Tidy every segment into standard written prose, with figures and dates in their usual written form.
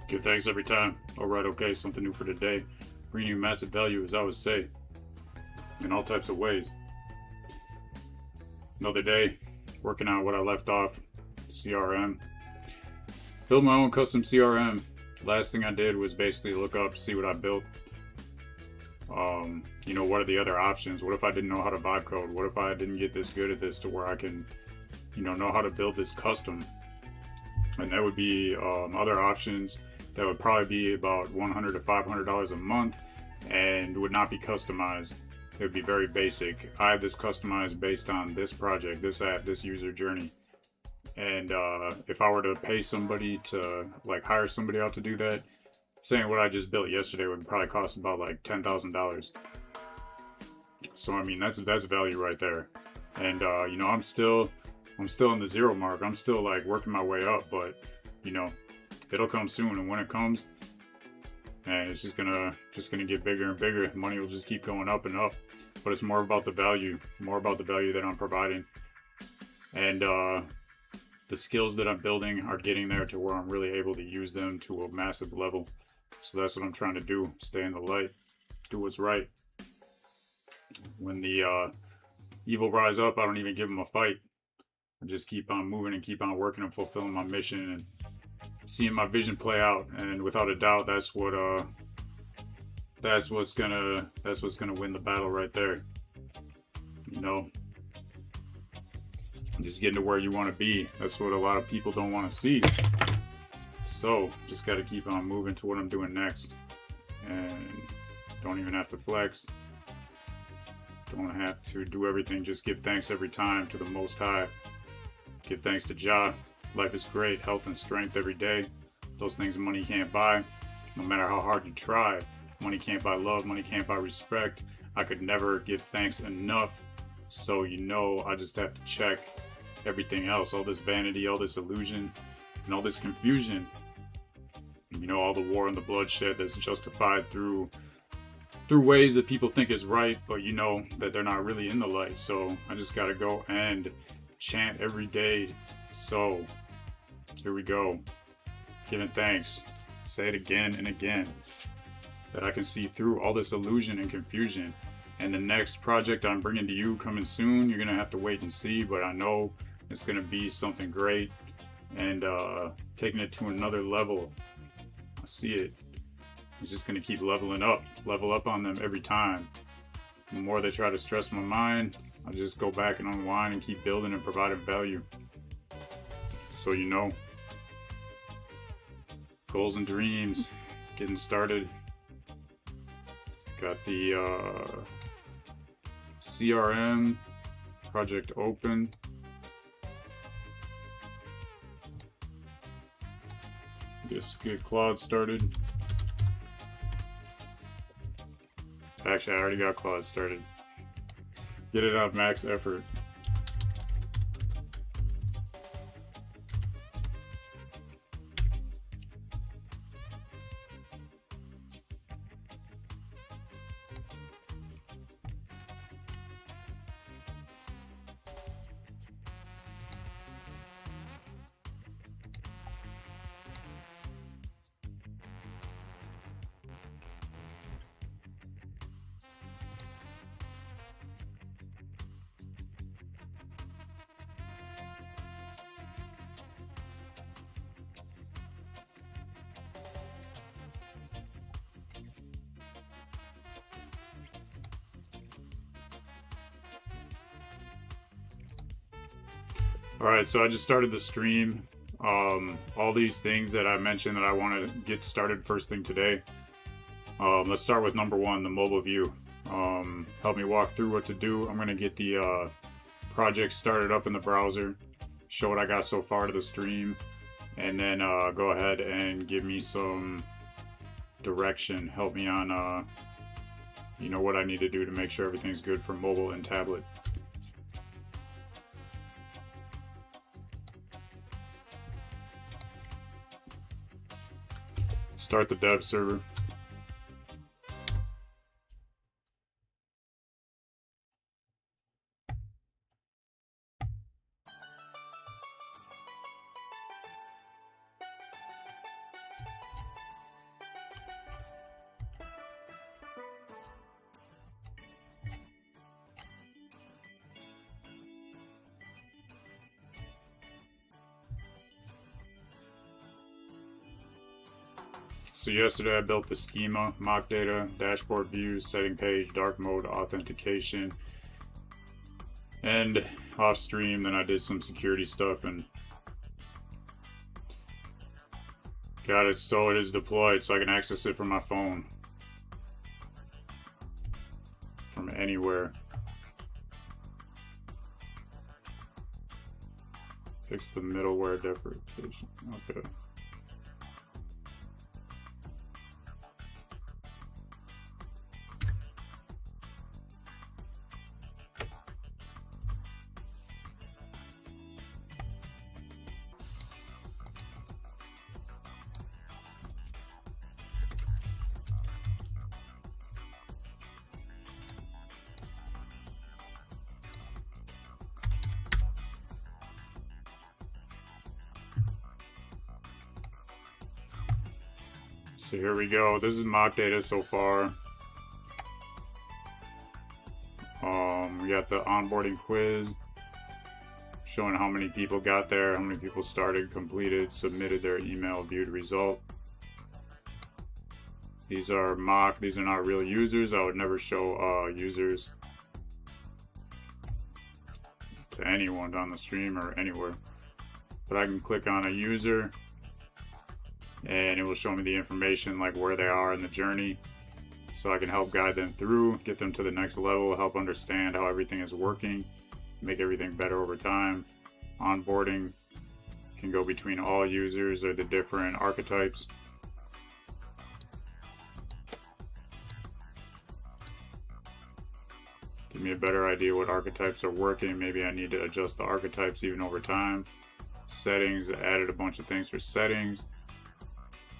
Give thanks every time. Alright, okay, something new for today. Bringing you massive value, as I would say, in all types of ways. Another day, working on what I left off, CRM. Build my own custom CRM. Last thing I did was basically look up, see what I built. What are the other options? What if I didn't know how to vibe code? What if I didn't get this good at this to where I can, know how to build this custom? And that would be other options that would probably be about $100 to $500 a month and would not be customized. It would be very basic. I have this customized based on this project, this app, this user journey. And if I were to pay somebody to hire somebody out to do that, saying what I just built yesterday would probably cost about like $10,000. So I mean that's value right there. And I'm still in the zero mark. I'm still working my way up, but it'll come soon. And when it comes, and it's just gonna get bigger and bigger. Money will just keep going up and up. But it's more about the value that I'm providing, and the skills that I'm building are getting there to where I'm really able to use them to a massive level. So that's what I'm trying to do. Stay in the light, do what's right. When the evil rise up, I don't even give them a fight. I just keep on moving and keep on working and fulfilling my mission and seeing my vision play out. And without a doubt, that's what's gonna win the battle right there. Just getting to where you want to be. That's what a lot of people don't want to see. So just got to keep on moving to what I'm doing next, and don't even have to flex. Don't have to do everything. Just give thanks every time to the Most High. Give thanks to Jah. Life is great. Health and strength every day. Those things money can't buy. No matter how hard you try, money can't buy love. Money can't buy respect. I could never give thanks enough. So I just have to check everything else. All this vanity, all this illusion, and all this confusion. All the war and the bloodshed that's justified through ways that people think is right, but that they're not really in the light. So I just gotta go and chant every day. So here we go, giving thanks. Say it again and again, that I can see through all this illusion and confusion. And the next project I'm bringing to you coming soon, you're gonna have to wait and see, but I know it's gonna be something great, and taking it to another level. I see it. It's just gonna keep level up on them every time. The more they try to stress my mind, I just go back and unwind and keep building and providing value. So goals and dreams, getting started. Got the CRM project open. Just get Claude started. Actually, I already got Claude started. Get it on max effort. Alright, so I just started the stream. All these things that I mentioned that I want to get started first thing today. Let's start with number one, the mobile view. Help me walk through what to do. I'm going to get the project started up in the browser, show what I got so far to the stream, and then go ahead and give me some direction. Help me on what I need to do to make sure everything's good for mobile and tablet. Start the dev server. So yesterday I built the schema, mock data, dashboard views, setting page, dark mode, authentication, and off stream then I did some security stuff and got it so it is deployed so I can access it from my phone. From anywhere. Fix the middleware deprecation. Okay. So here we go. This is mock data so far. We got the onboarding quiz showing how many people got there, how many people started, completed, submitted their email, viewed result. These are mock, these are not real users. I would never show users to anyone on the stream or anywhere. But I can click on a user and it will show me the information like where they are in the journey so I can help guide them through, get them to the next level, help understand how everything is working, make everything better over time. Onboarding can go between all users or the different archetypes. Give me a better idea what archetypes are working. Maybe I need to adjust the archetypes even over time. Settings, added a bunch of things for settings.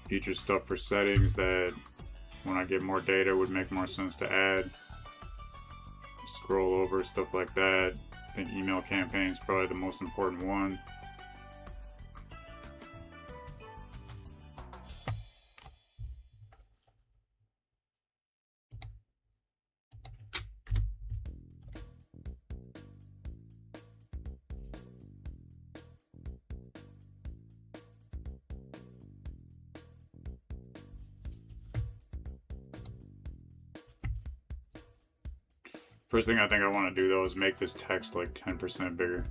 Future stuff for settings that when I get more data would make more sense to add. Scroll over, stuff like that. I think email campaign is probably the most important one. First thing I think I want to do though is make this text like 10% bigger.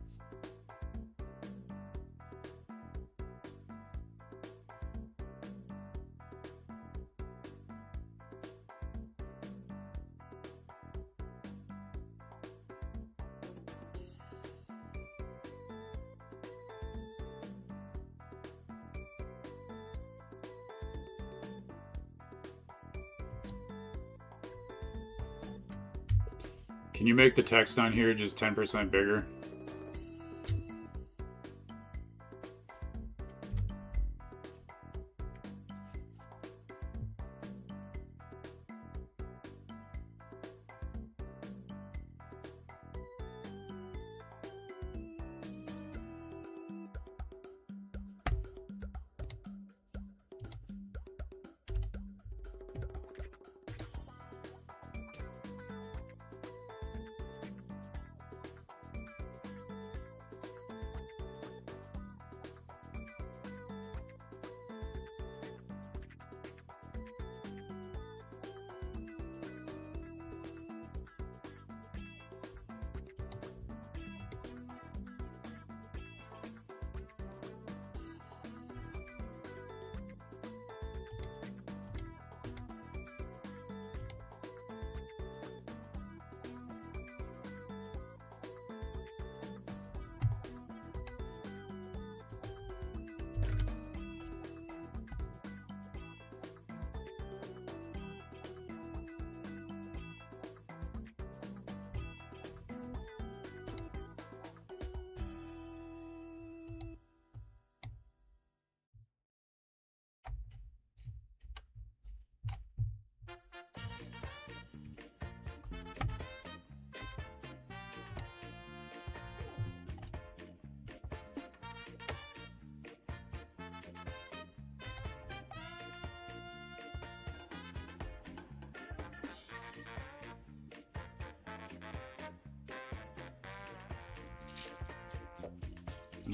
Can you make the text on here just 10% bigger?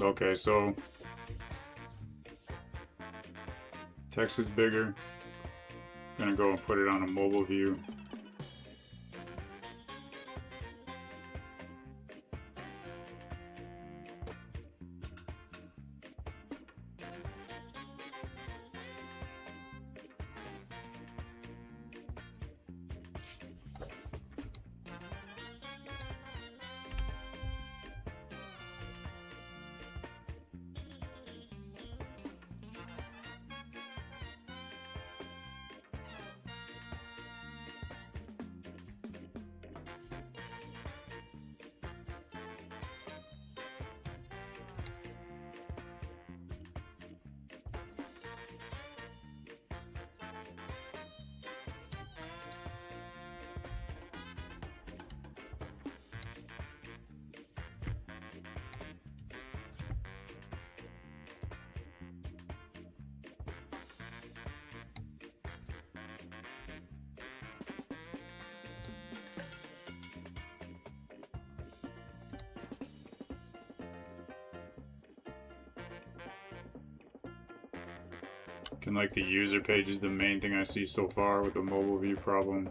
Okay, so text is bigger. Gonna go and put it on a mobile view. And like the user page is the main thing I see so far with the mobile view problem.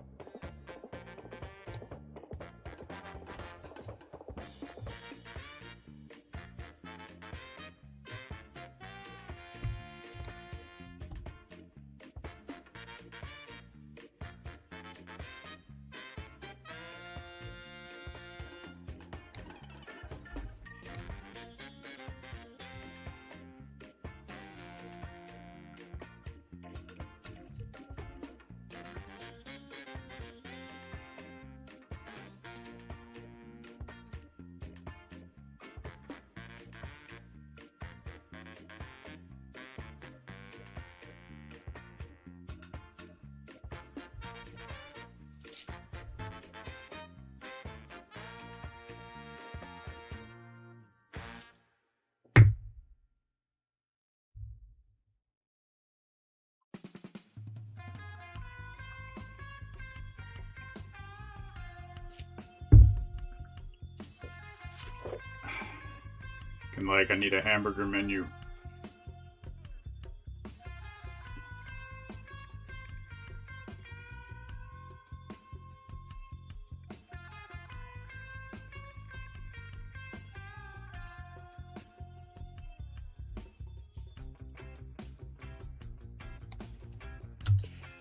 And like, I need a hamburger menu.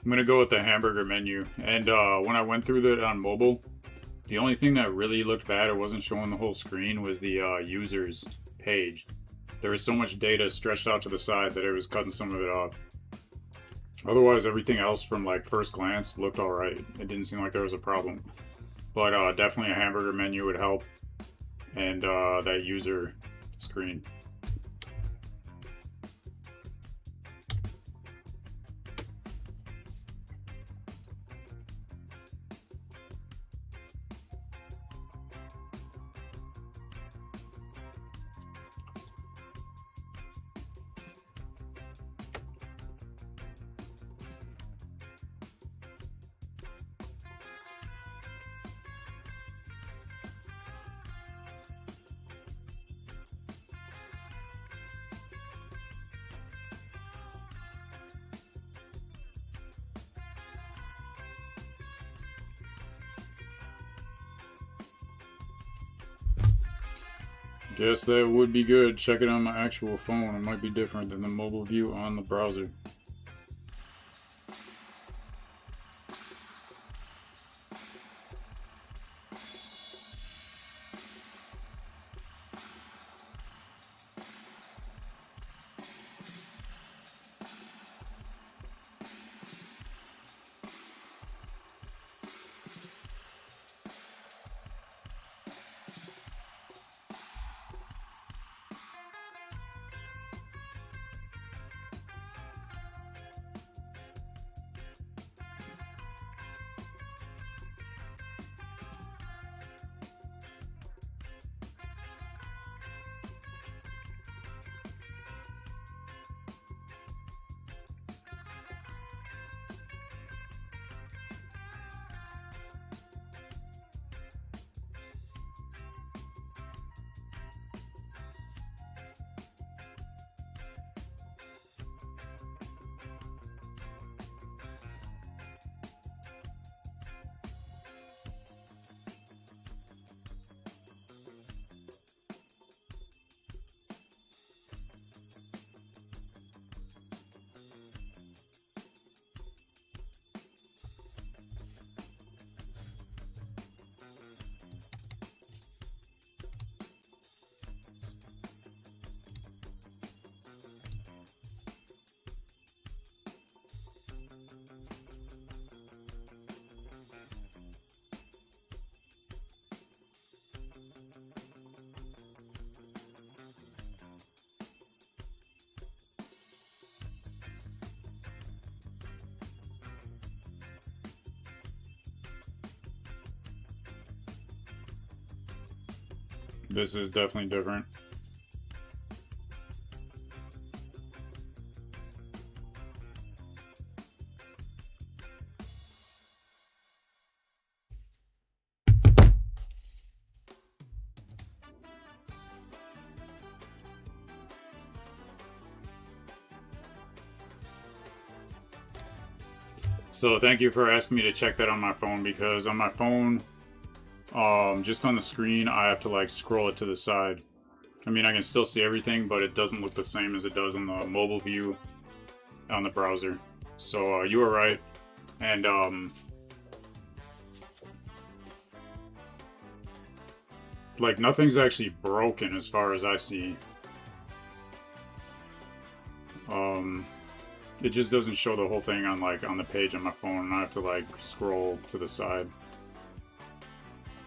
I'm gonna go with the hamburger menu. And when I went through that on mobile, the only thing that really looked bad or wasn't showing the whole screen was the users page. There was so much data stretched out to the side that it was cutting some of it off. Otherwise, everything else from like first glance looked alright. It didn't seem like there was a problem. But definitely a hamburger menu would help. And that user screen. Guess that would be good. Check it on my actual phone. It might be different than the mobile view on the browser. This is definitely different. So thank you for asking me to check that on my phone, because on my phone, just on the screen, I have to like scroll it to the side. I mean, I can still see everything, but it doesn't look the same as it does on the mobile view on the browser. So you were right. And like nothing's actually broken as far as I see. It just doesn't show the whole thing on like on the page on my phone, and I have to like scroll to the side.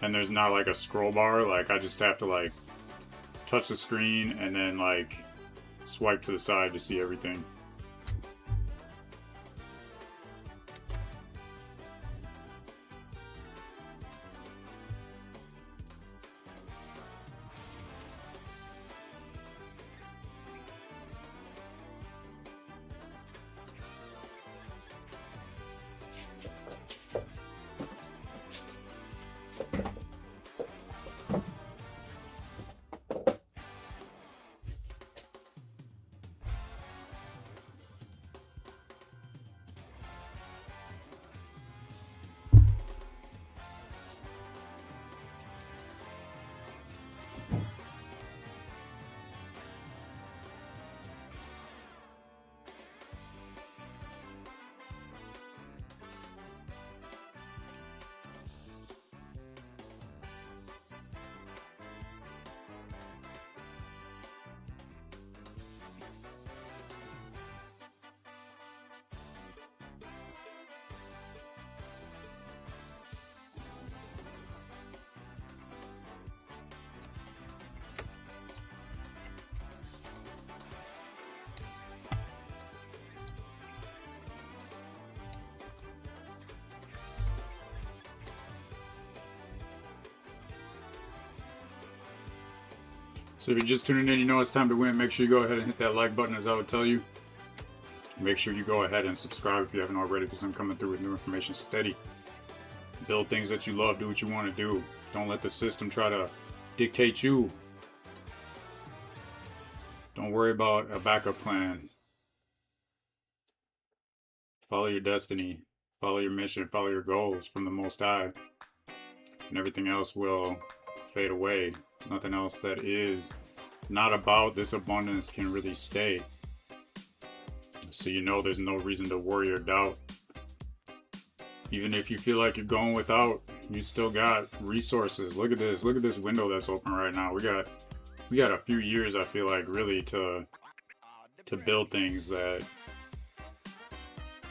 And there's not like a scroll bar, like I just have to like touch the screen and then like swipe to the side to see everything. So if you're just tuning in, you know it's time to win. Make sure you go ahead and hit that like button, as I would tell you. Make sure you go ahead and subscribe if you haven't already, because I'm coming through with new information steady. Build things that you love. Do what you want to do. Don't let the system try to dictate you. Don't worry about a backup plan. Follow your destiny. Follow your mission. Follow your goals from the Most High. And everything else will fade away. Nothing else that is not about this abundance can really stay. So you know there's no reason to worry or doubt. Even if you feel like you're going without, you still got resources. Look at this. Look at this window that's open right now. We got a few years, I feel like, really to build things that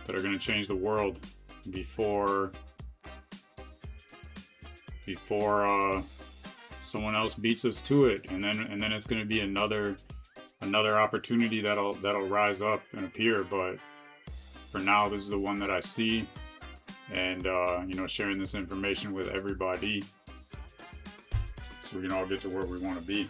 are going to change the world before someone else beats us to it, and then it's going to be another opportunity that'll rise up and appear. But for now, this is the one that I see, and you know, sharing this information with everybody so we can all get to where we want to be.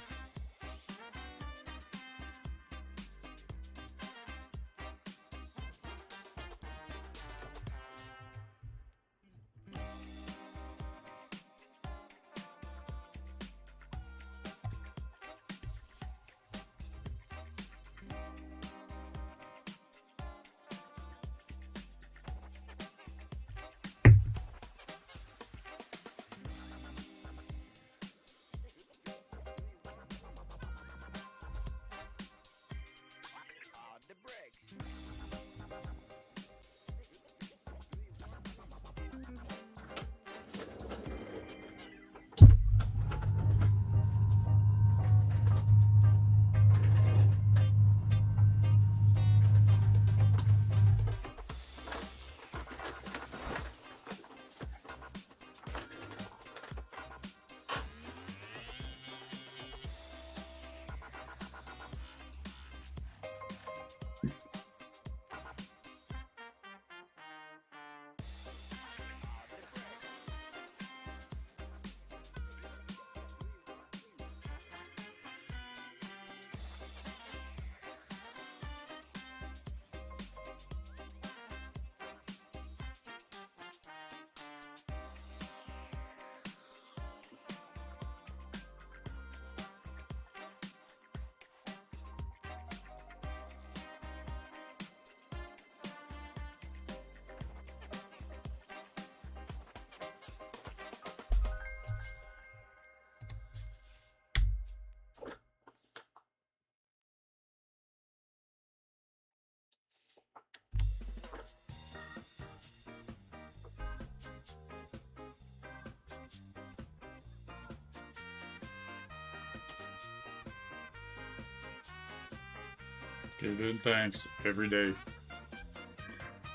Give it thanks every day.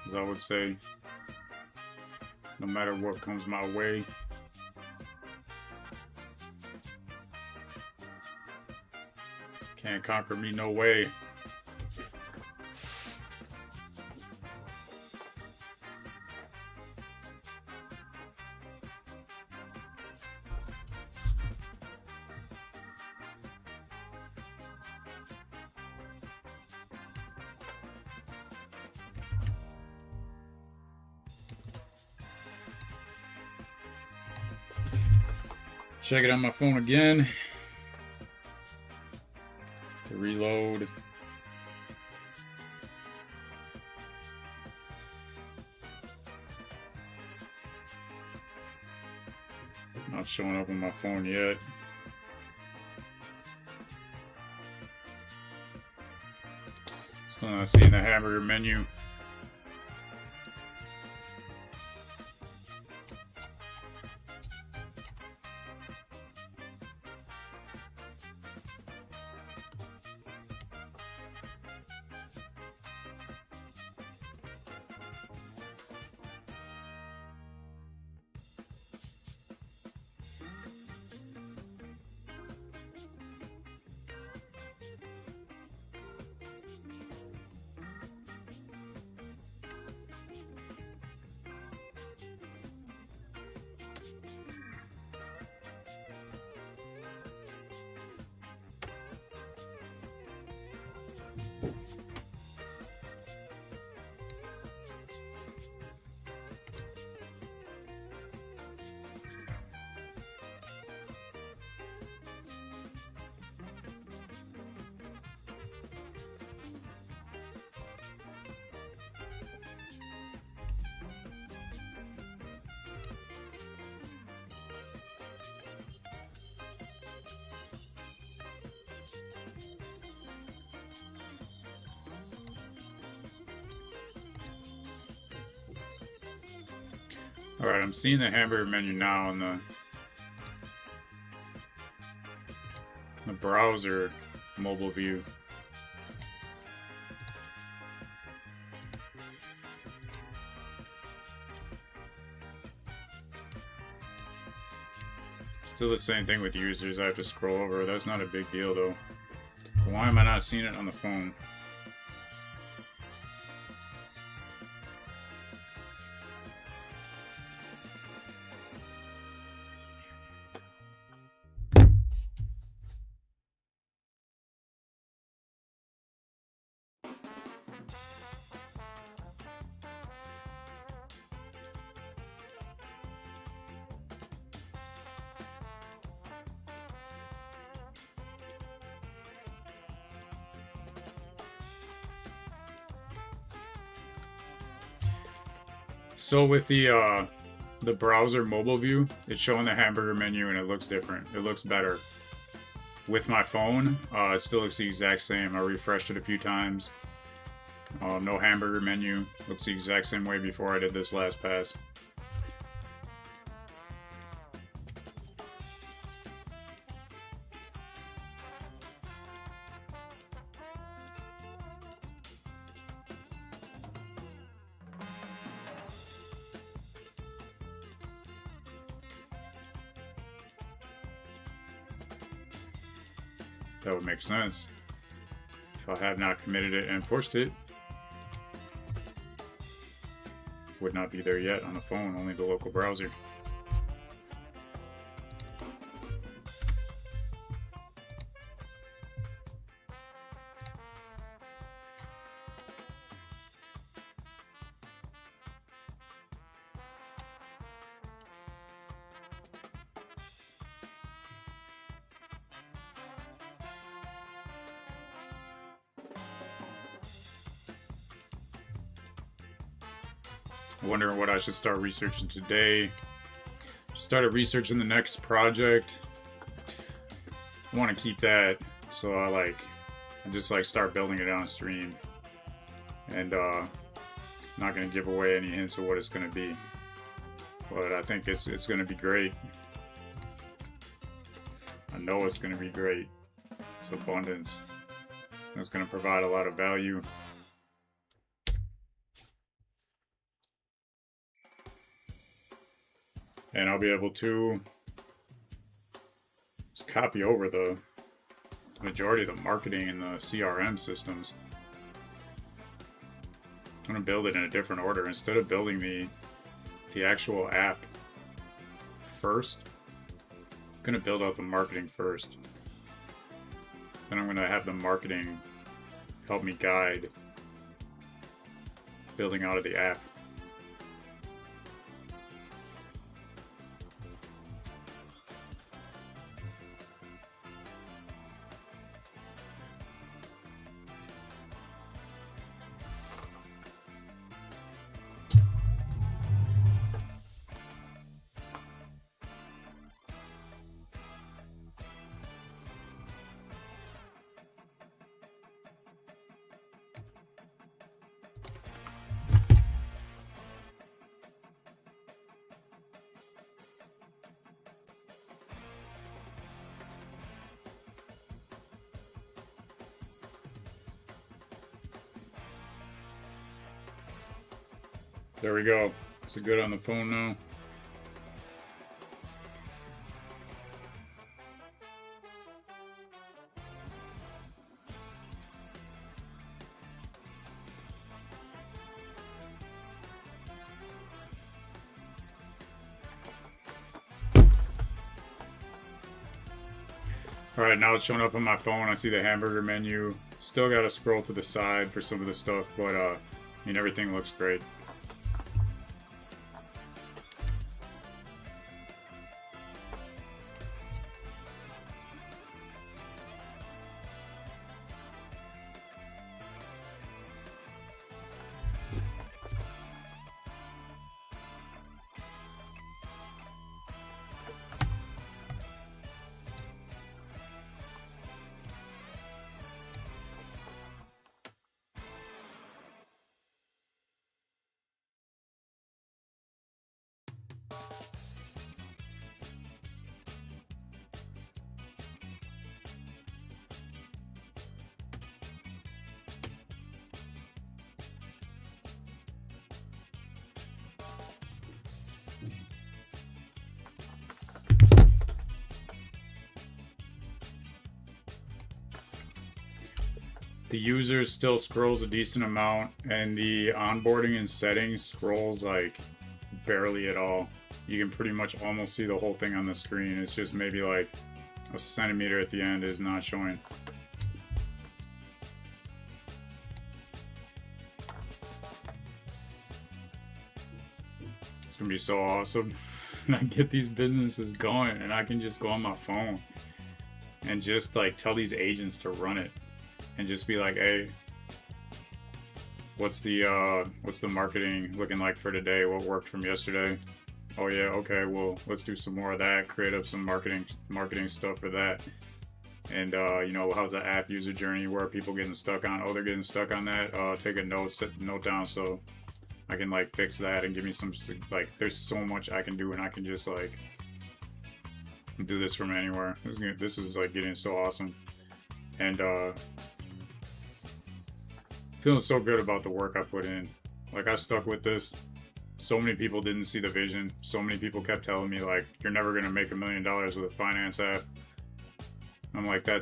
As I would say, no matter what comes my way, can't conquer me no way. Check it on my phone again to reload. Not showing up on my phone yet. Still not seeing the hamburger menu. Alright, I'm seeing the hamburger menu now on the browser mobile view. Still the same thing with users, I have to scroll over. That's not a big deal though. Why am I not seeing it on the phone? So with the browser mobile view, it's showing the hamburger menu and it looks different. It looks better. With my phone, it still looks the exact same. I refreshed it a few times. No hamburger menu. Looks the exact same way before I did this last pass. That would make sense if I have not committed it and pushed it. Would not be there yet on the phone, only the local browser. Wondering what I should start researching today. Started researching the next project. I want to keep that, so I just start building it on stream, and not gonna give away any hints of what it's gonna be, but I think it's gonna be great. I know it's gonna be great. It's abundance. That's going to provide a lot of value. And I'll be able to just copy over the majority of the marketing and the CRM systems. I'm going to build it in a different order. Instead of building the actual app first, I'm going to build out the marketing first. Then I'm going to have the marketing help me guide building out of the app. There we go. It's good on the phone now. Alright, now it's showing up on my phone. I see the hamburger menu. Still got to scroll to the side for some of the stuff, but I mean, everything looks great. The user still scrolls a decent amount, and the onboarding and settings scrolls like barely at all. You can pretty much almost see the whole thing on the screen. It's just maybe like a centimeter at the end is not showing. It's gonna be so awesome when I get these businesses going and I can just go on my phone and just like tell these agents to run it. And just be like, hey, what's the marketing looking like for today? What worked from yesterday? Oh yeah, okay, well, let's do some more of that. Create up some marketing stuff for that. And you know, how's the app user journey? Where are people getting stuck on? Oh, they're getting stuck on that. Take a note, set a note down so I can like fix that and give me some, like, there's so much I can do, and I can just like do this from anywhere. This is like getting so awesome. And feeling so good about the work I put in. Like, I stuck with this. So many people didn't see the vision. So many people kept telling me like, you're never gonna make $1 million with a finance app. I'm like, I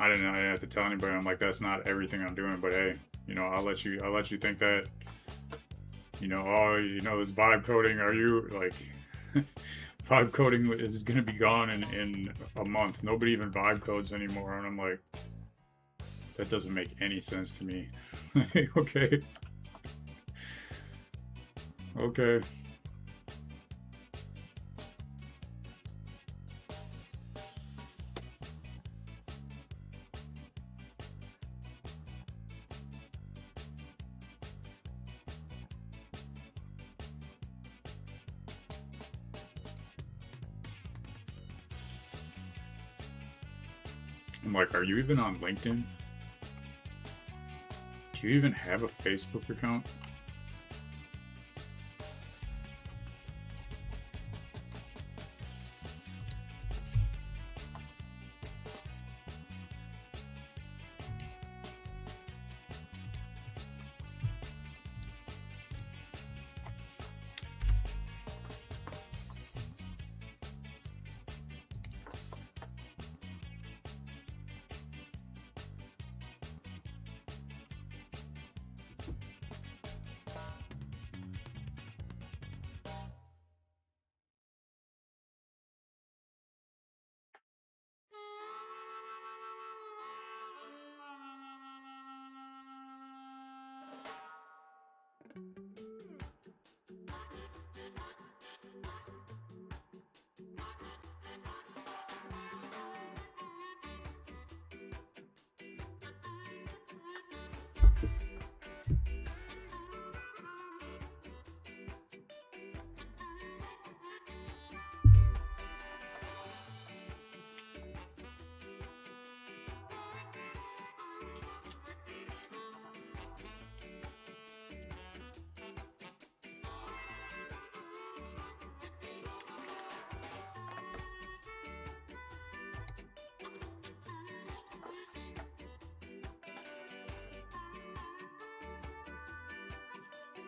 didn't have to tell anybody. I'm like, that's not everything I'm doing, but hey, you know, I'll let you think that, you know, oh, you know, this vibe coding, are you like vibe coding is gonna be gone in a month. Nobody even vibe codes anymore. And I'm like, that doesn't make any sense to me. Okay. Okay. I'm like, are you even on LinkedIn? Do you even have a Facebook account?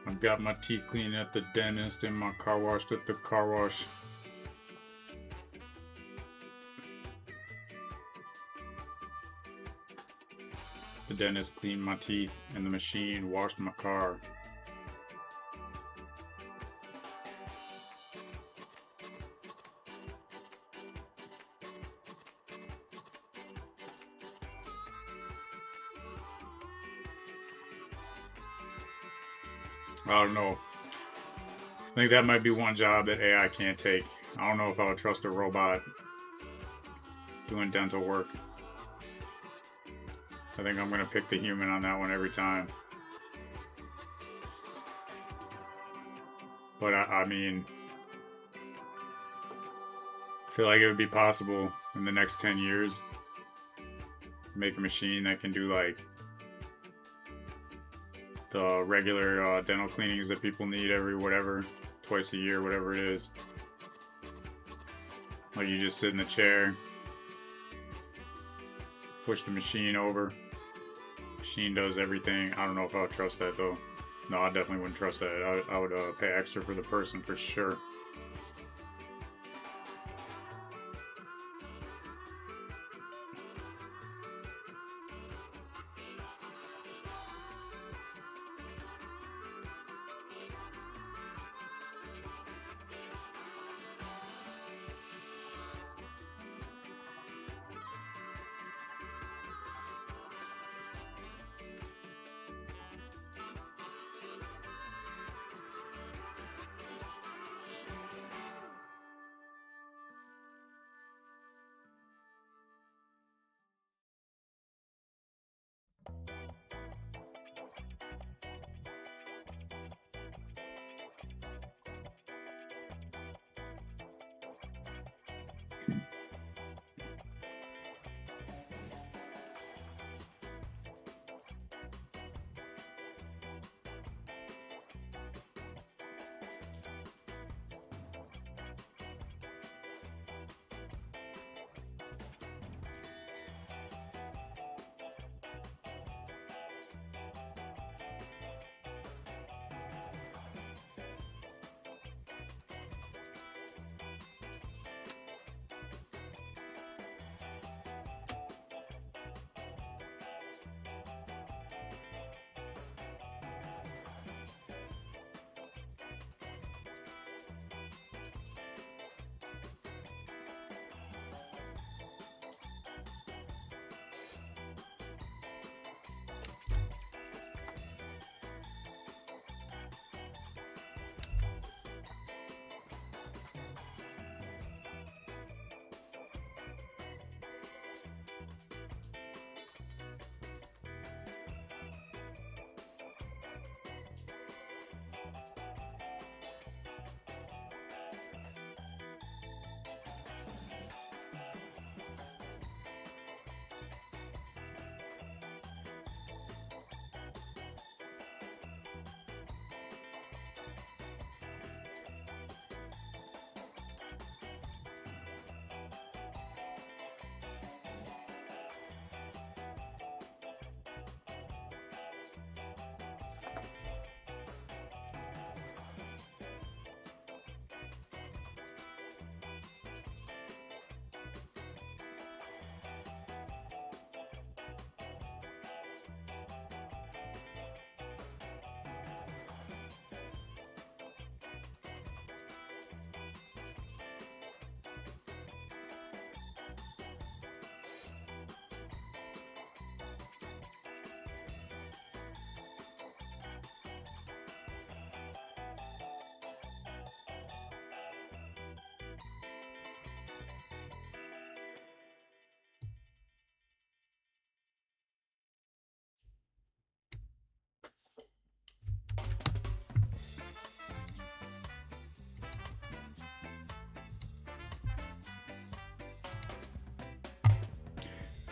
I've got my teeth cleaned at the dentist and my car washed at the car wash. The dentist cleaned my teeth and the machine washed my car. I don't know. I think that might be one job that AI can't take. I don't know if I would trust a robot doing dental work. I think I'm going to pick the human on that one every time. But I mean, I feel like it would be possible in the next 10 years to make a machine that can do like the regular dental cleanings that people need every whatever, twice a year, whatever it is. Like you just sit in the chair, push the machine over, machine does everything. I don't know if I would trust that though. No, I definitely wouldn't trust that. I would pay extra for the person for sure.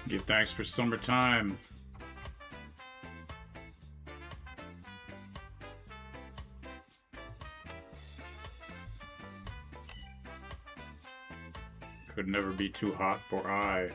Give thanks for summertime. Could never be too hot for I.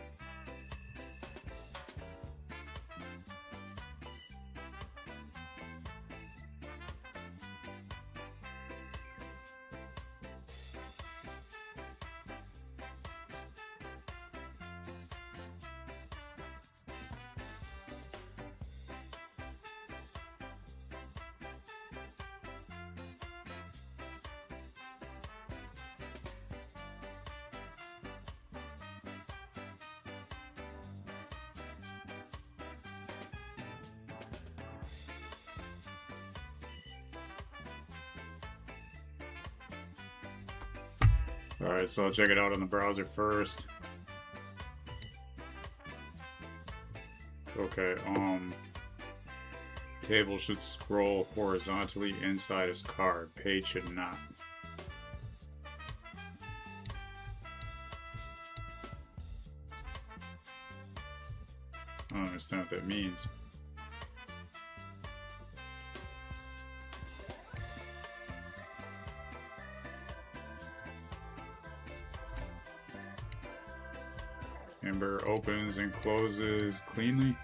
Alright, so I'll check it out on the browser first. Okay, table should scroll horizontally inside its card. Page should not. I don't understand what that means. Ember opens and closes cleanly.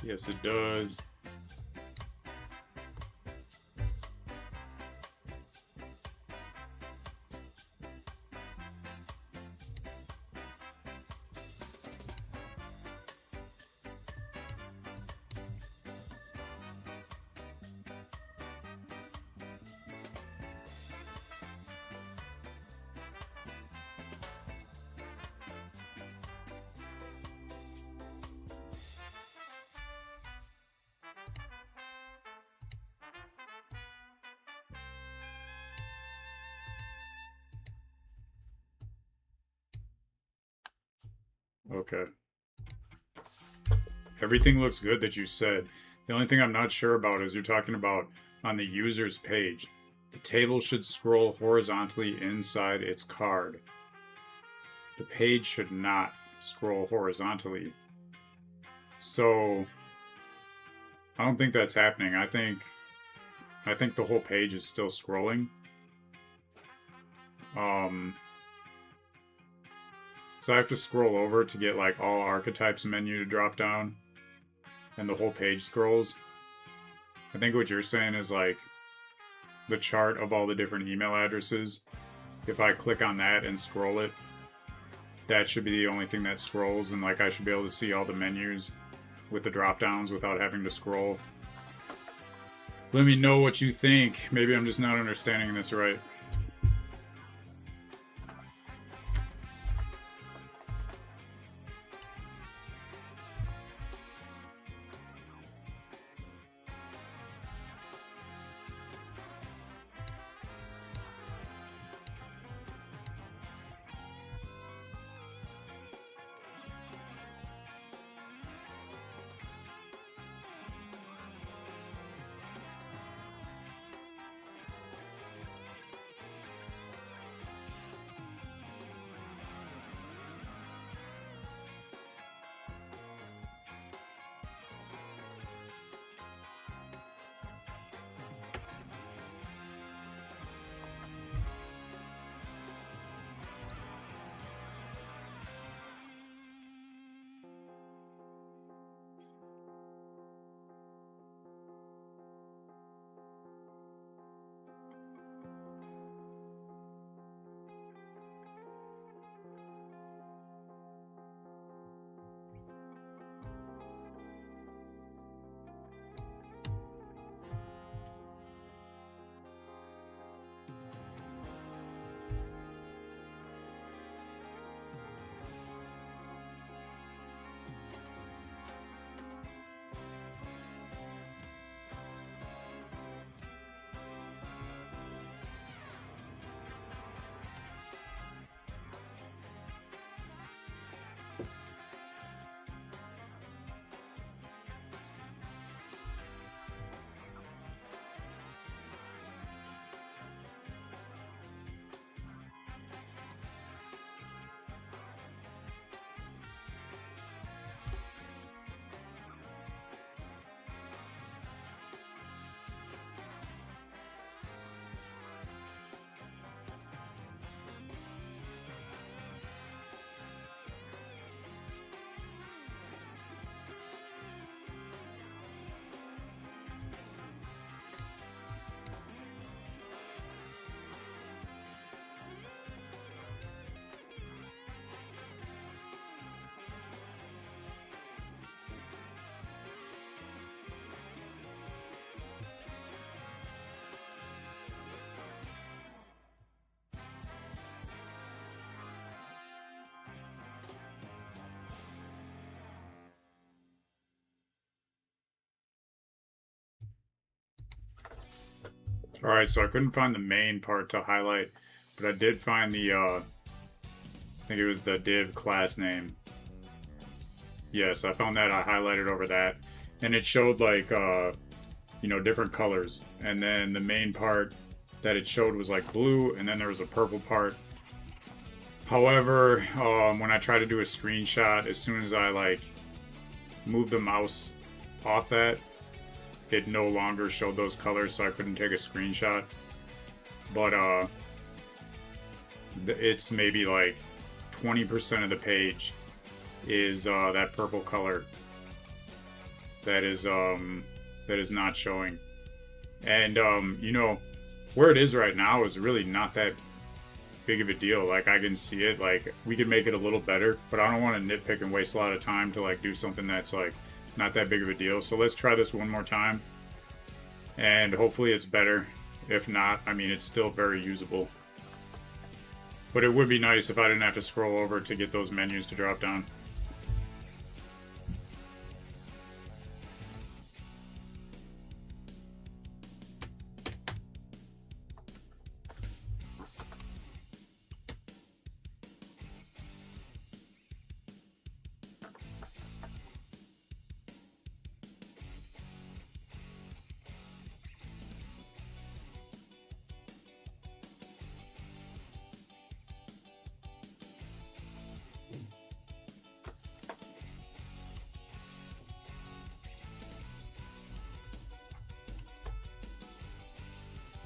Yes, it does. Okay. Everything looks good that you said. The only thing I'm not sure about is you're talking about on the user's page. The table should scroll horizontally inside its card. The page should not scroll horizontally. So I don't think that's happening. I think the whole page is still scrolling. So I have to scroll over to get like all archetypes menu to drop down, and the whole page scrolls. I think what you're saying is like the chart of all the different email addresses. If I click on that and scroll it, that should be the only thing that scrolls, and like I should be able to see all the menus with the drop downs without having to scroll. Let me know what you think. Maybe I'm just not understanding this right. Alright, so I couldn't find the main part to highlight, but I did find the, I think it was the div class name. Yes, I found that. I highlighted over that. And it showed like, you know, different colors. And then the main part that it showed was like blue, and then there was a purple part. However, when I tried to do a screenshot, as soon as I like moved the mouse off that, it no longer showed those colors, so I couldn't take a screenshot. But it's maybe like 20% of the page is that purple color that is not showing. And you know, where it is right now is really not that big of a deal. Like, I can see it, like we could make it a little better, but I don't want to nitpick and waste a lot of time to like do something that's like not that big of a deal. So let's try this one more time, and hopefully it's better. If not, I mean, it's still very usable, but it would be nice if I didn't have to scroll over to get those menus to drop down.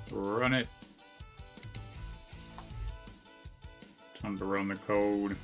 Run it. Time to run the code.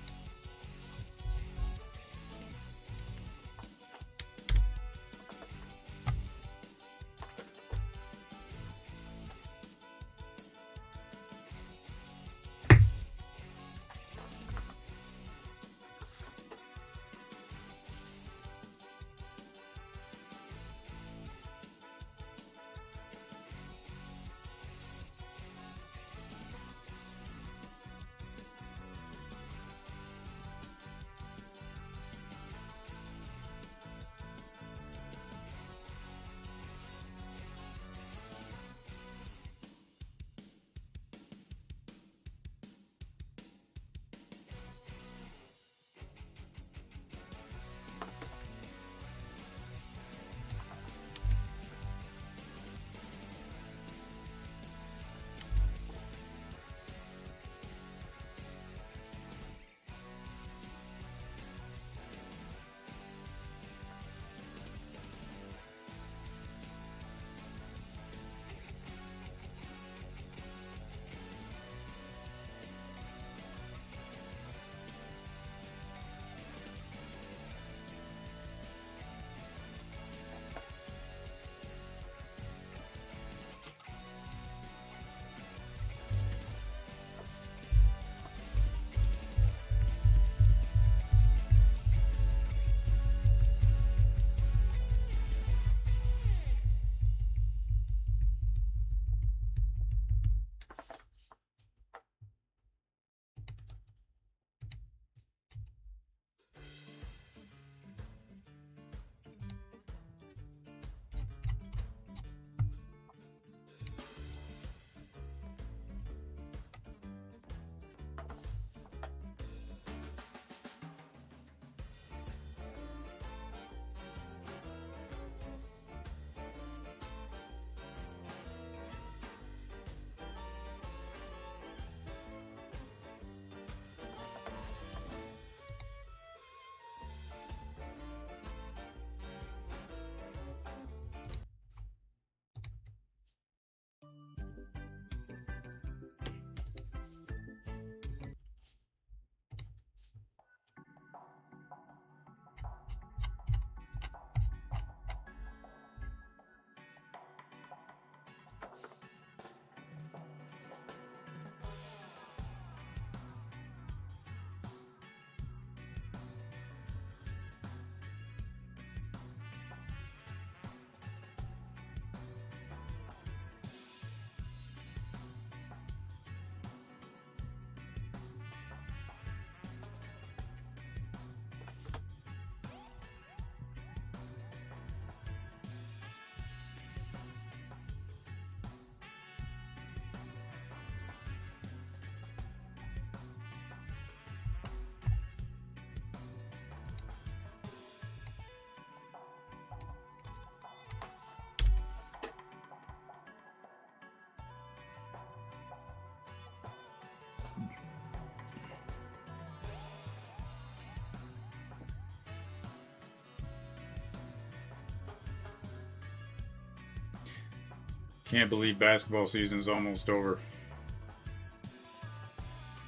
Can't believe basketball season's almost over.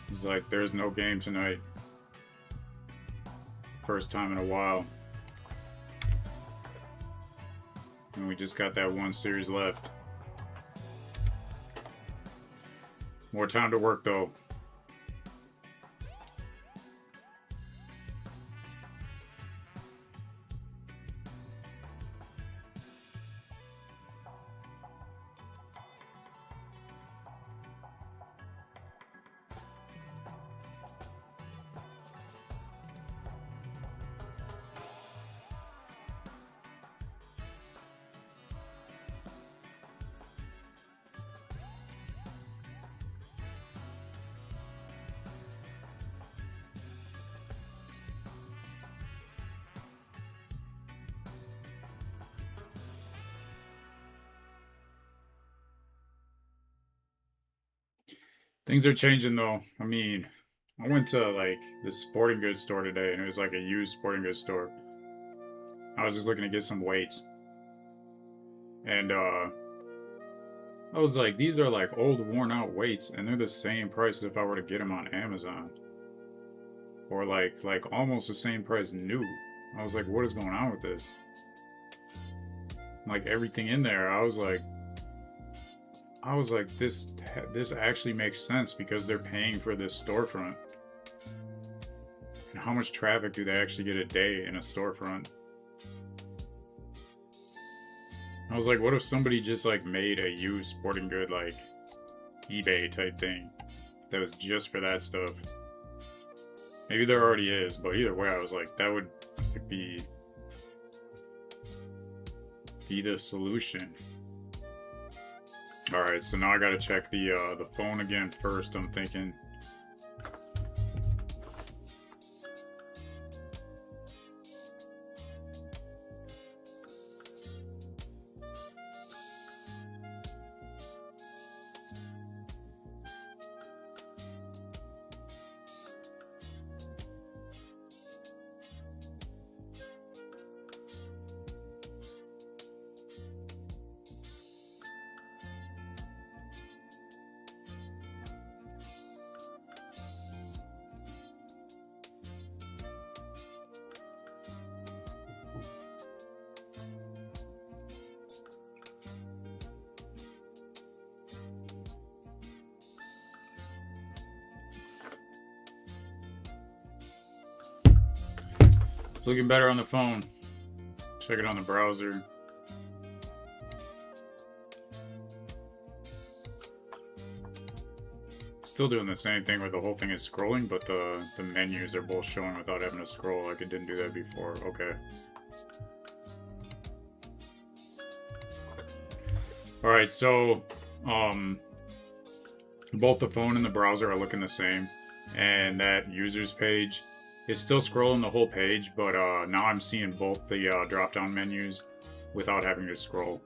It's like there's no game tonight. First time in a while. And we just got that one series left. More time to work though. Things are changing though. I mean, I went to like this sporting goods store today and it was like a used sporting goods store. I was just looking to get some weights. And I was like, these are like old worn out weights and they're the same price if I were to get them on Amazon. Or like almost the same price new. I was like, what is going on with this? Like everything in there, I was like, this actually makes sense because they're paying for this storefront. And how much traffic do they actually get a day in a storefront? I was like, what if somebody just like made a used sporting good like eBay type thing that was just for that stuff? Maybe there already is, but either way, I was like, that would be the solution. All right, so now I gotta check the phone again first. I'm thinking. It's looking better on the phone. Check it on the browser. Still doing the same thing where the whole thing is scrolling, but the menus are both showing without having to scroll like it didn't do that before. Okay. Alright, so both the phone and the browser are looking the same. And that users page is still scrolling the whole page, but now I'm seeing both the drop-down menus without having to scroll.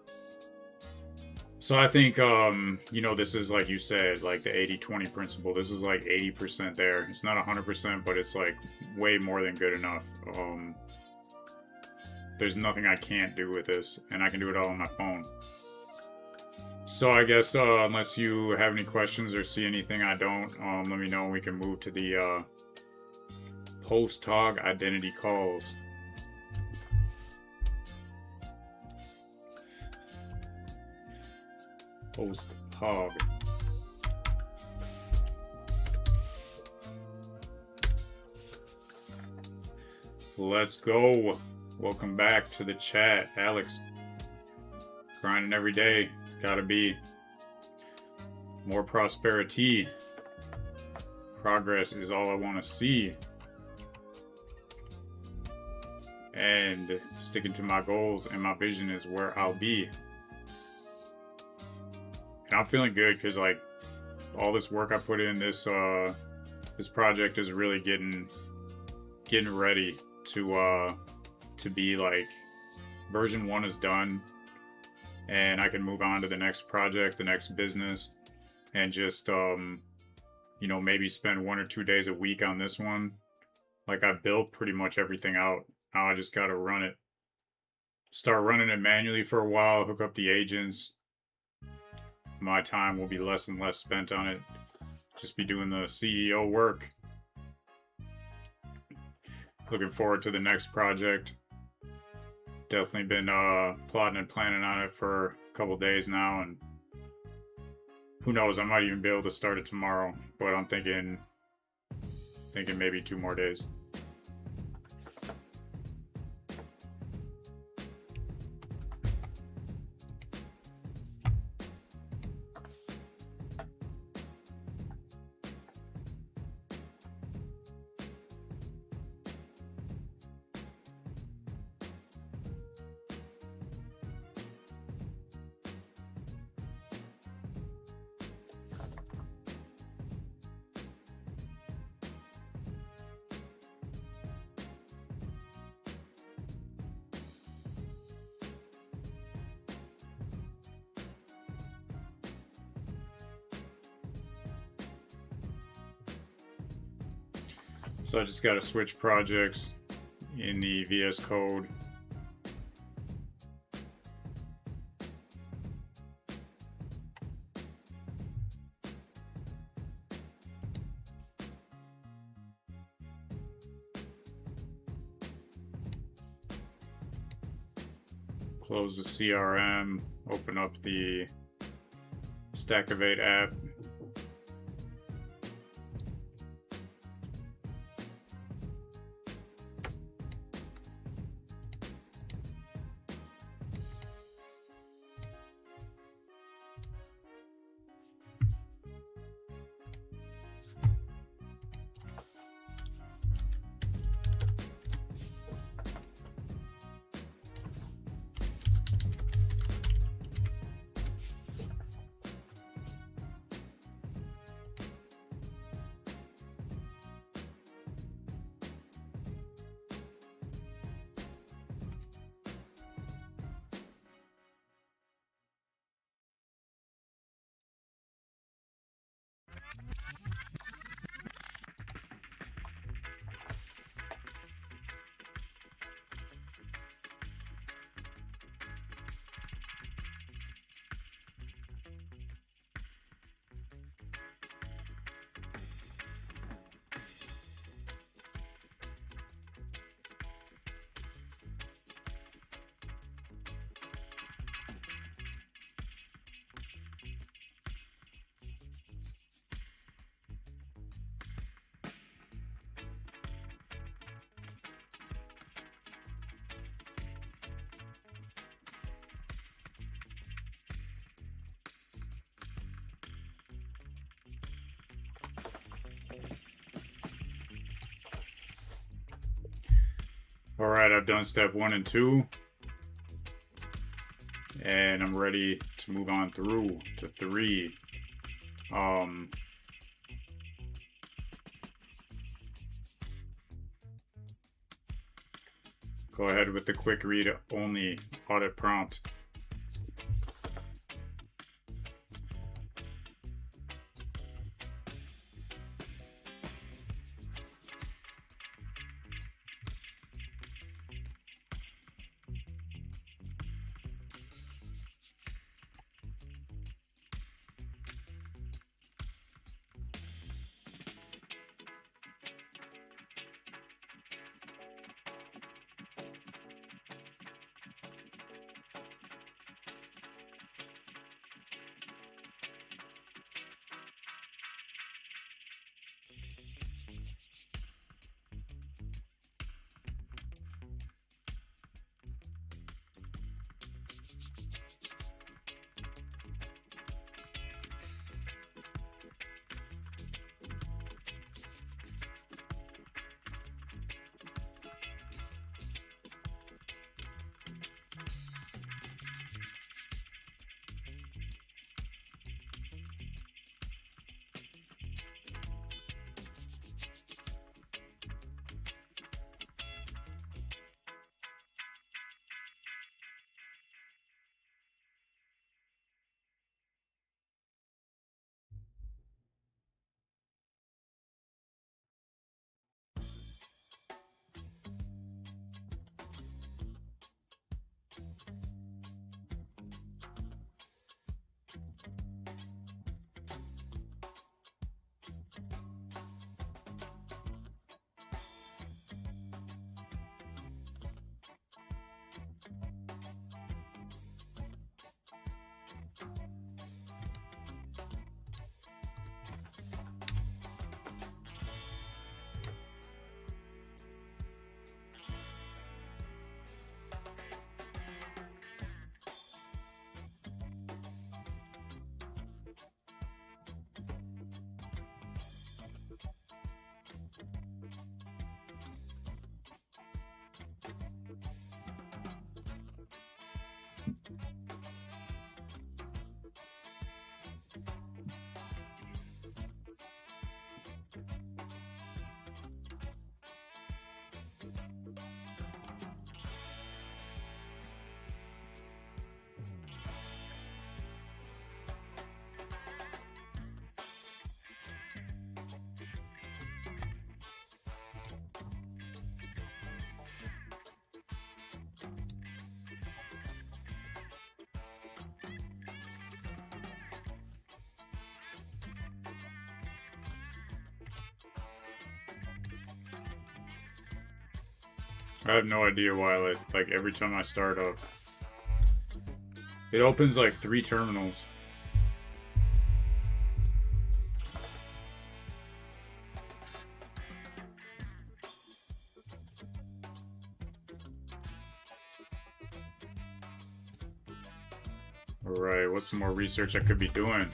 So I think, you know, this is like you said, like the 80-20 principle. This is like 80% there. It's not 100%, but it's like way more than good enough. There's nothing I can't do with this, and I can do it all on my phone. So I guess, unless you have any questions or see anything I don't, let me know and we can move to the post-hog identity calls. Post-hog. Let's go. Welcome back to the chat, Alex. Grinding every day. Gotta be. More prosperity. Progress is all I want to see. And sticking to my goals and my vision is where I'll be. And I'm feeling good because like all this work I put in this project is really getting ready to be like version 1 is done and I can move on to the next project, the next business, and just you know, maybe spend 1 or 2 days a week on this one. Like I built pretty much everything out. Now I just gotta run it. Start running it manually for a while, hook up the agents, my time will be less and less spent on it. Just be doing the CEO work. Looking forward to the next project. Definitely been plotting and planning on it for a couple days now, and who knows, I might even be able to start it tomorrow, but I'm thinking maybe 2 more days. So I just got to switch projects in the VS Code. Close the CRM, open up the Stackivate app. All right, I've done step 1 and 2, and I'm ready to move on through to 3. Go ahead with the quick read only audit prompt. I have no idea why, like every time I start up, it opens like 3 terminals. Alright, what's some more research I could be doing?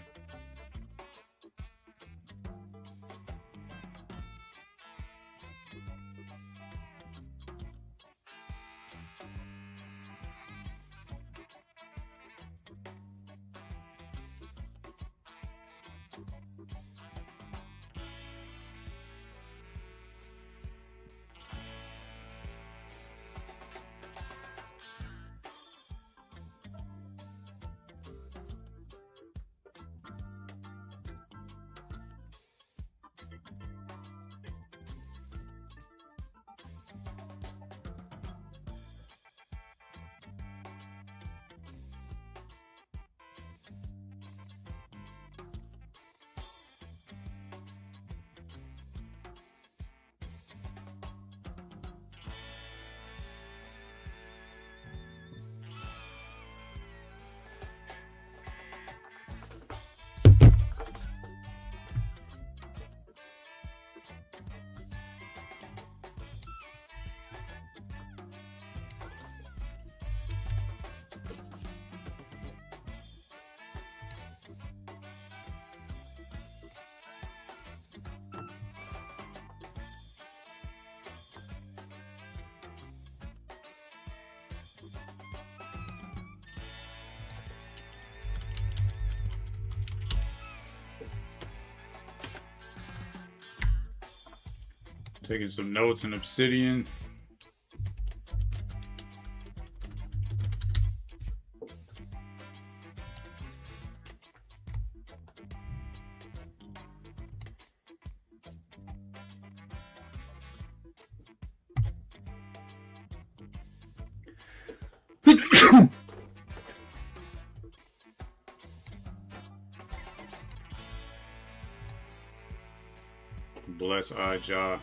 Taking some notes in Obsidian. Bless Ajah.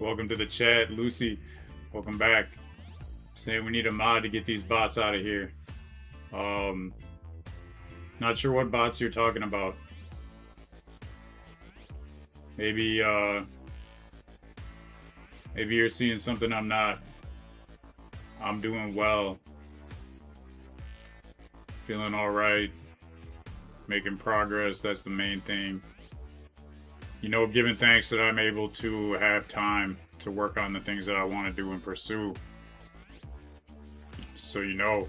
Welcome to the chat. Lucy, welcome back. Saying we need a mod to get these bots out of here. Not sure what bots you're talking about. Maybe you're seeing something I'm not. I'm doing well. Feeling alright. Making progress, that's the main thing. You know, giving thanks that I'm able to have time to work on the things that I want to do and pursue. So, you know,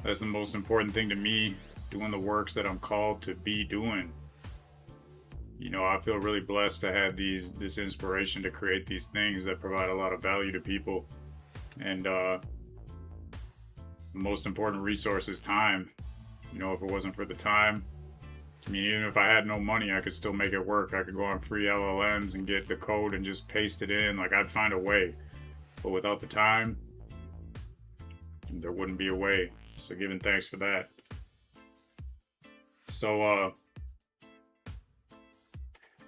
that's the most important thing to me, doing the works that I'm called to be doing. You know, I feel really blessed to have this inspiration to create these things that provide a lot of value to people. And the most important resource is time. You know, if it wasn't for the time, I mean, even if I had no money, I could still make it work. I could go on free LLMs and get the code and just paste it in. Like, I'd find a way. But without the time, there wouldn't be a way. So giving thanks for that. So,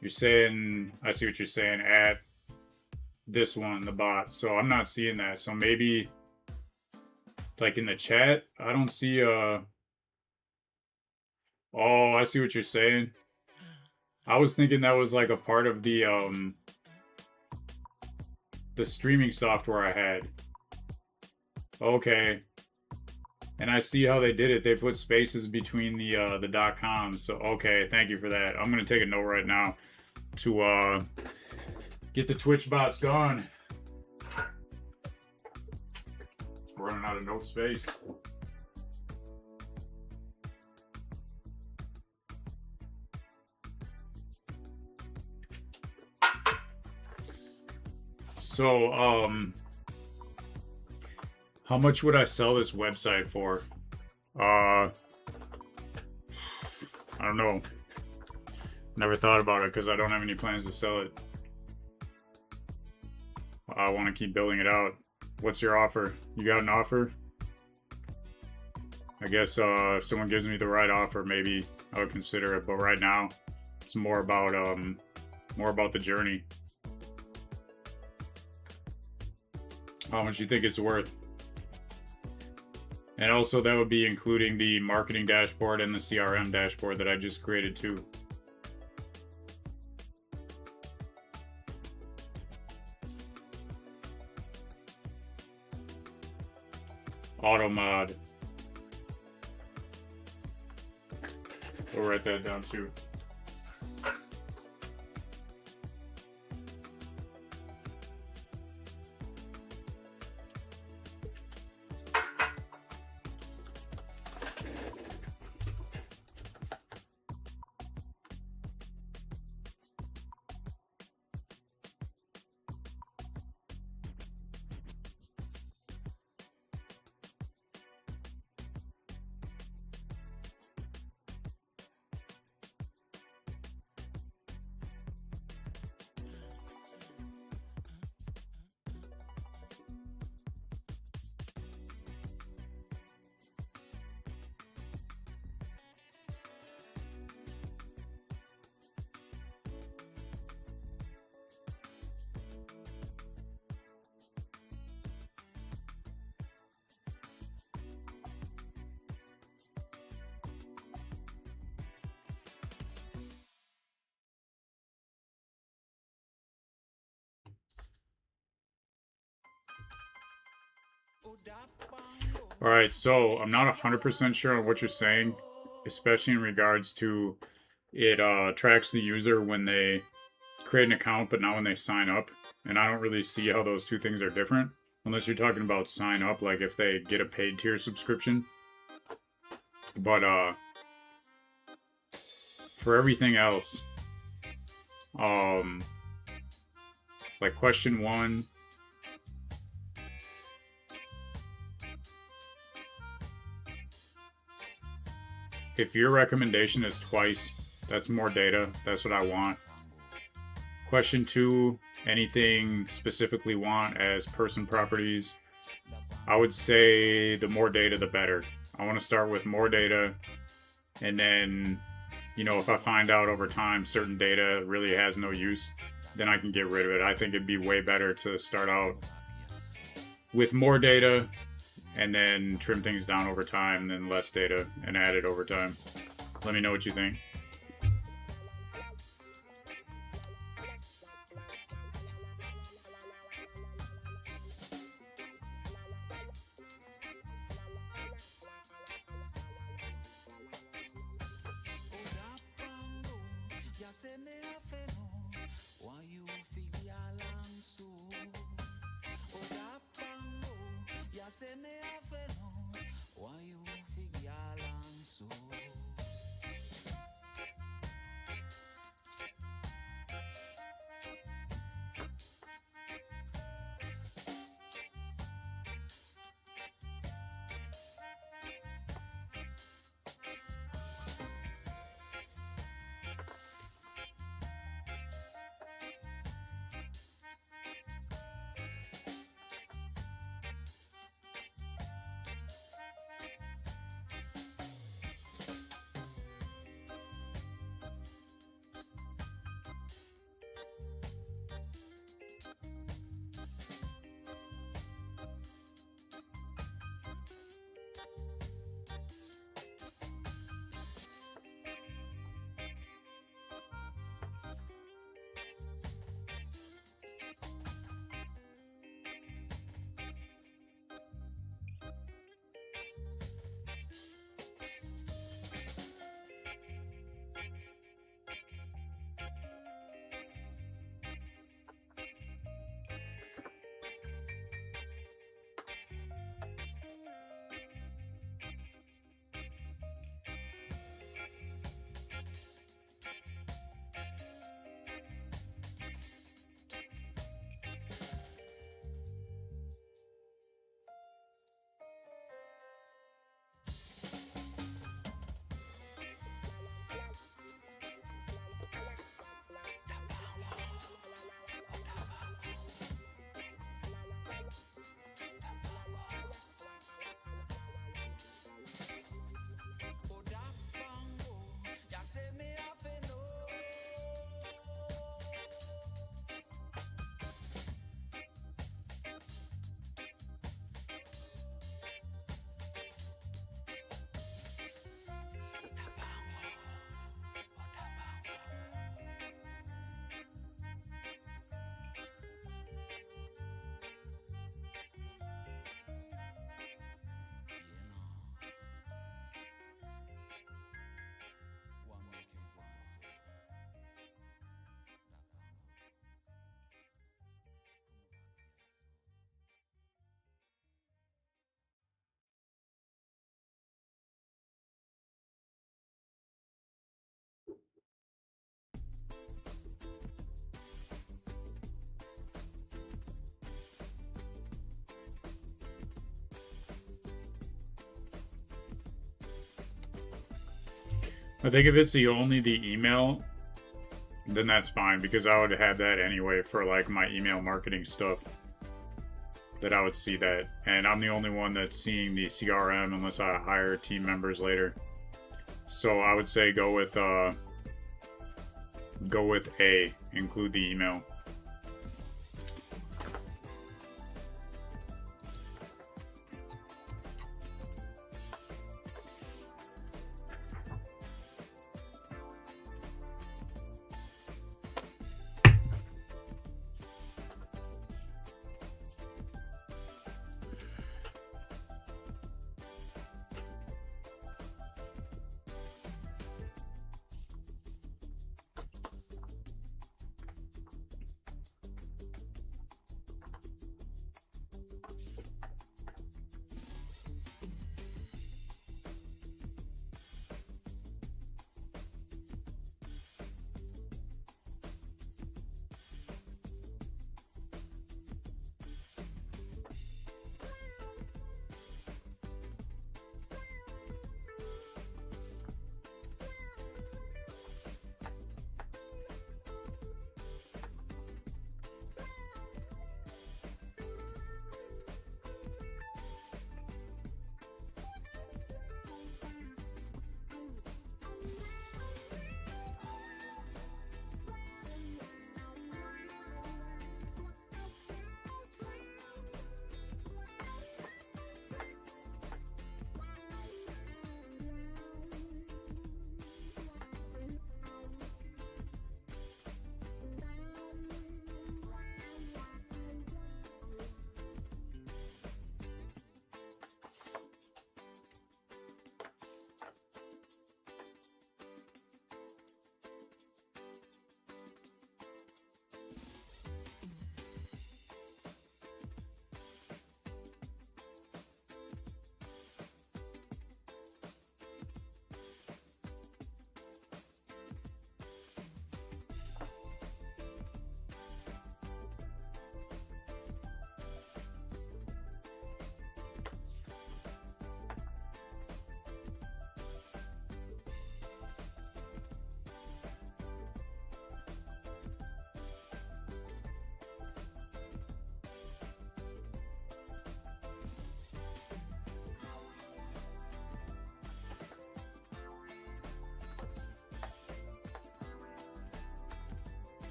you're saying, I see what you're saying, at this one, the bot. So I'm not seeing that. So maybe, like in the chat, I don't see Oh, I see what you're saying. I was thinking that was like a part of the streaming software I had. Okay. And I see how they did it. They put spaces between the .coms. So, okay, thank you for that. I'm going to take a note right now to get the Twitch bots gone. Running out of note space. So, how much would I sell this website for? I don't know. Never thought about it because I don't have any plans to sell it. I want to keep building it out. What's your offer? You got an offer? I guess if someone gives me the right offer, maybe I would consider it. But right now, it's more about the journey. How much you think it's worth? And also that would be including the marketing dashboard and the CRM dashboard that I just created too. Auto mod. We'll write that down too. Alright, so I'm not 100% sure on what you're saying, especially in regards to it tracks the user when they create an account, but not when they sign up. And I don't really see how those two things are different, unless you're talking about sign up, like if they get a paid tier subscription. But for everything else, like question 1, if your recommendation is twice, that's more data. That's what I want. Question 2, anything specifically want as person properties? I would say the more data, the better. I want to start with more data, and then, you know, if I find out over time certain data really has no use, then I can get rid of it. I think it'd be way better to start out with more data and then trim things down over time, then less data and add it over time. Let me know what you think. I think if it's only the email, then that's fine, because I would have that anyway for like my email marketing stuff. That I would see that, and I'm the only one that's seeing the CRM unless I hire team members later. So I would say go with A, include the email.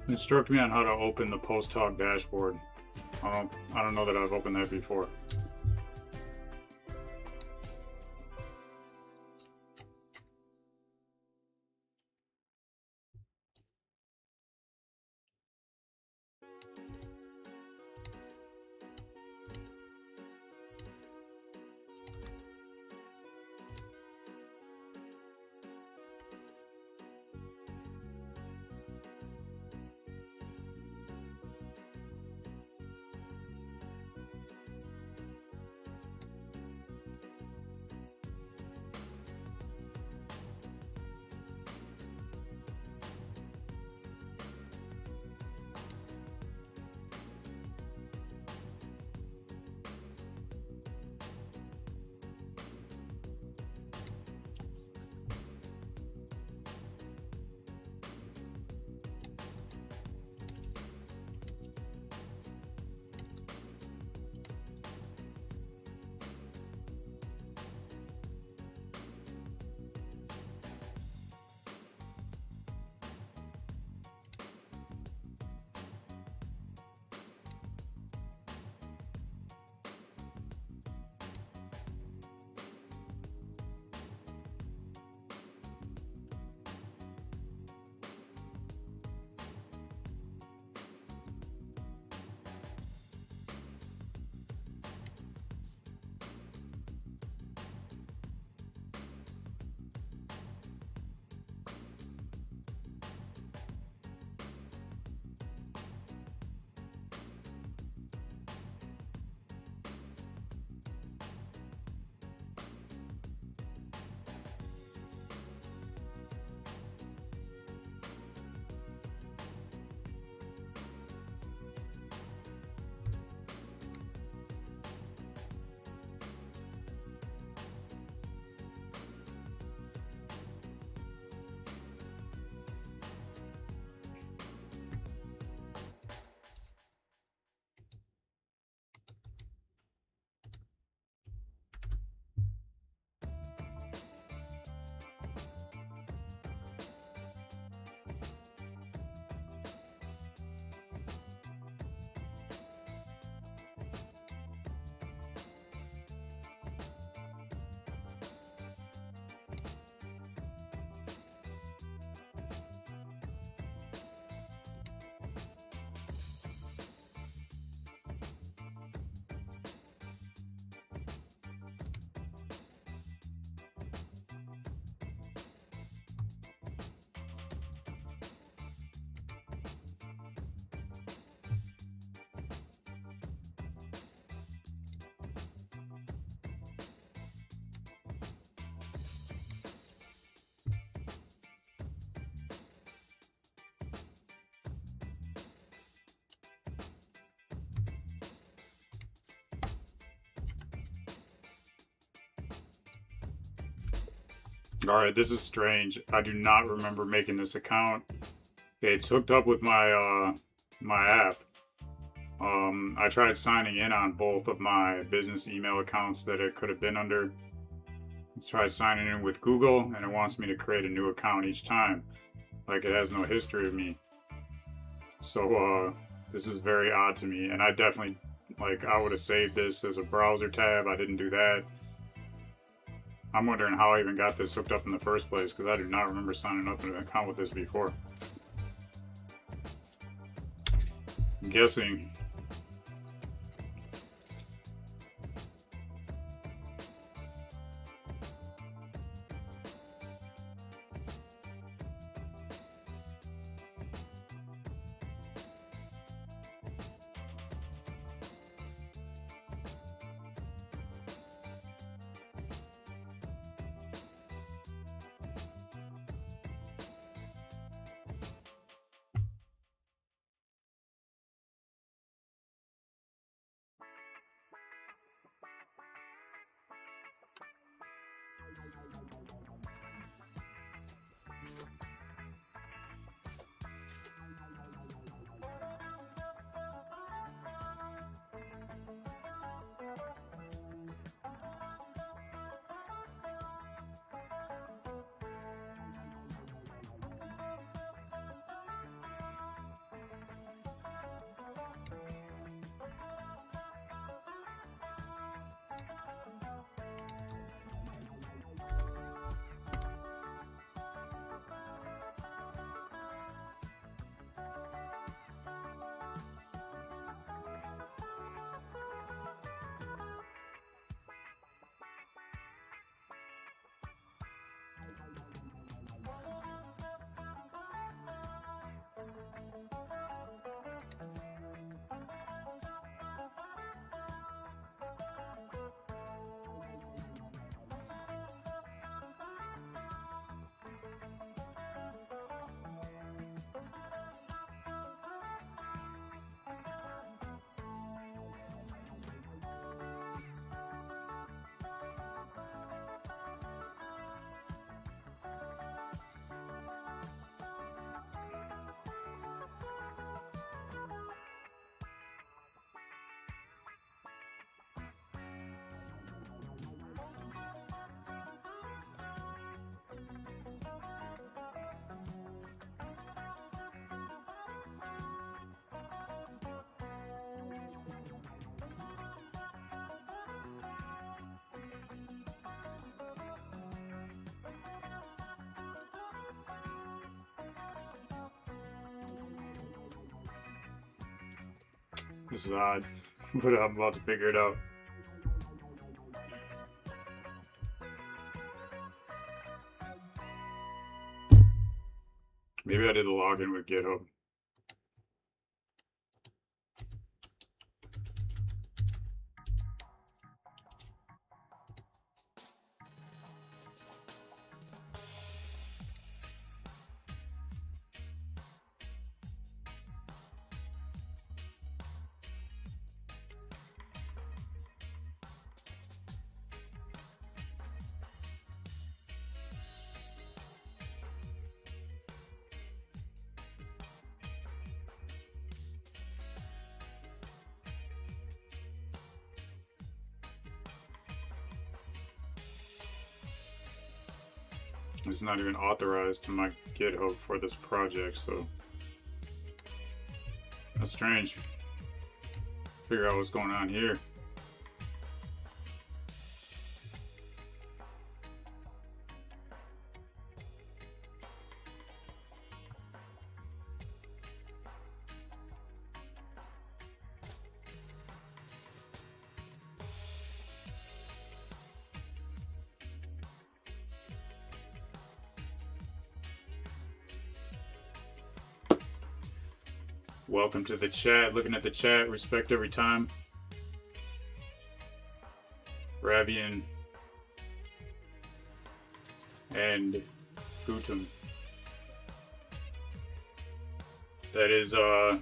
Instruct me on how to open the post talk dashboard. I don't know that I've opened that before. Alright, this is strange. I do not remember making this account. It's hooked up with my my app. I tried signing in on both of my business email accounts that it could have been under. Let's try signing in with Google, and it wants me to create a new account each time. Like, it has no history of me. So, this is very odd to me, and I definitely, like, I would have saved this as a browser tab. I didn't do that. I'm wondering how I even got this hooked up in the first place, because I do not remember signing up in an account with this before. I'm guessing This is odd, but I'm about to figure it out. Maybe I did a login with GitHub. It's not even authorized to my GitHub for this project, so that's strange. Figure out what's going on here. Welcome to the chat. Looking at the chat, respect every time. Ravian and Gutum. That is, I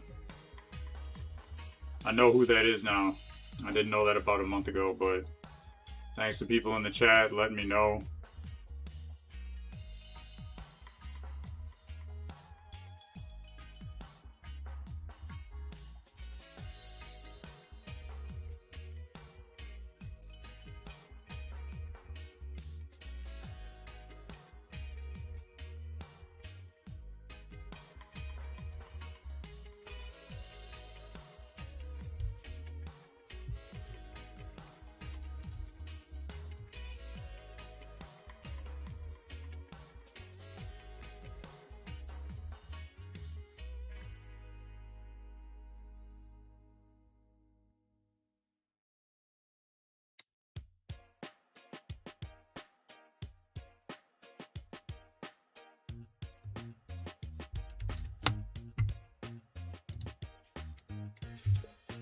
know who that is now. I didn't know that about a month ago, but thanks to people in the chat letting me know.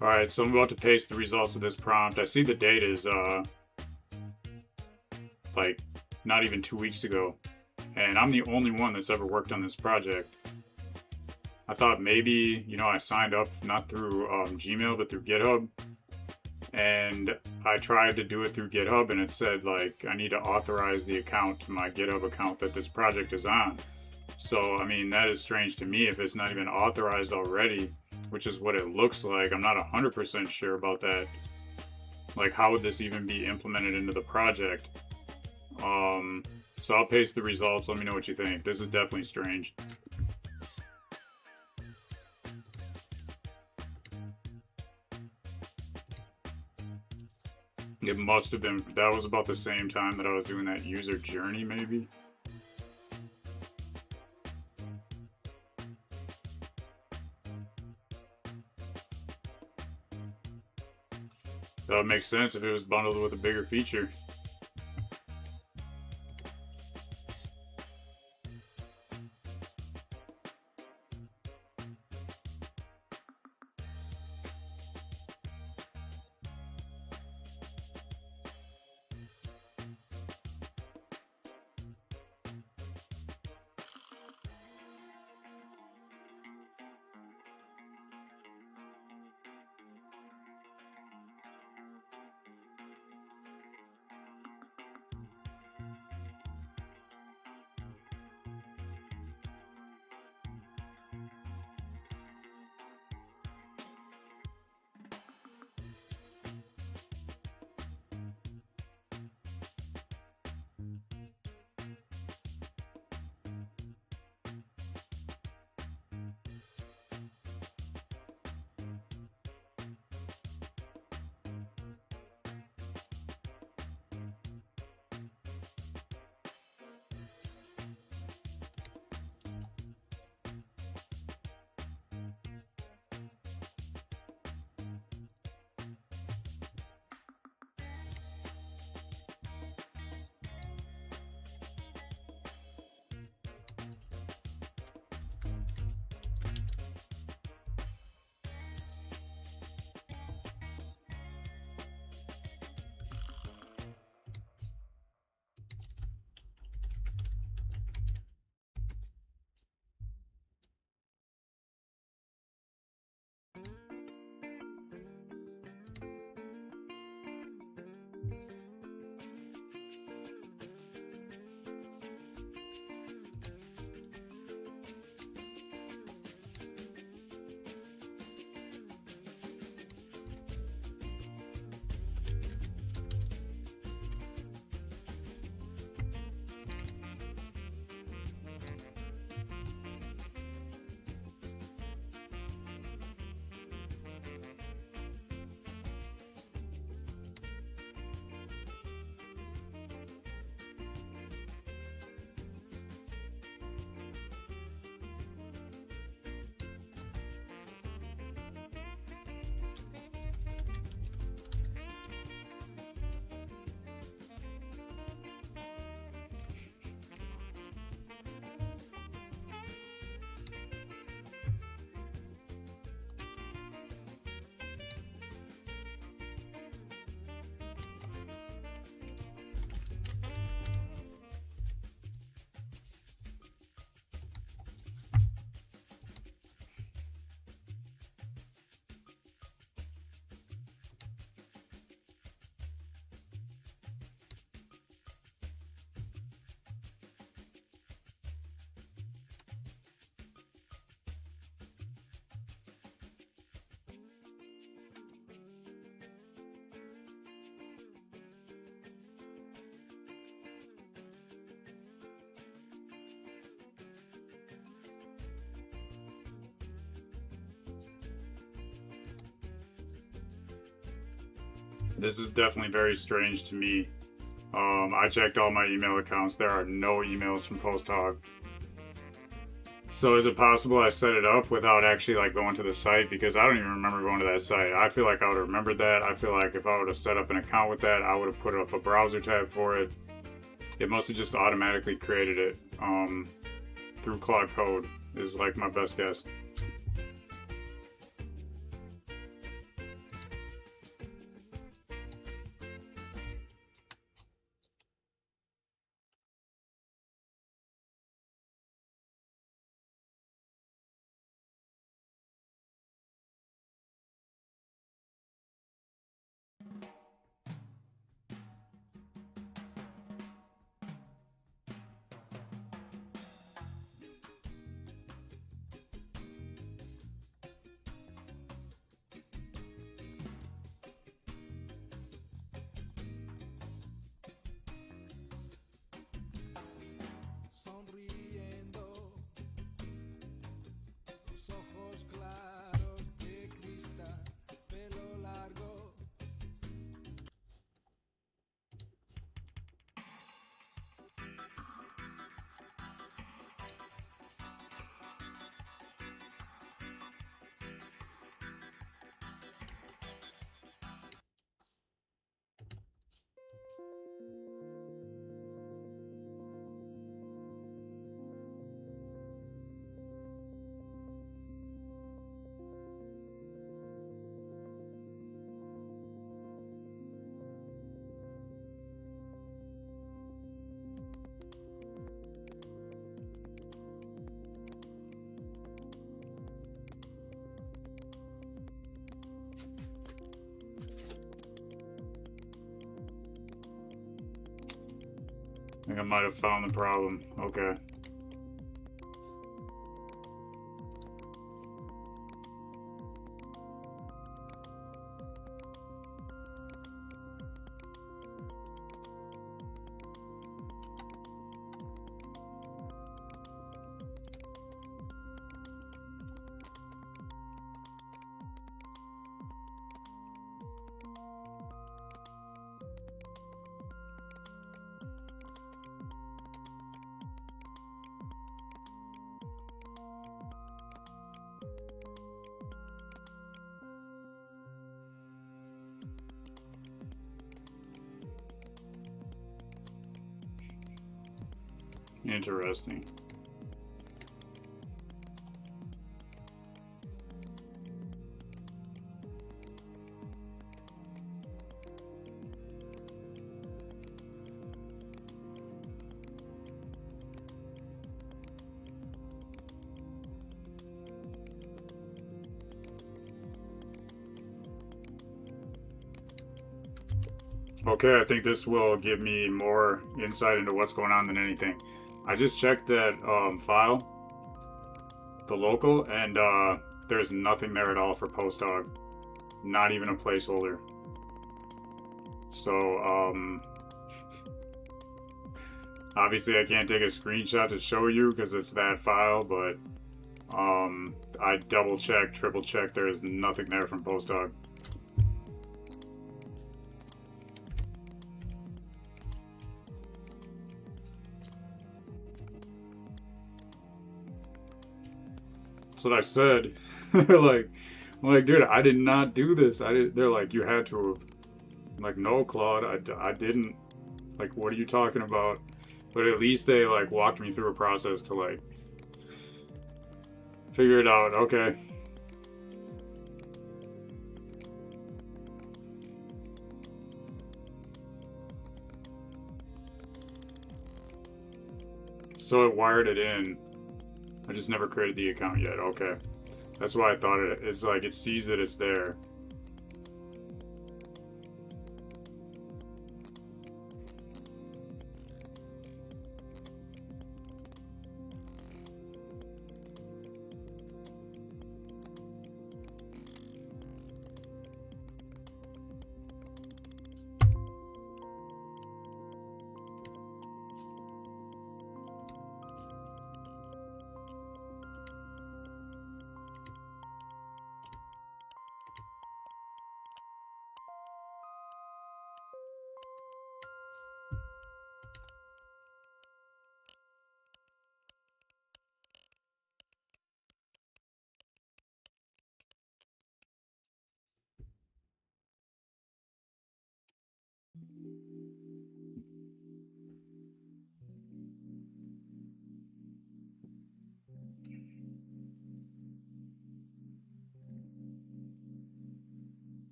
Alright, so I'm about to paste the results of this prompt. I see the date is, like, not even 2 weeks ago. And I'm the only one that's ever worked on this project. I thought maybe, you know, I signed up not through Gmail, but through GitHub. And I tried to do it through GitHub, and it said, like, I need to authorize the account to my GitHub account that this project is on. So, I mean, that is strange to me if it's not even authorized already, which is what it looks like. I'm not 100% sure about that. Like, how would this even be implemented into the project? So I'll paste the results. Let me know what you think. This is definitely strange. It must have been, that was about the same time that I was doing that user journey, maybe? That would make sense if it was bundled with a bigger feature. This is definitely very strange to me. I checked all my email accounts. There are no emails from PostHog. So is it possible I set it up without actually like going to the site? Because I don't even remember going to that site. I feel like I would have remembered that. I feel like if I would have set up an account with that, I would have put up a browser tab for it. It must have just automatically created it through Claude Code is like my best guess. Sonriendo, los ojos claros de cristal, pelo largo. I think I might have found the problem. Okay. Interesting. Okay, I think this will give me more insight into what's going on than anything. I just checked that file, the local, and there's nothing there at all for PostHog. Not even a placeholder. So, obviously I can't take a screenshot to show you because it's that file, but I double checked, triple checked, there's nothing there from PostHog. That's what I said. I'm like, dude, I did not do this. They're like, you had to have. I'm like, no, Claude, I didn't. Like, what are you talking about? But at least they like walked me through a process to like figure it out. Okay. So it wired it in. I just never created the account yet. Okay. That's why I thought it's like it sees that it's there.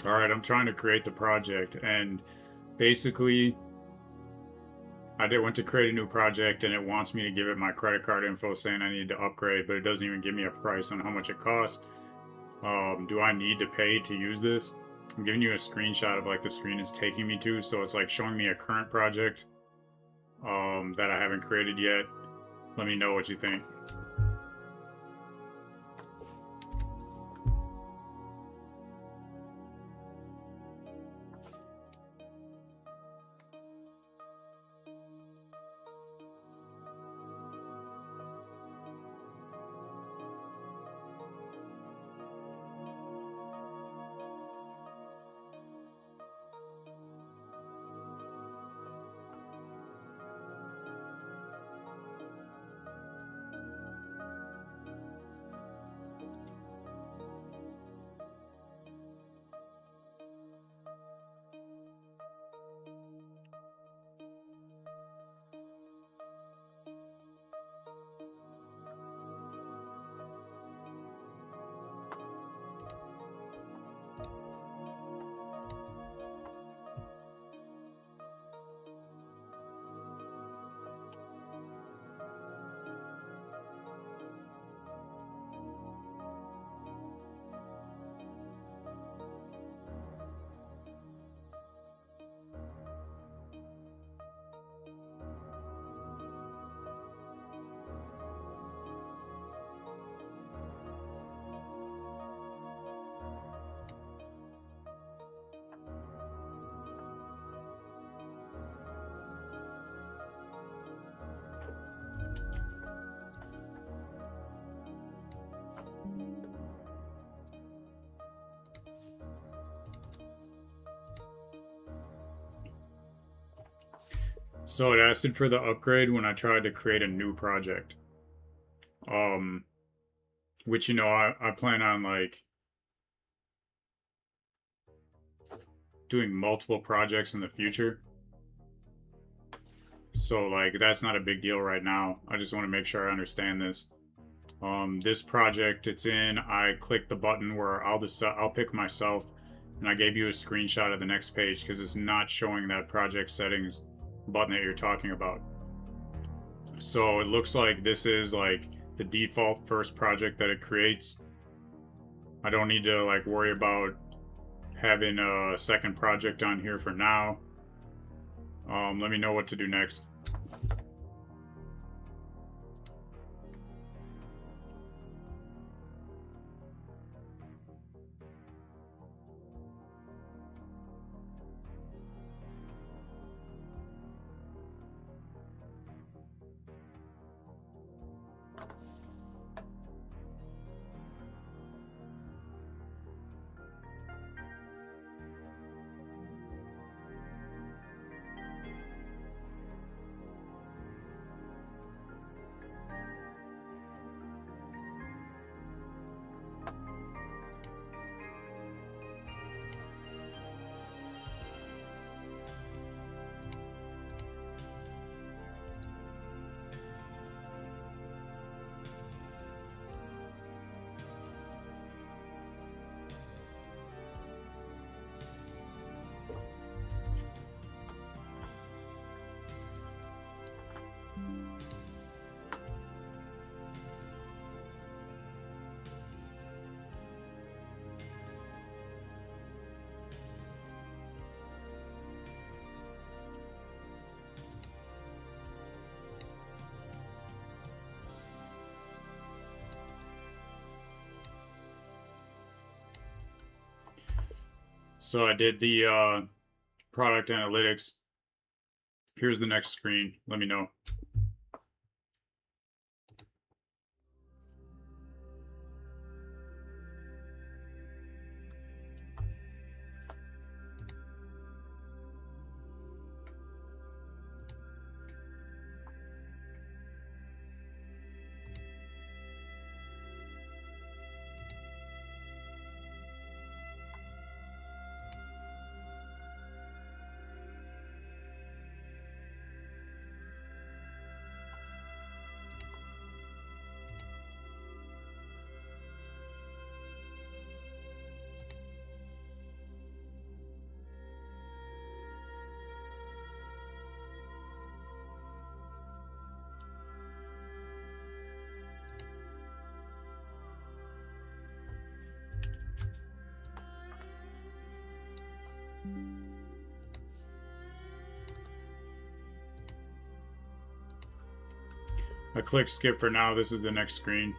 All right, I'm trying to create the project, and basically I went to create a new project, and it wants me to give it my credit card info saying I need to upgrade, but it doesn't even give me a price on how much it costs. Do I need to pay to use this? I'm giving you a screenshot of like the screen is taking me to, so it's like showing me a current project that I haven't created yet. Let me know what you think. So it asked it for the upgrade when I tried to create a new project. Which, you know, I plan on like doing multiple projects in the future. So like that's not a big deal right now. I just want to make sure I understand this. This project it's in, I click the button where I'll pick myself, and I gave you a screenshot of the next page because it's not showing that project settings button that you're talking about. So it looks like this is like the default first project that it creates. I don't need to like worry about having a second project on here for now. Let me know what to do next. So I did the product analytics. Here's the next screen. Let me know. I click skip for now. This is the next screen.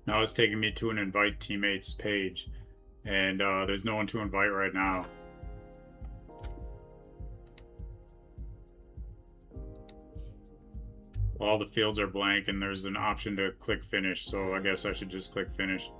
Now it's taking me to an invite teammates page, and there's no one to invite right now. All the fields are blank, and there's an option to click finish, so I guess I should just click finish.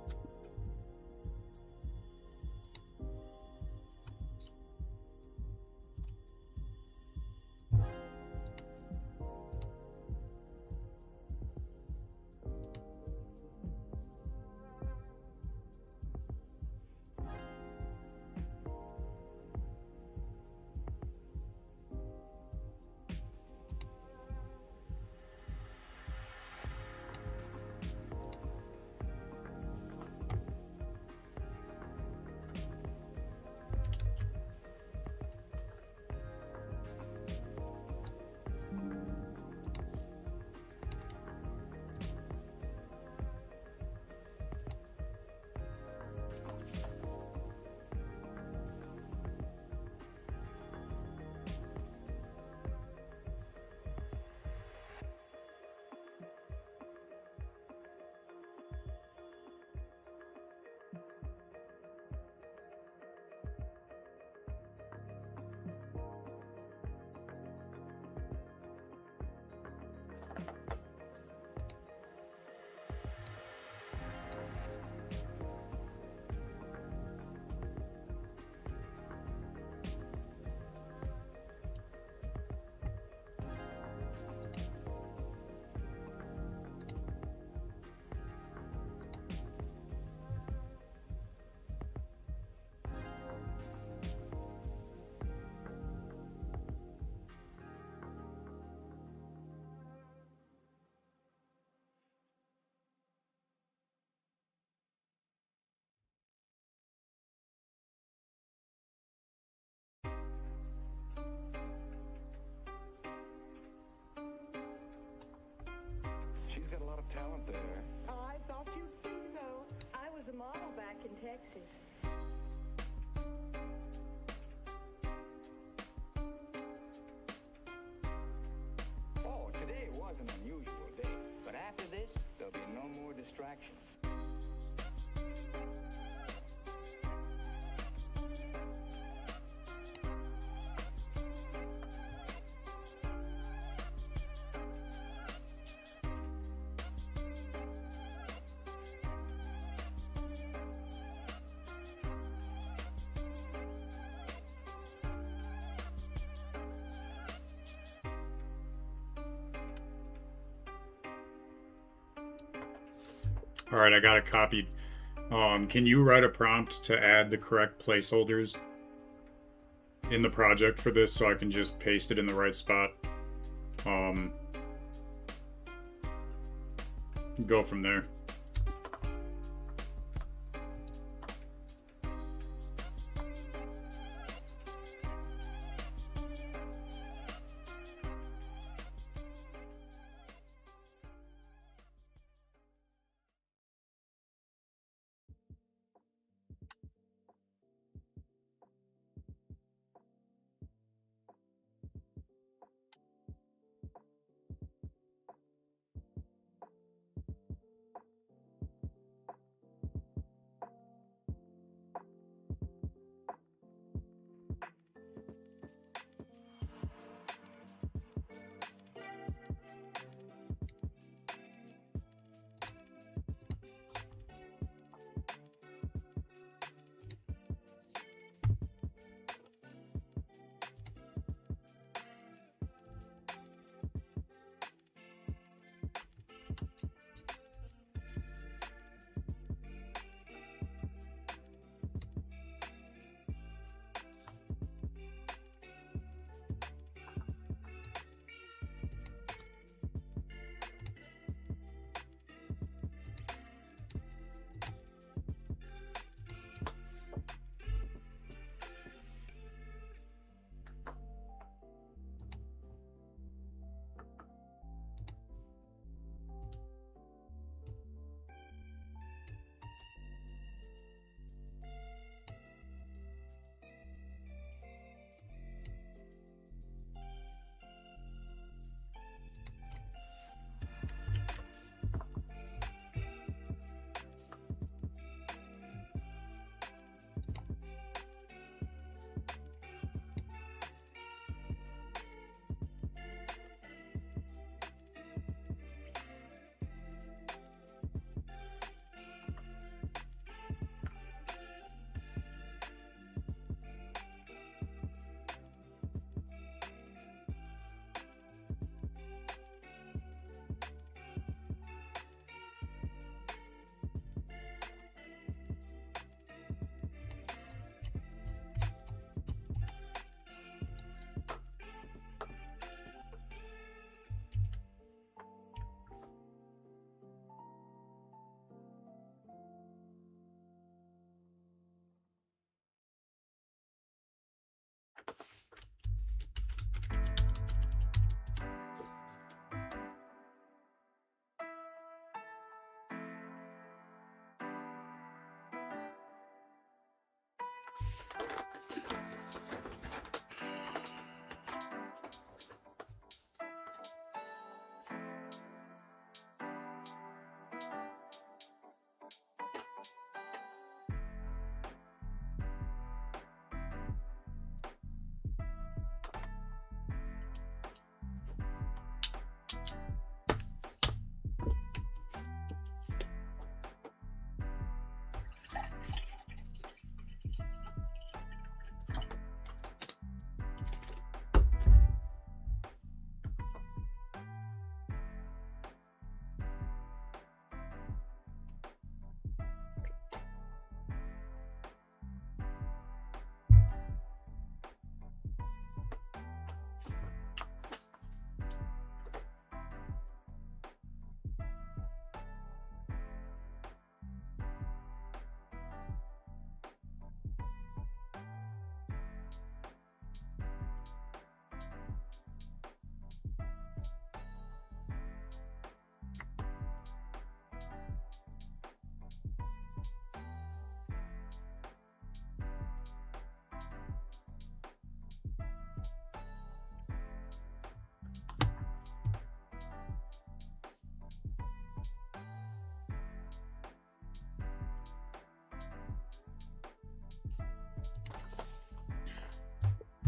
talent there. I thought you'd think so. I was a model back in Texas. Oh, today was an unusual day. But after this, there'll be no more distractions. All right, I got it copied. Can you write a prompt to add the correct placeholders in the project for this so I can just paste it in the right spot? Go from there.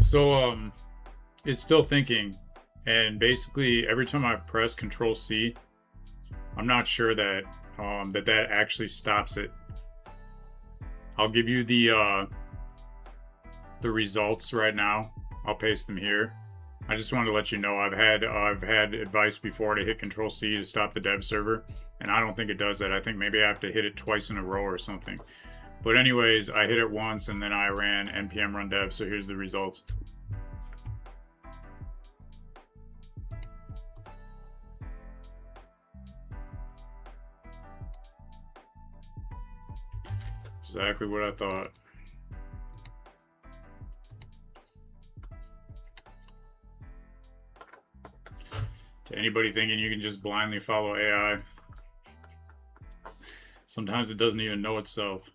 So it's still thinking, and basically every time I press Control C, I'm not sure that that actually stops it. I'll give you the results right now. I'll paste them here. I just wanted to let you know I've had advice before to hit Control C to stop the dev server, and I don't think it does that. I think maybe I have to hit it twice in a row or something. But anyways, I hit it once and then I ran npm run dev. So here's the results. Exactly what I thought. To anybody thinking you can just blindly follow AI, sometimes it doesn't even know itself.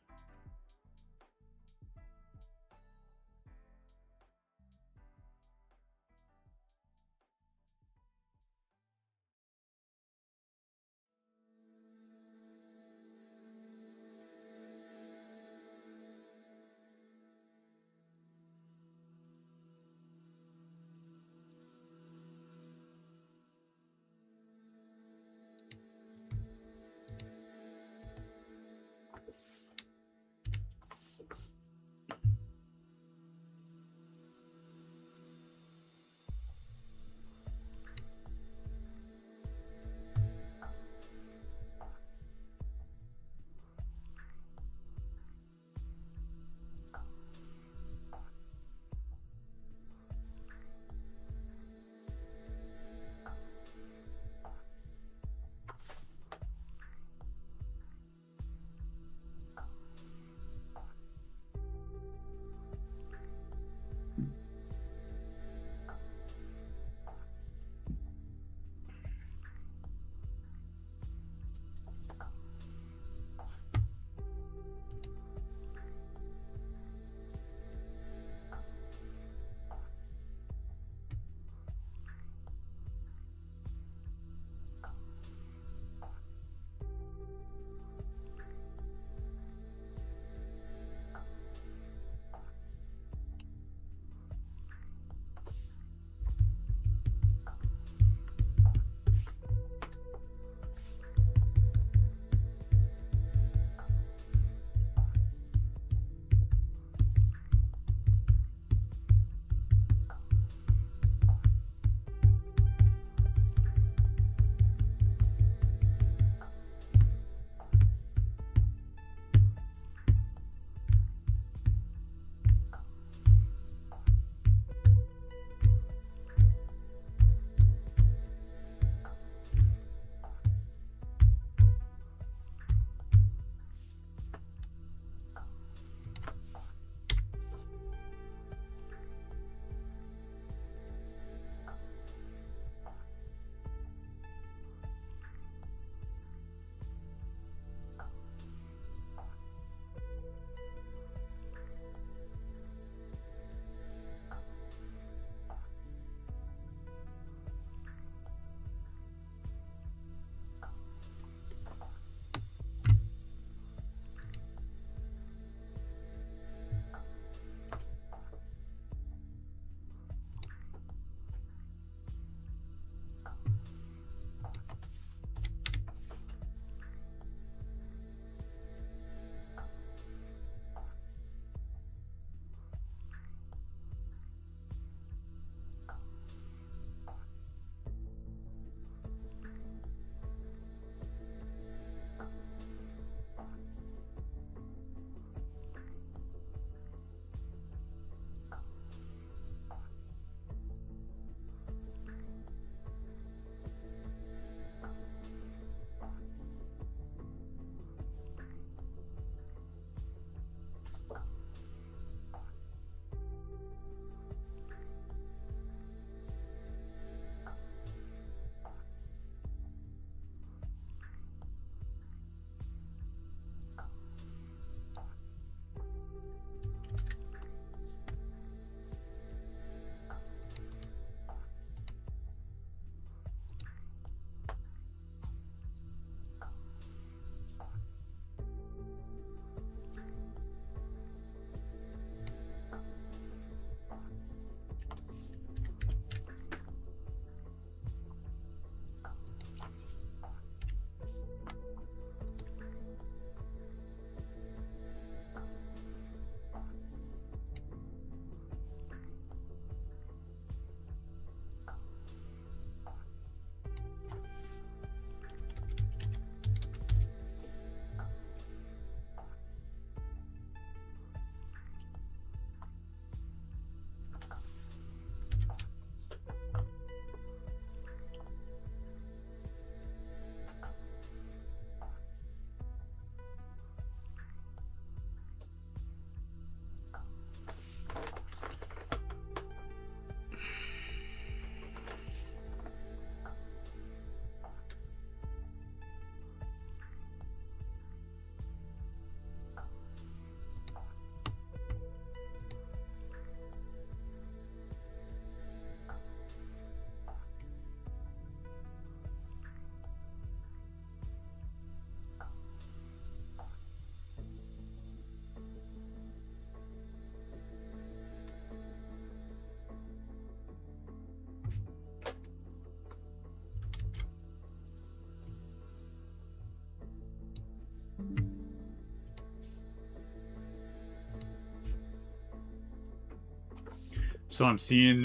So I'm seeing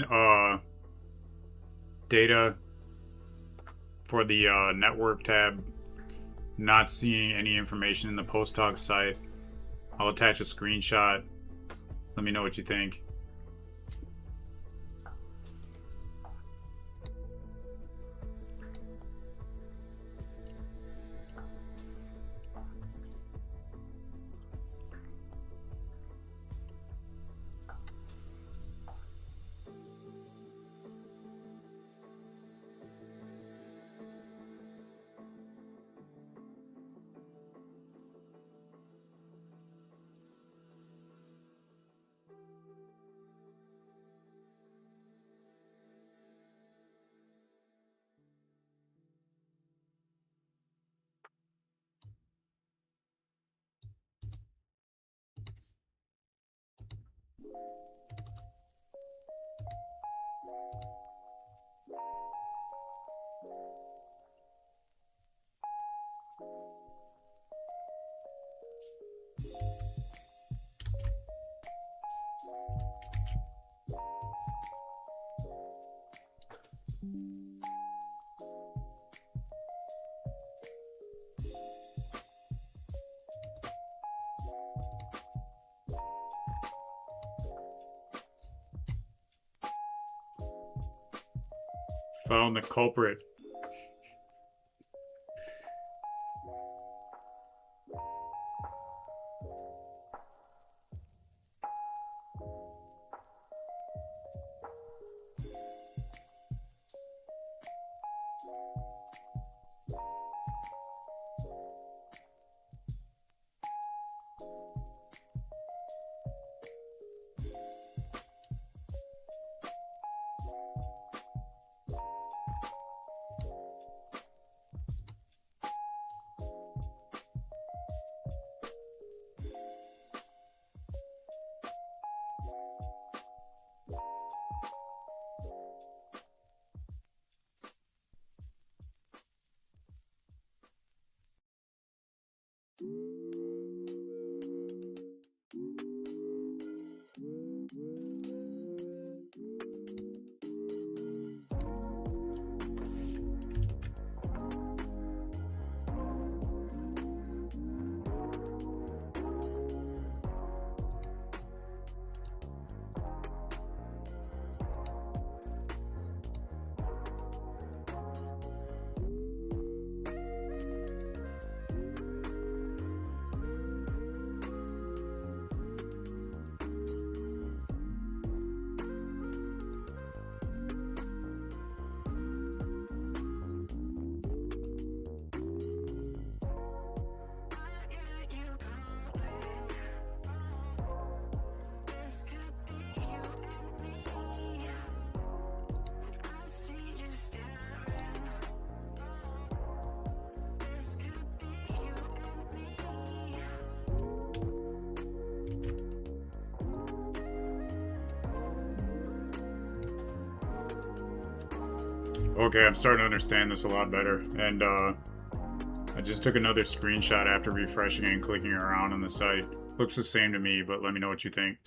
data for the network tab. Not seeing any information in the post talk site. I'll attach a screenshot. Let me know what you think. Found the culprit. Okay, I'm starting to understand this a lot better. And I just took another screenshot after refreshing and clicking around on the site. Looks the same to me, but let me know what you think.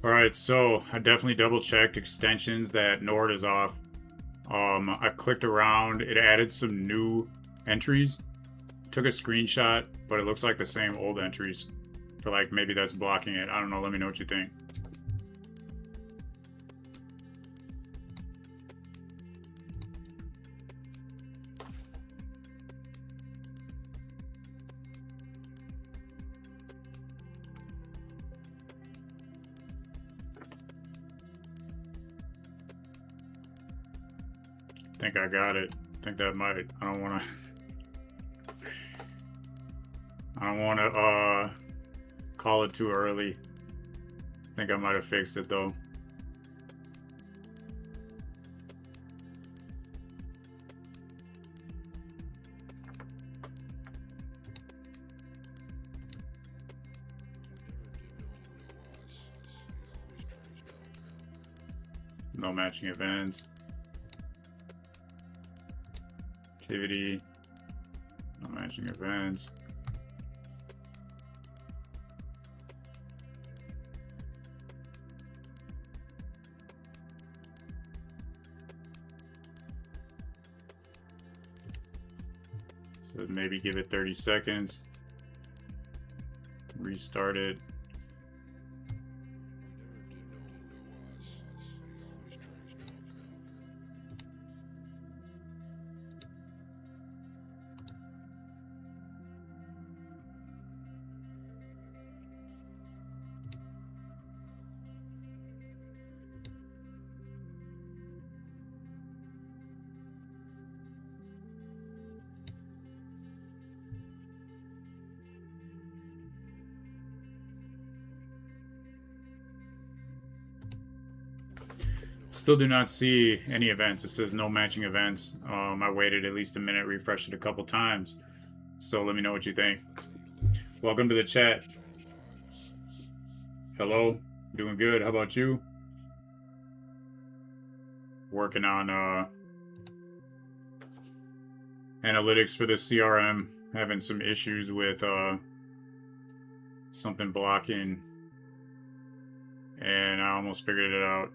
Alright, so I definitely double checked extensions that Nord is off. I clicked around, it added some new entries. Took a screenshot, but it looks like the same old entries. For like maybe that's blocking it. I don't know, let me know what you think. I think I got it. I think that might. I don't want to call it too early. I think I might have fixed it though. No matching events. Activity. No matching events. So maybe give it 30 seconds. Restart it. Still do not see any events. It says no matching events. I waited at least a minute, refreshed it a couple times. So let me know what you think. Welcome to the chat. Hello, doing good. How about you? Working on analytics for the CRM. Having some issues with something blocking, and I almost figured it out.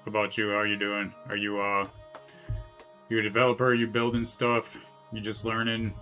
How about you? How are you doing? Are you you a developer? Are you building stuff? You just learning?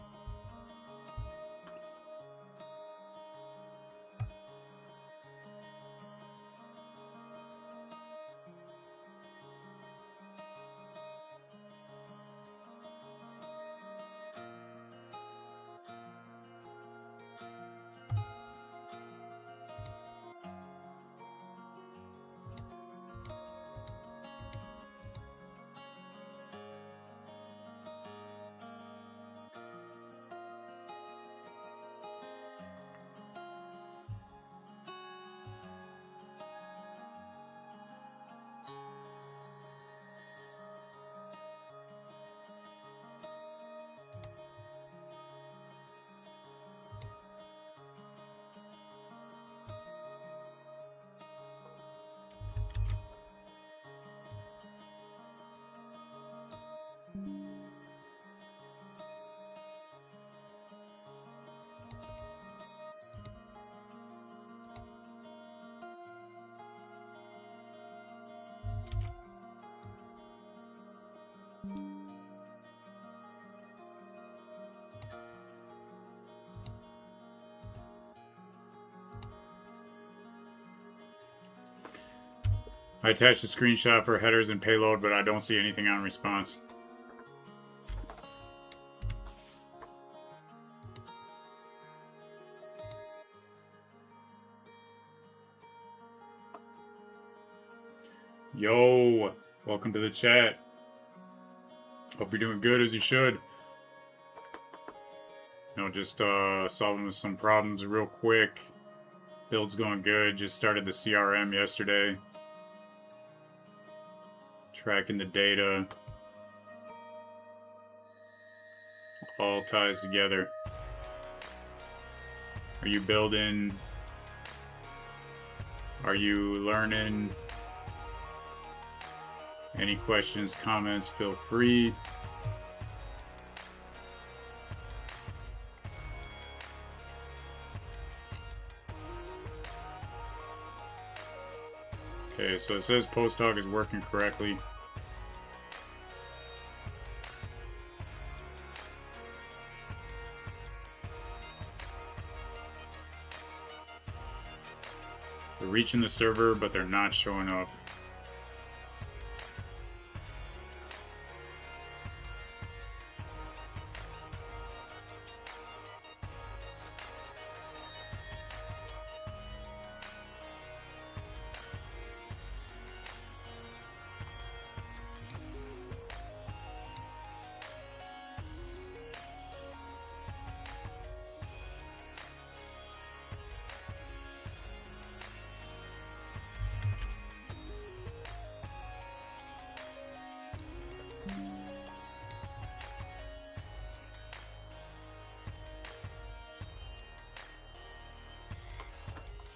I attached a screenshot for headers and payload, but I don't see anything on response. Yo, welcome to the chat. Hope you're doing good as you should. You know, just solving some problems real quick. Build's going good. Just started the CRM yesterday. Tracking the data. All ties together. Are you building? Are you learning? Any questions, comments, feel free. Okay, so it says post talk is working correctly. They're reaching the server, but they're not showing up.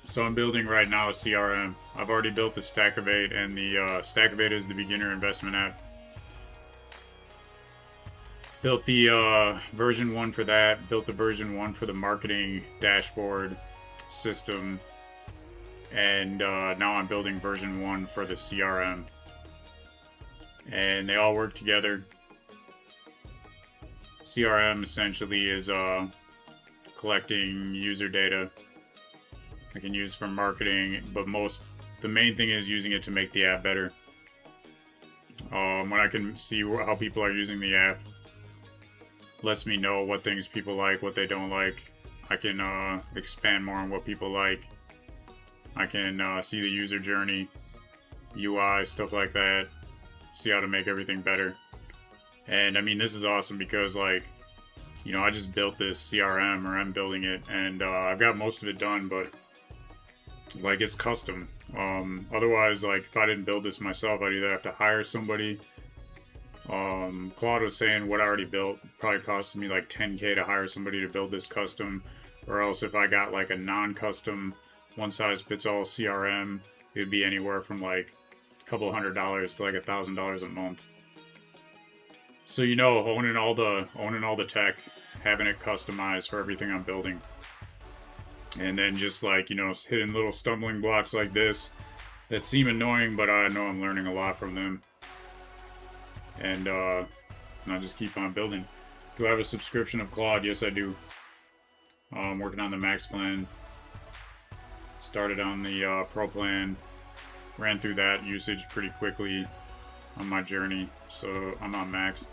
So I'm building right now a CRM. I've already built the Stackivate, and the Stackivate is the beginner investment app. Built the version 1 for that. Built the version 1 for the marketing dashboard system. And now I'm building version 1 for the CRM. And they all work together. CRM essentially is collecting user data I can use for marketing, but the main thing is using it to make the app better. When I can see how people are using the app, lets me know what things people like, what they don't like. I can expand more on what people like. I can see the user journey, UI, stuff like that. See how to make everything better. And I mean, this is awesome because, like, you know, I just built this CRM, or I'm building it, and I've got most of it done, but like, it's custom. Otherwise, like, if I didn't build this myself, I'd either have to hire somebody. Claude was saying what I already built probably costed me like $10K to hire somebody to build this custom, or else if I got like a non-custom one-size-fits-all CRM, it would be anywhere from like a couple $100 to like $1,000 a month. So, you know, owning all the tech, having it customized for everything I'm building. And then just, like, you know, hitting little stumbling blocks like this that seem annoying, but I know I'm learning a lot from them. And I'll just keep on building. Do I have a subscription of Claude? Yes, I do. I'm working on the Max plan. Started on the Pro plan. Ran through that usage pretty quickly on my journey, so I'm on Max.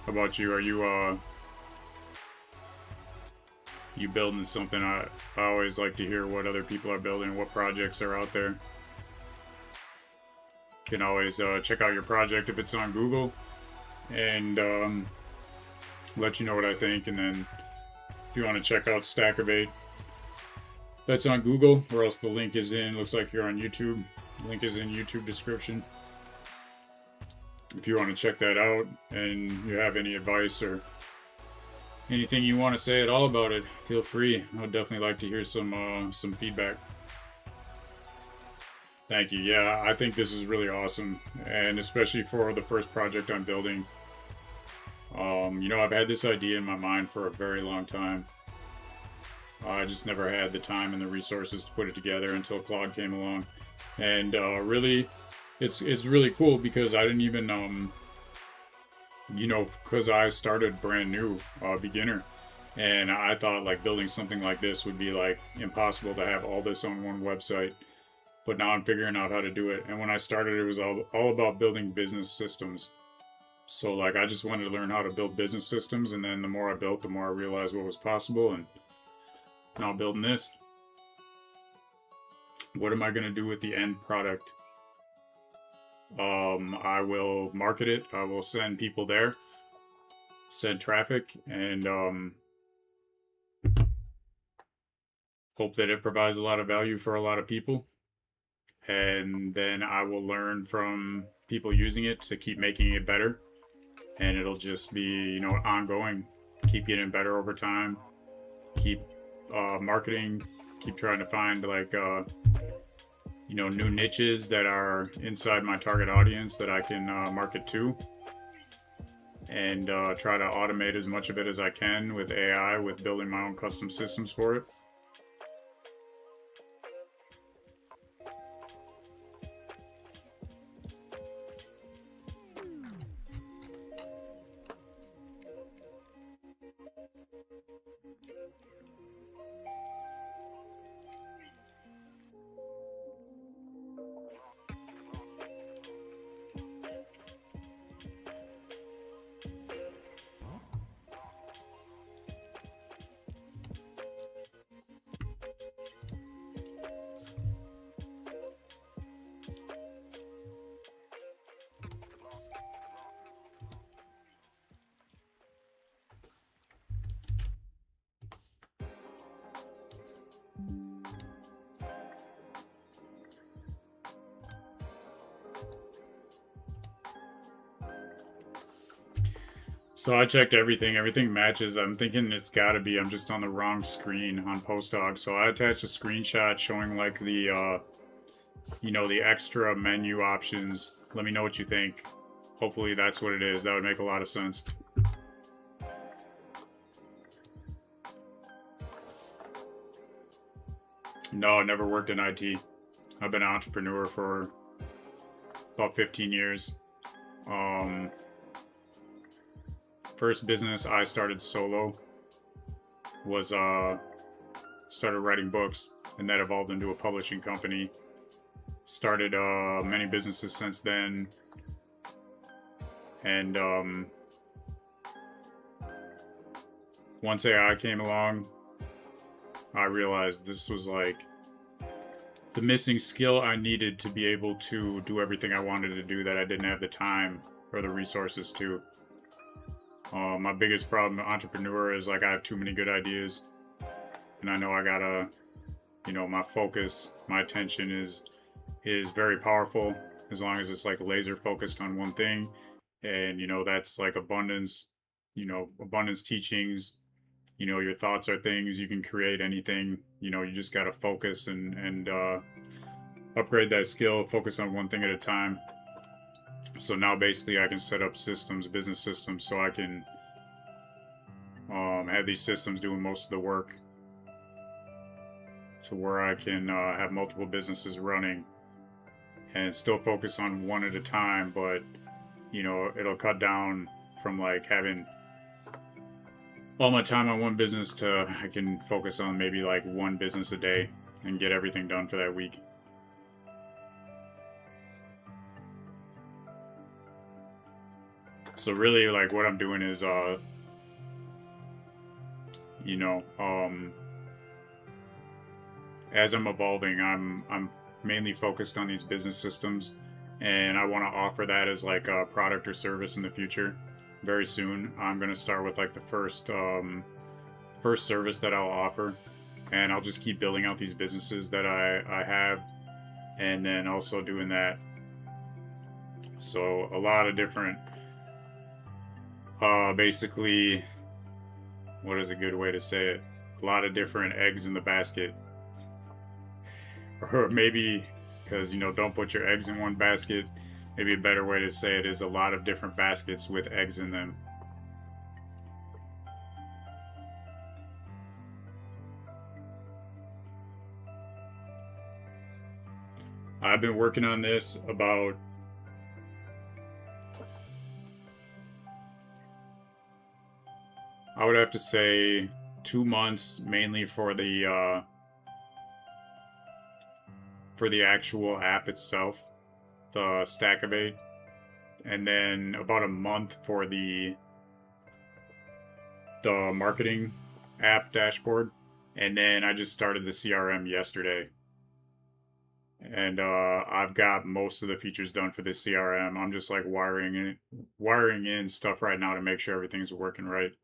How about you? Are you building something? I always like to hear what other people are building, what projects are out there. You can always check out your project if it's on Google, and let you know what I think. And then if you want to check out Stackivate, that's on Google, or else the link is in, looks like you're on YouTube. The link is in YouTube description. If you want to check that out and you have any advice or anything you want to say at all about it, feel free. I would definitely like to hear some feedback. Thank you. Yeah, I think this is really awesome, and especially for the first project I'm building. You know, I've had this idea in my mind for a very long time. I just never had the time and the resources to put it together until Claude came along, and really, it's really cool because I didn't even you know, because I started brand new, beginner, and I thought like building something like this would be like impossible to have all this on one website. But now I'm figuring out how to do it. And when I started, it was all about building business systems. So like, I just wanted to learn how to build business systems, and then the more I built, the more I realized what was possible, and now I'm building this. What am I going to do with the end product? I will market it. I will send people there, send traffic, and hope that it provides a lot of value for a lot of people. And then I will learn from people using it to keep making it better. And it'll just be, you know, ongoing. Keep getting better over time. Keep marketing. Keep trying to find, like, new niches that are inside my target audience that I can market to, and try to automate as much of it as I can with AI, with building my own custom systems for it. So I checked everything. Everything matches. I'm thinking it's got to be. I'm just on the wrong screen on Postdog. So I attached a screenshot showing like the, the extra menu options. Let me know what you think. Hopefully that's what it is. That would make a lot of sense. No, I never worked in IT. I've been an entrepreneur for about 15 years. First business I started solo was started writing books, and that evolved into a publishing company. Started many businesses since then, and once AI came along, I realized this was like the missing skill I needed to be able to do everything I wanted to do that I didn't have the time or the resources to. My biggest problem as an entrepreneur is like I have too many good ideas, and I know I gotta, my focus, my attention is very powerful as long as it's like laser focused on one thing, and that's like abundance, abundance teachings. Your thoughts are things, you can create anything. You just gotta focus and upgrade that skill, focus on one thing at a time. So now basically I can set up systems, business systems, so I can have these systems doing most of the work, to where I can have multiple businesses running and still focus on one at a time. But it'll cut down from like having all my time on one business to I can focus on maybe like one business a day and get everything done for that week. So really, like, what I'm doing is, as I'm evolving, I'm mainly focused on these business systems, and I want to offer that as like a product or service in the future. Very soon, I'm gonna start with like the first service that I'll offer, and I'll just keep building out these businesses that I have, and then also doing that. So a lot of different. Basically, what is a good way to say it? A lot of different eggs in the basket. Or maybe, because, don't put your eggs in one basket. Maybe a better way to say it is a lot of different baskets with eggs in them. I've been working on this about I would have to say 2 months, mainly for the actual app itself, the Stackivate, and then about a month for the marketing app dashboard, and then I just started the CRM yesterday, and I've got most of the features done for this CRM. I'm just like wiring in stuff right now to make sure everything's working right.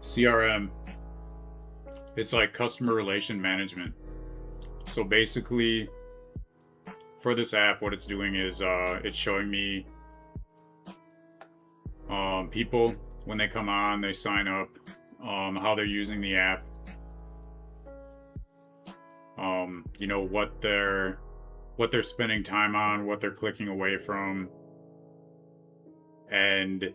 CRM. It's like customer relation management. So basically, for this app, what it's doing is it's showing me people when they come on, they sign up, how they're using the app, you know, what they're spending time on, what they're clicking away from, and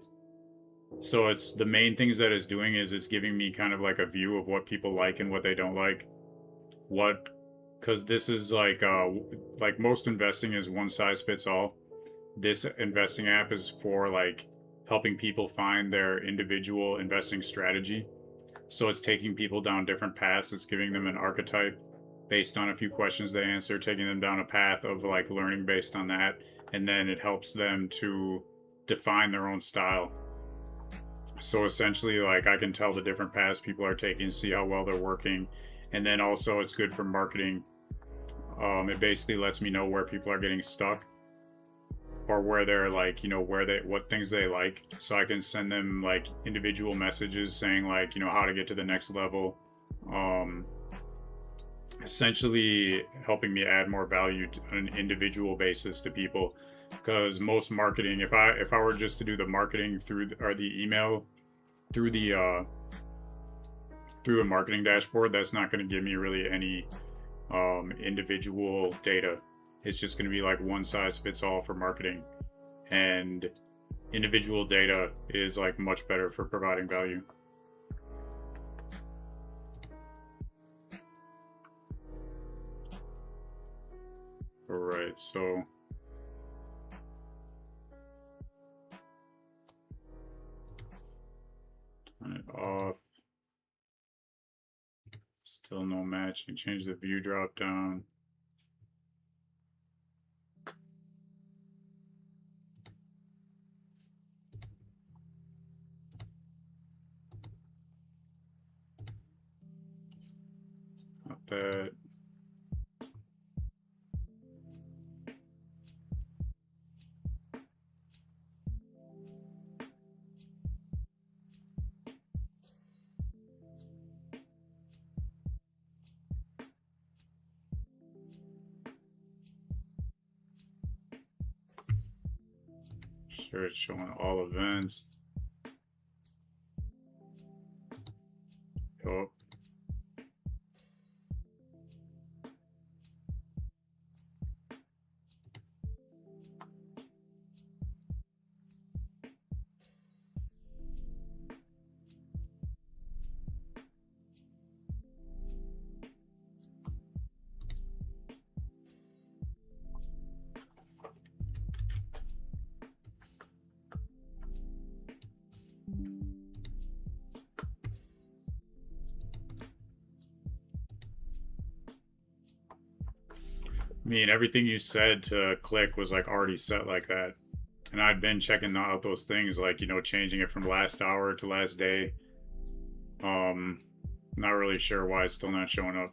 so it's the main things that it's doing is it's giving me kind of like a view of what people like and what they don't like. Because this is like most investing is one size fits all. This investing app is for like helping people find their individual investing strategy. So it's taking people down different paths. It's giving them an archetype based on a few questions they answer, taking them down a path of like learning based on that, and then it helps them to define their own style. So essentially, like, I can tell the different paths people are taking, see how well they're working, and then also it's good for marketing. It basically lets me know where people are getting stuck, or where they're like, you know, what things they like, so I can send them like individual messages saying like, you know, how to get to the next level. Essentially helping me add more value on an individual basis to people. Because most marketing, if I were just to do the marketing through the email through a marketing dashboard, that's not going to give me really any individual data. It's just going to be like one size fits all for marketing, and individual data is like much better for providing value. All right, so turn it off. Still no matching. Change the view drop down. Not that. Sure, it's showing all events. Yup. I mean, everything you said to click was like already set like that. And I'd been checking out those things, like, you know, changing it from last hour to last day. Not really sure why it's still not showing up.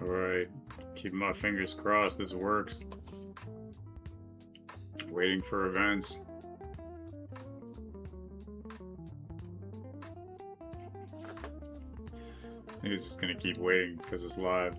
Alright, keep my fingers crossed this works. Waiting for events. I think it's just gonna keep waiting because it's live.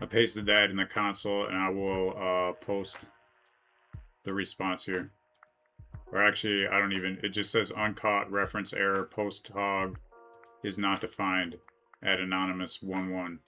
I pasted that in the console, and I will post the response here. Or actually, I don't even... It just says uncaught reference error. Post hog is not defined at anonymous11.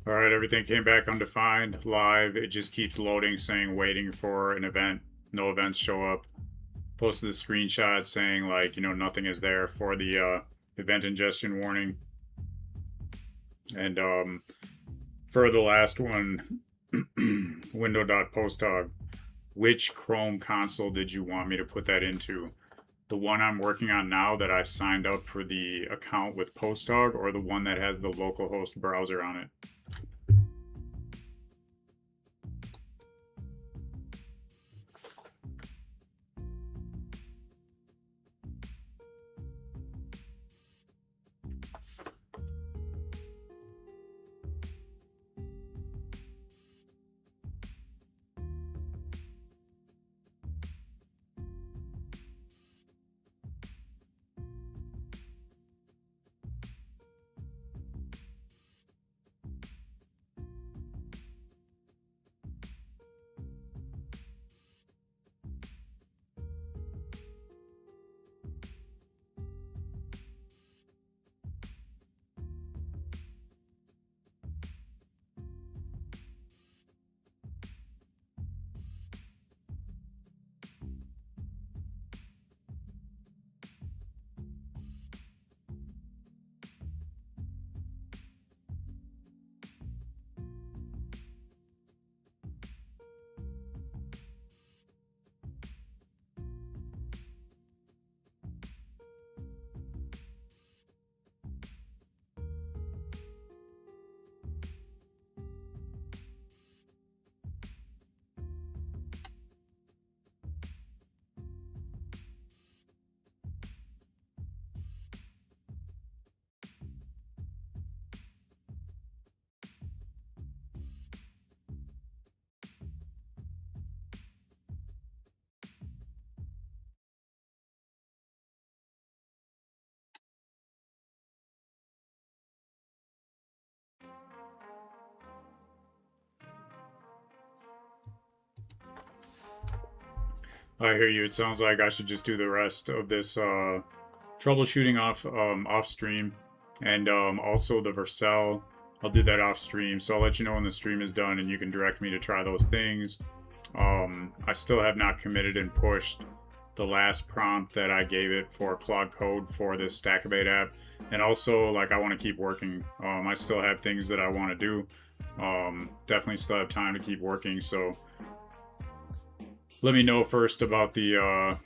Alright, everything came back undefined, live. It just keeps loading, saying waiting for an event. No events show up. Posted a screenshot saying, like, you know, nothing is there for the event ingestion warning. And for the last one, window.posthog, which Chrome console did you want me to put that into? The one I'm working on now that I signed up for the account with posthog, or the one that has the localhost browser on it? I hear you. It sounds like I should just do the rest of this troubleshooting off stream, and also the Vercel. I'll do that off stream, so I'll let you know when the stream is done, and you can direct me to try those things. I still have not committed and pushed the last prompt that I gave it for Claude Code for this Stackivate app, and also like I want to keep working. I still have things that I want to do. Definitely still have time to keep working, so let me know first about the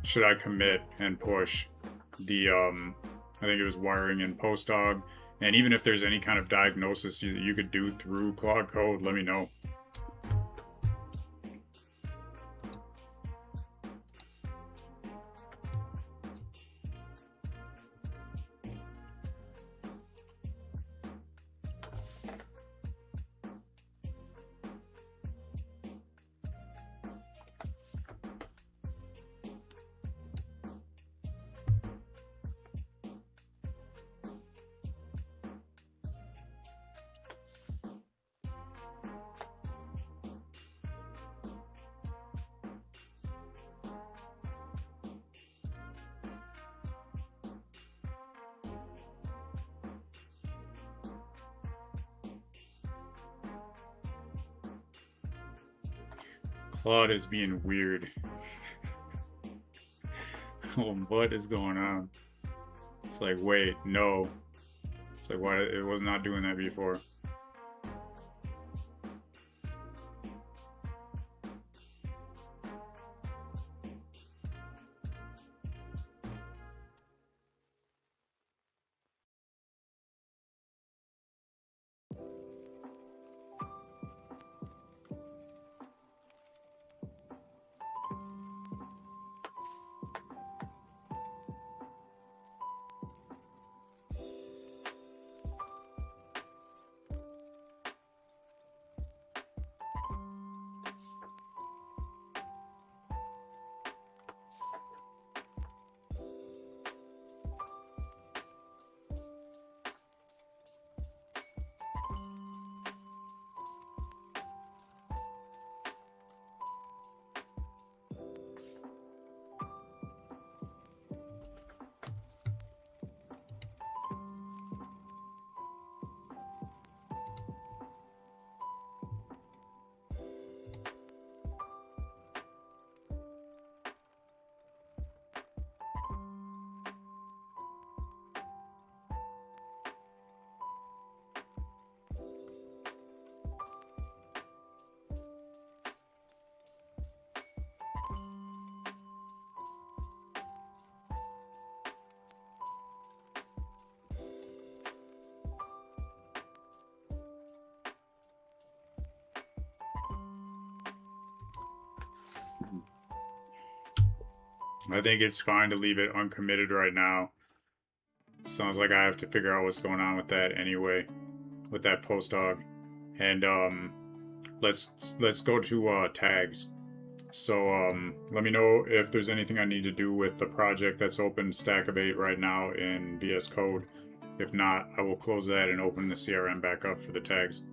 should I commit and push the I think it was wiring and postdog, and even if there's any kind of diagnosis you could do through Claude Code, let me know. Claude is being weird. Oh, what is going on? It's like, wait, no. It's like, why? It was not doing that before. I think it's fine to leave it uncommitted right now. Sounds like I have to figure out what's going on with that anyway, with that postdog. And let's go to tags. So let me know if there's anything I need to do with the project that's open Stackivate right now in VS Code. If not, I will close that and open the CRM back up for the tags.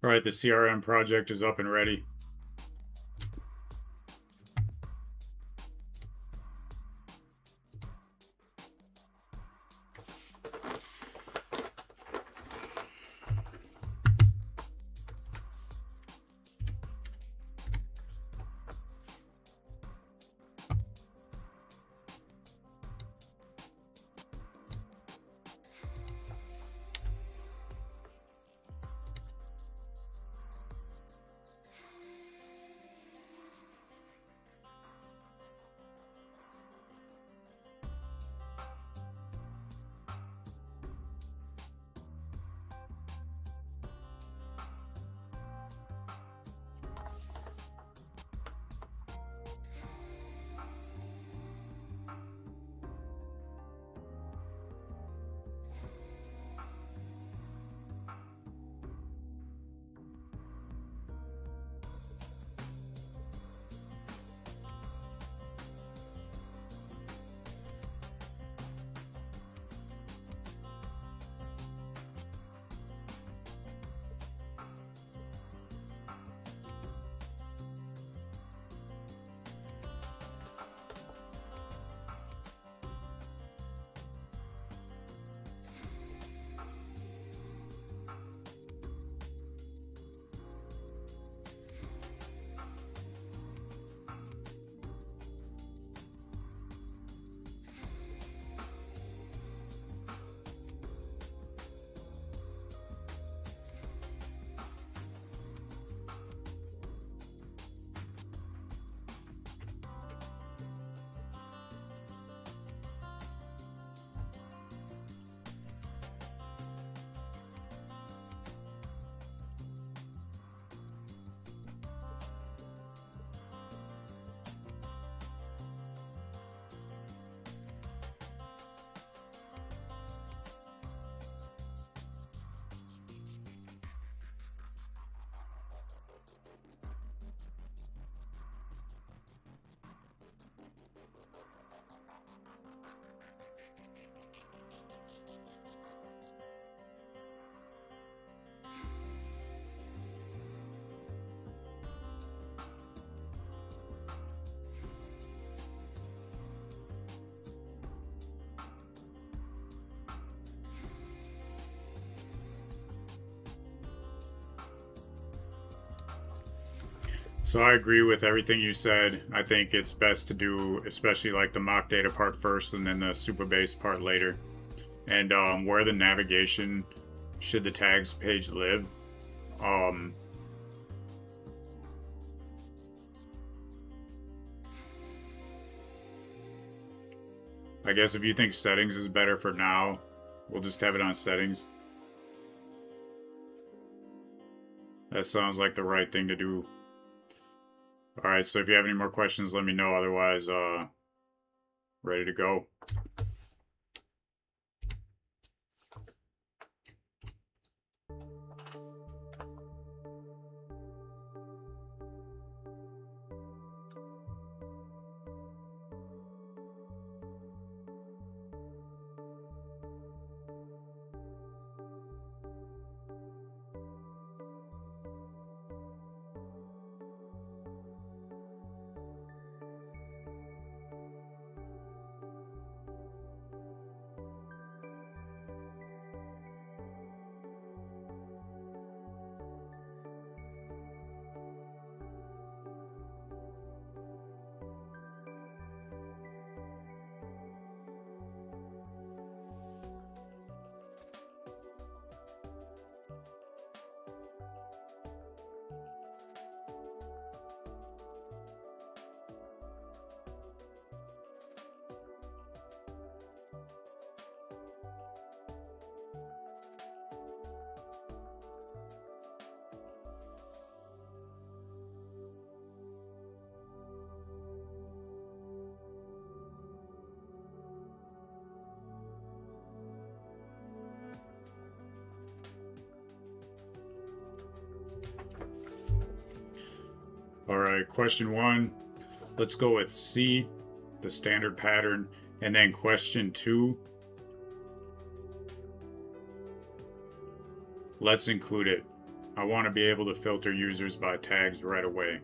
All right, the CRM project is up and ready. So I agree with everything you said. I think it's best to do, especially like the mock data part first and then the super base part later. And where the navigation should the tags page live. I guess if you think settings is better for now, we'll just have it on settings. That sounds like the right thing to do. Alright, so if you have any more questions, let me know. Otherwise, ready to go. Alright, question 1. Let's go with C, the standard pattern. And then question 2. Let's include it. I want to be able to filter users by tags right away.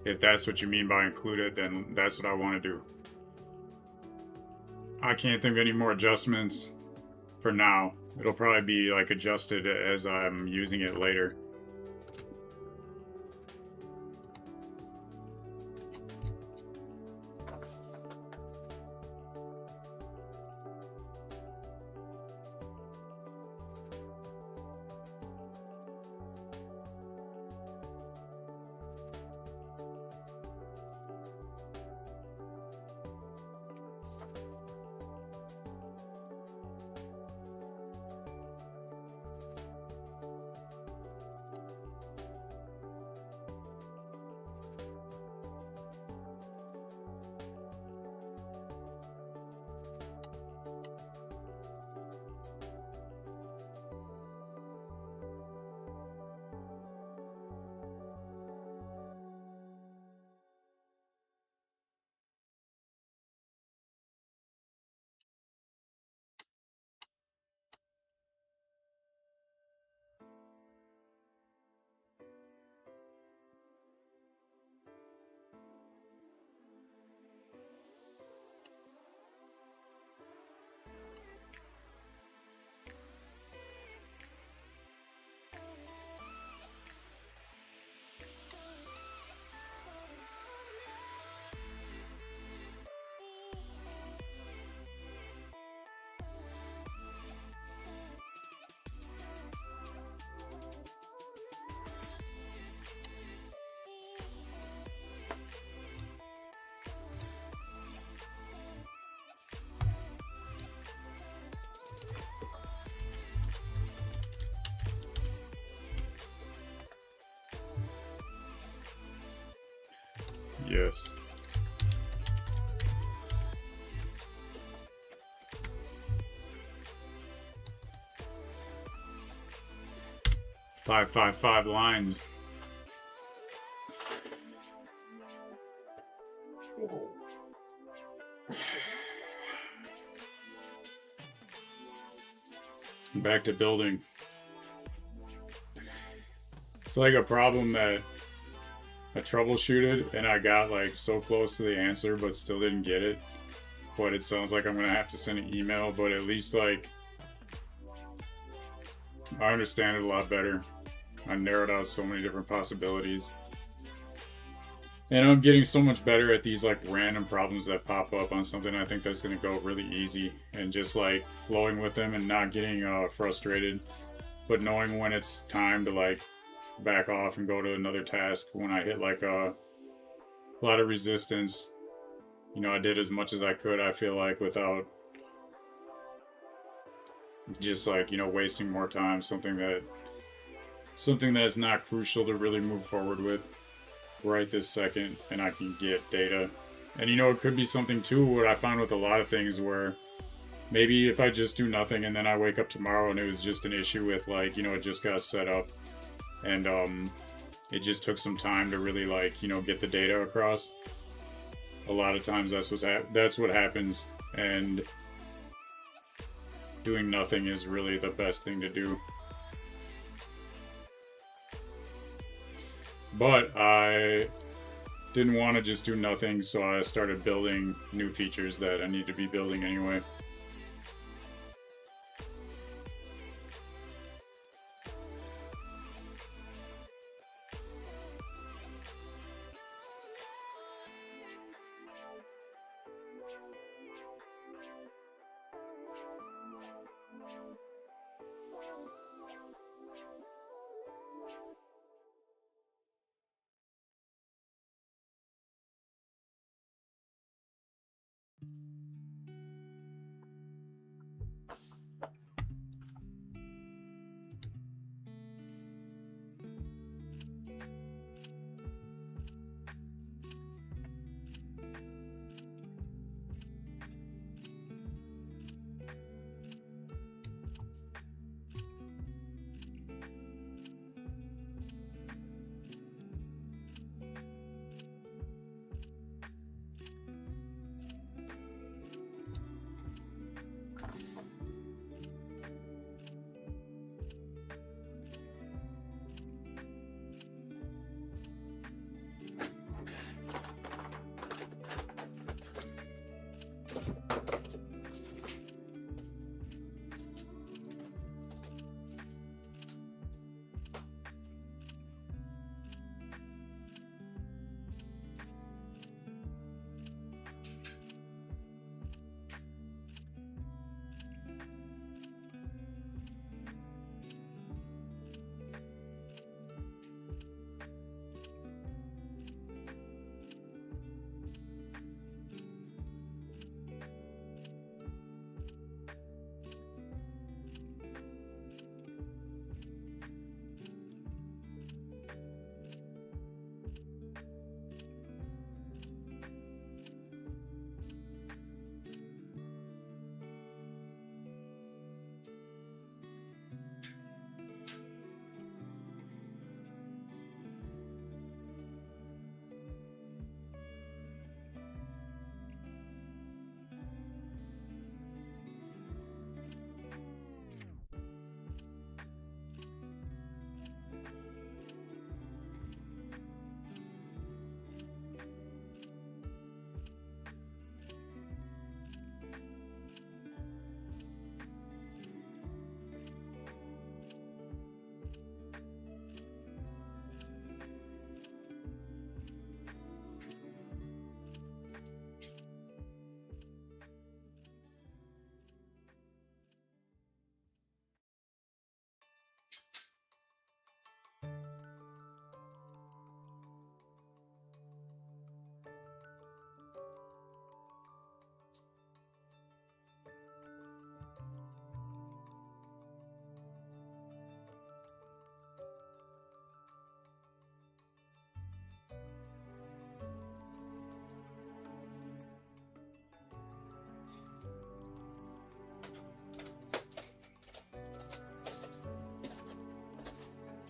If that's what you mean by included, then that's what I want to do. I can't think of any more adjustments for now. It'll probably be like adjusted as I'm using it later. Yes. Five lines. Back to building. It's like a problem that I troubleshooted and I got like so close to the answer but still didn't get it. But it sounds like I'm gonna have to send an email, but at least like I understand it a lot better. I narrowed out so many different possibilities. And I'm getting so much better at these like random problems that pop up on something I think that's gonna go really easy and just like flowing with them and not getting frustrated, but knowing when it's time to like back off and go to another task when I hit like a lot of resistance. You know, I did as much as I could, I feel like, without just like, you know, wasting more time, something that's not crucial to really move forward with right this second, and I can get data. And you know, it could be something too, what I find with a lot of things where maybe if I just do nothing and then I wake up tomorrow and it was just an issue with like, you know, it just got set up and it just took some time to really like, you know, get the data across. A lot of times that's what happens, and doing nothing is really the best thing to do. But I didn't want to just do nothing, so I started building new features that I need to be building anyway.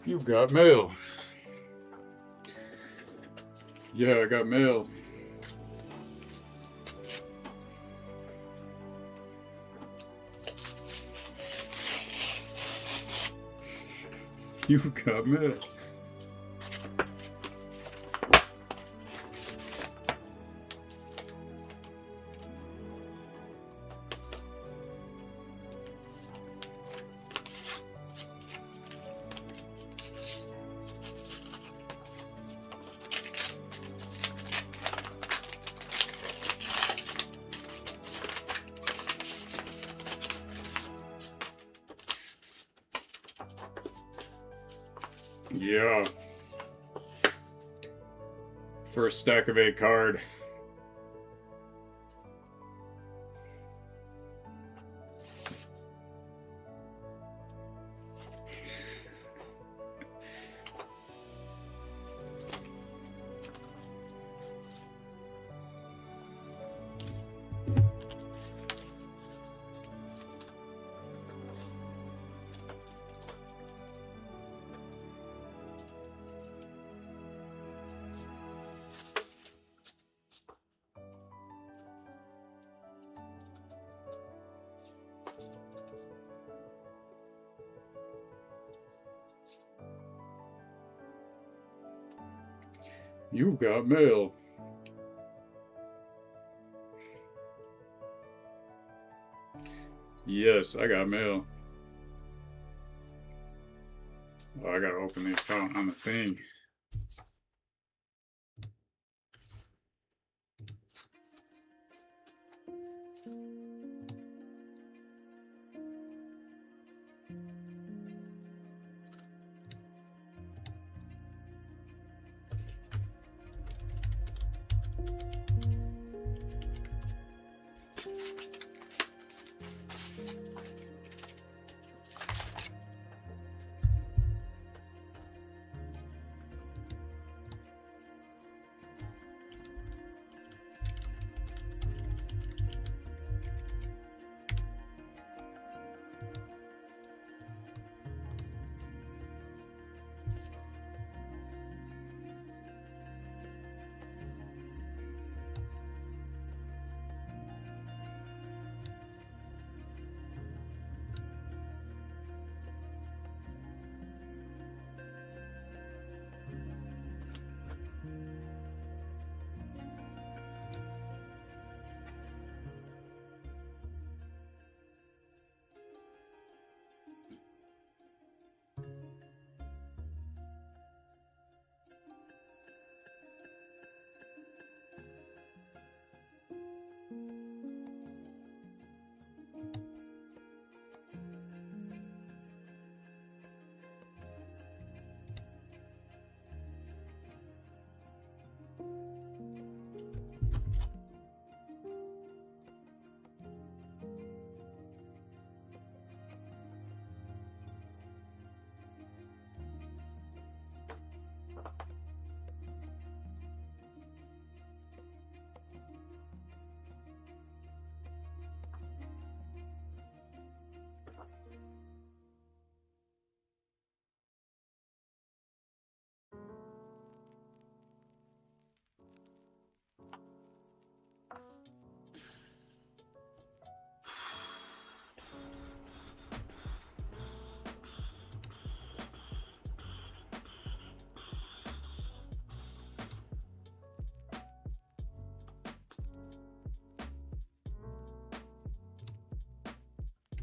You got mail. Yeah, I got mail. You got mail. Yeah. First Stackivate card. You've got mail. Yes, I got mail. Oh, I gotta open the account on the thing.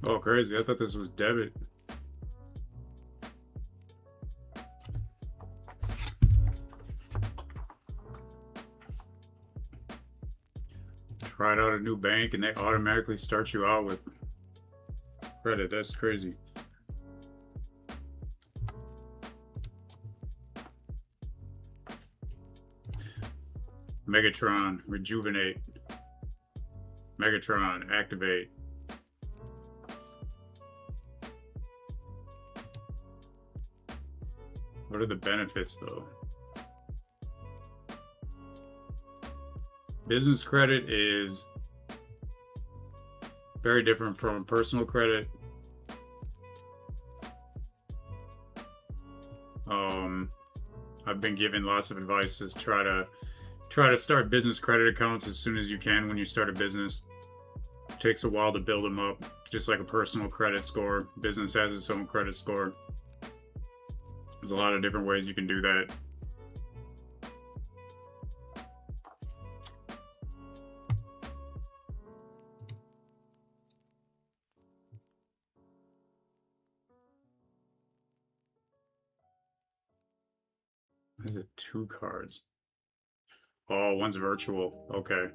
Oh, crazy. I thought this was debit. Tried out a new bank and they automatically start you out with credit. That's crazy. Megatron, rejuvenate. Megatron, activate. What are the benefits though? Business credit is very different from personal credit. I've been given lots of advice to try to start business credit accounts as soon as you can when you start a business. It takes a while to build them up, just like a personal credit score. Business has its own credit score. There's a lot of different ways you can do that. Is it 2 cards? Oh, one's virtual. Okay.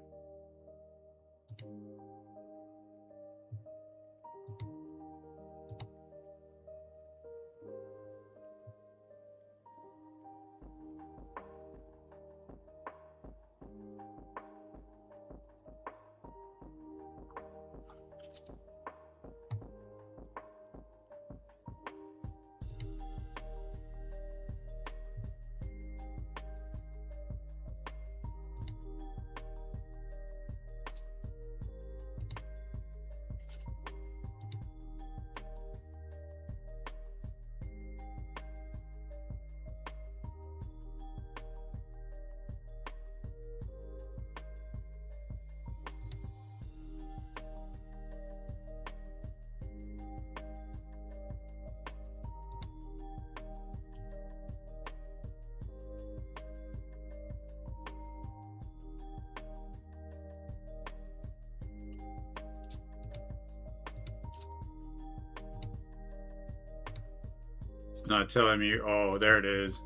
It's not telling me. Oh, there it is.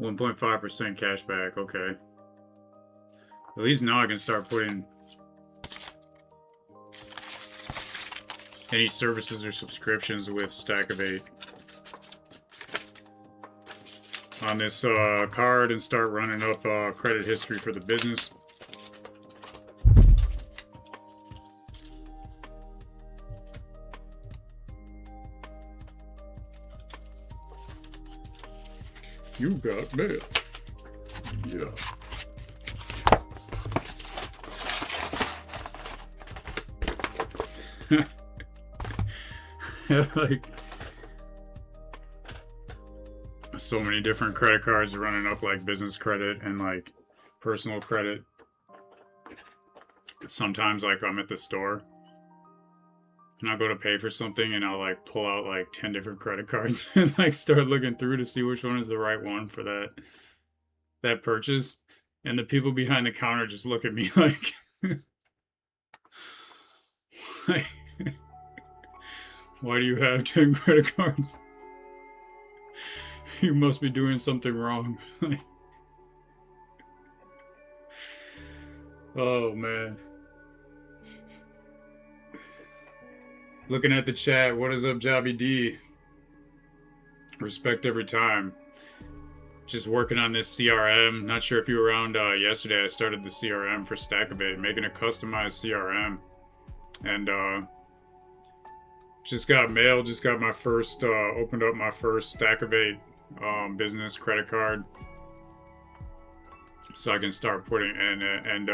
1.5% cash back. Okay. At least now I can start putting any services or subscriptions with Stackivate on this card and start running up credit history for the business. You got mail. Yeah. Like, so many different credit cards running up, like business credit and like personal credit. Sometimes, like, I'm at the store and I'll go to pay for something and I'll like pull out like 10 different credit cards and like start looking through to see which one is the right one for that purchase. And the people behind the counter just look at me like, like, why do you have 10 credit cards? You must be doing something wrong. Oh man. Looking at the chat, what is up, Jobby D? Respect every time. Just working on this CRM. Not sure if you were around yesterday. I started the CRM for Stackivate, making a customized CRM. And just got mail, just got my first, opened up my first Stackivate business credit card. So I can start putting, and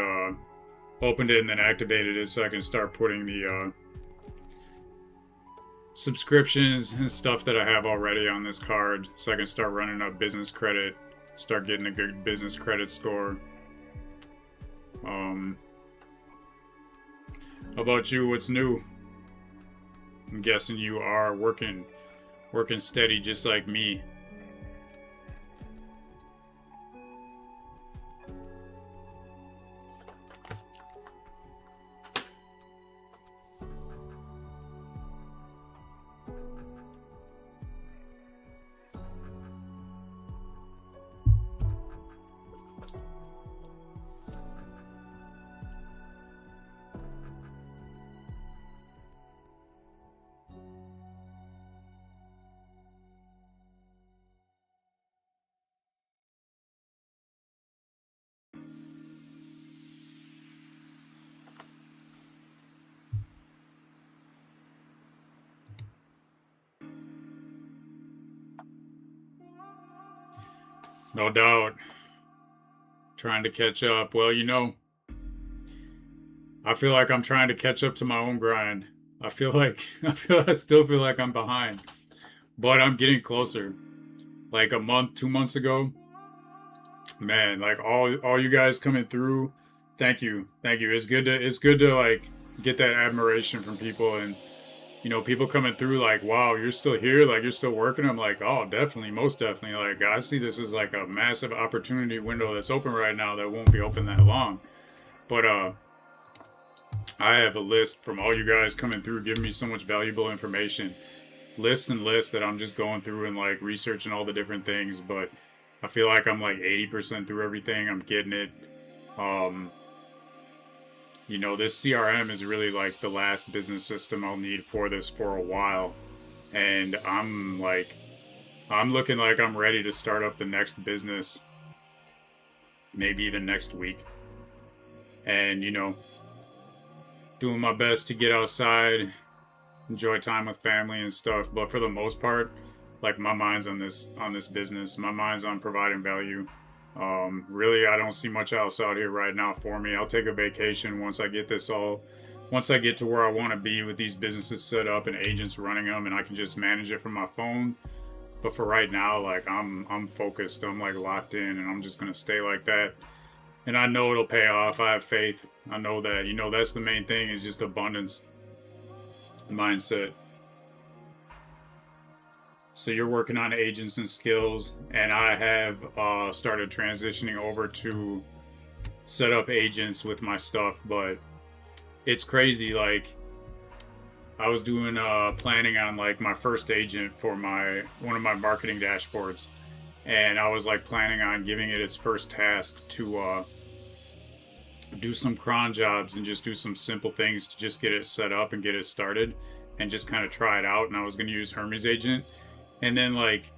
opened it and then activated it so I can start putting the subscriptions and stuff that I have already on this card, so I can start running up business credit, start getting a good business credit score. How about you? What's new? I'm guessing you are working steady just like me. No doubt. Trying to catch up. Well, you know, I feel like I'm trying to catch up to my own grind. I still feel like I'm behind. but I'm getting closer. Like a month, 2 months ago, man, like all you guys coming through, thank you. It's good to like get that admiration from people, and you know, people coming through like, wow, you're still here, like you're still working. I'm like, oh, definitely, most definitely. Like I see this as like a massive opportunity window that's open right now that won't be open that long. But I have a list from all you guys coming through, giving me so much valuable information. List that I'm just going through and like researching all the different things. But I feel like I'm like 80% through everything. I'm getting it. You know, this CRM is really like the last business system I'll need for this for a while. And I'm looking like I'm ready to start up the next business, maybe even next week. And, you know, doing my best to get outside, enjoy time with family and stuff. But for the most part, like my mind's on this business. My mind's on providing value. Really, I don't see much else out here right now for me. I'll take a vacation once I get to where I want to be with these businesses set up and agents running them, and I can just manage it from my phone. But for right now, like I'm focused. I'm like locked in, and I'm just gonna stay like that. And I know it'll pay off. I have faith. I know that, you know, that's the main thing, is just abundance mindset. So you're working on agents and skills, and I have started transitioning over to set up agents with my stuff. But it's crazy. Like I was doing planning on like my first agent for one of my marketing dashboards, and I was like planning on giving it its first task to do some cron jobs and just do some simple things to just get it set up and get it started and just kind of try it out. And I was going to use Hermes Agent. And then, like,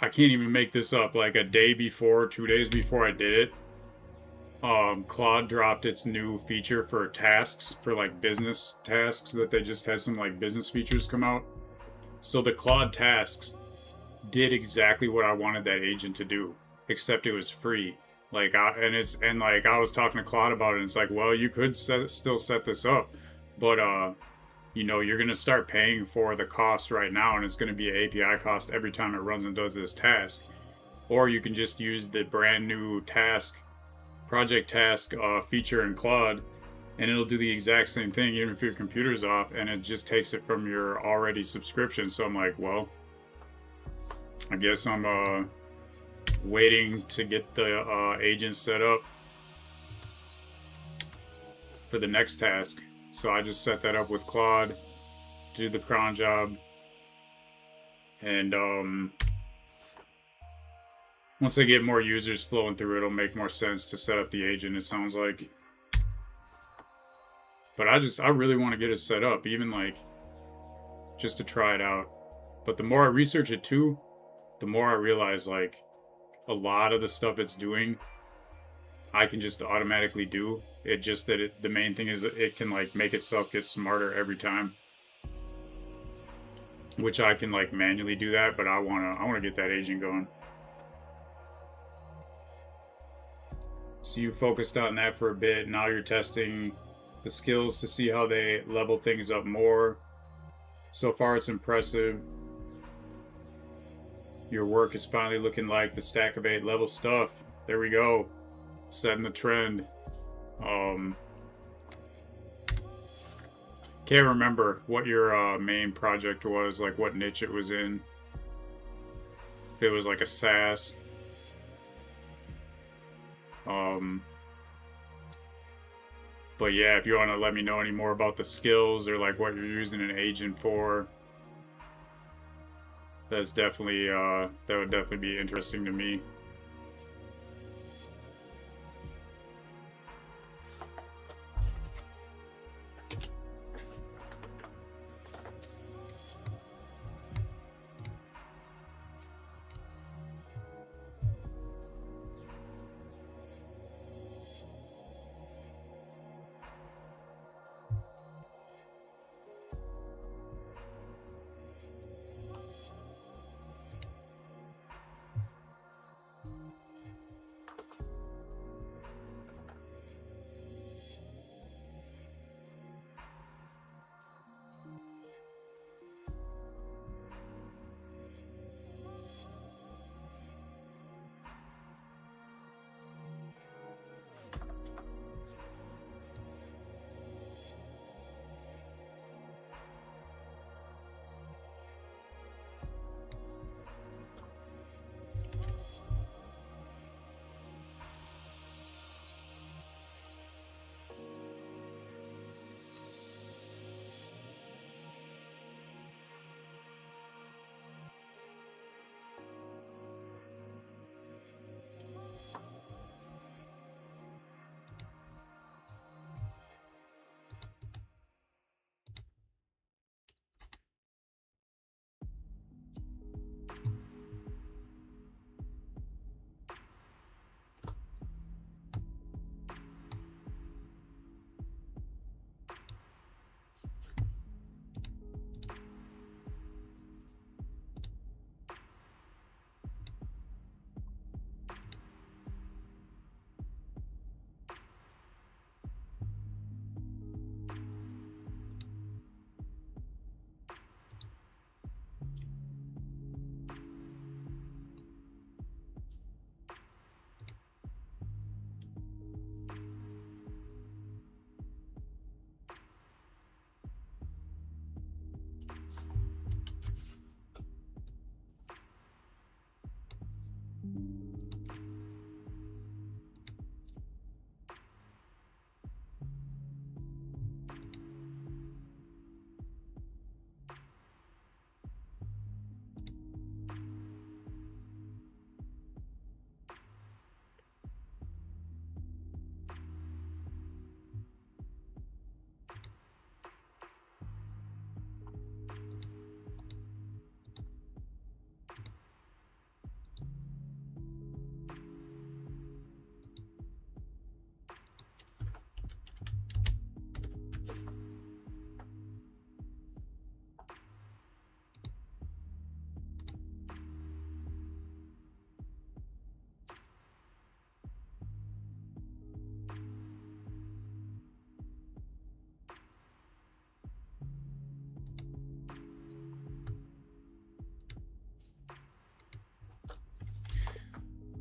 I can't even make this up, like a day before, 2 days before I did it, Claude dropped its new feature for tasks, for like business tasks, that they just had some like business features come out. So the Claude tasks did exactly what I wanted that agent to do, except it was free. Like, I was talking to Claude about it, and it's like, well, you could still set this up, but you know, you're gonna start paying for the cost right now, and it's gonna be an API cost every time it runs and does this task. Or you can just use the brand new project task feature in Claude, and it'll do the exact same thing even if your computer's off, and it just takes it from your already subscription. So I'm like, well, I guess I'm waiting to get the agent set up for the next task. So I just set that up with Claude, do the cron job, and once I get more users flowing through, it'll make more sense to set up the agent, it sounds like. But I really want to get it set up, even like just to try it out. But the more I research it too, the more I realize like a lot of the stuff it's doing, I can just automatically do. It just that the main thing is that it can like make itself get smarter every time, which I can like manually do that. But I wanna get that agent going. So you focused on that for a bit. Now you're testing the skills to see how they level things up more. So far, it's impressive. Your work is finally looking like the Stackivate level stuff. There we go. Setting the trend. Can't remember what your main project was, like what niche it was in. If it was like a SaaS. But yeah, if you want to let me know any more about the skills or like what you're using an agent for, that's definitely that would definitely be interesting to me.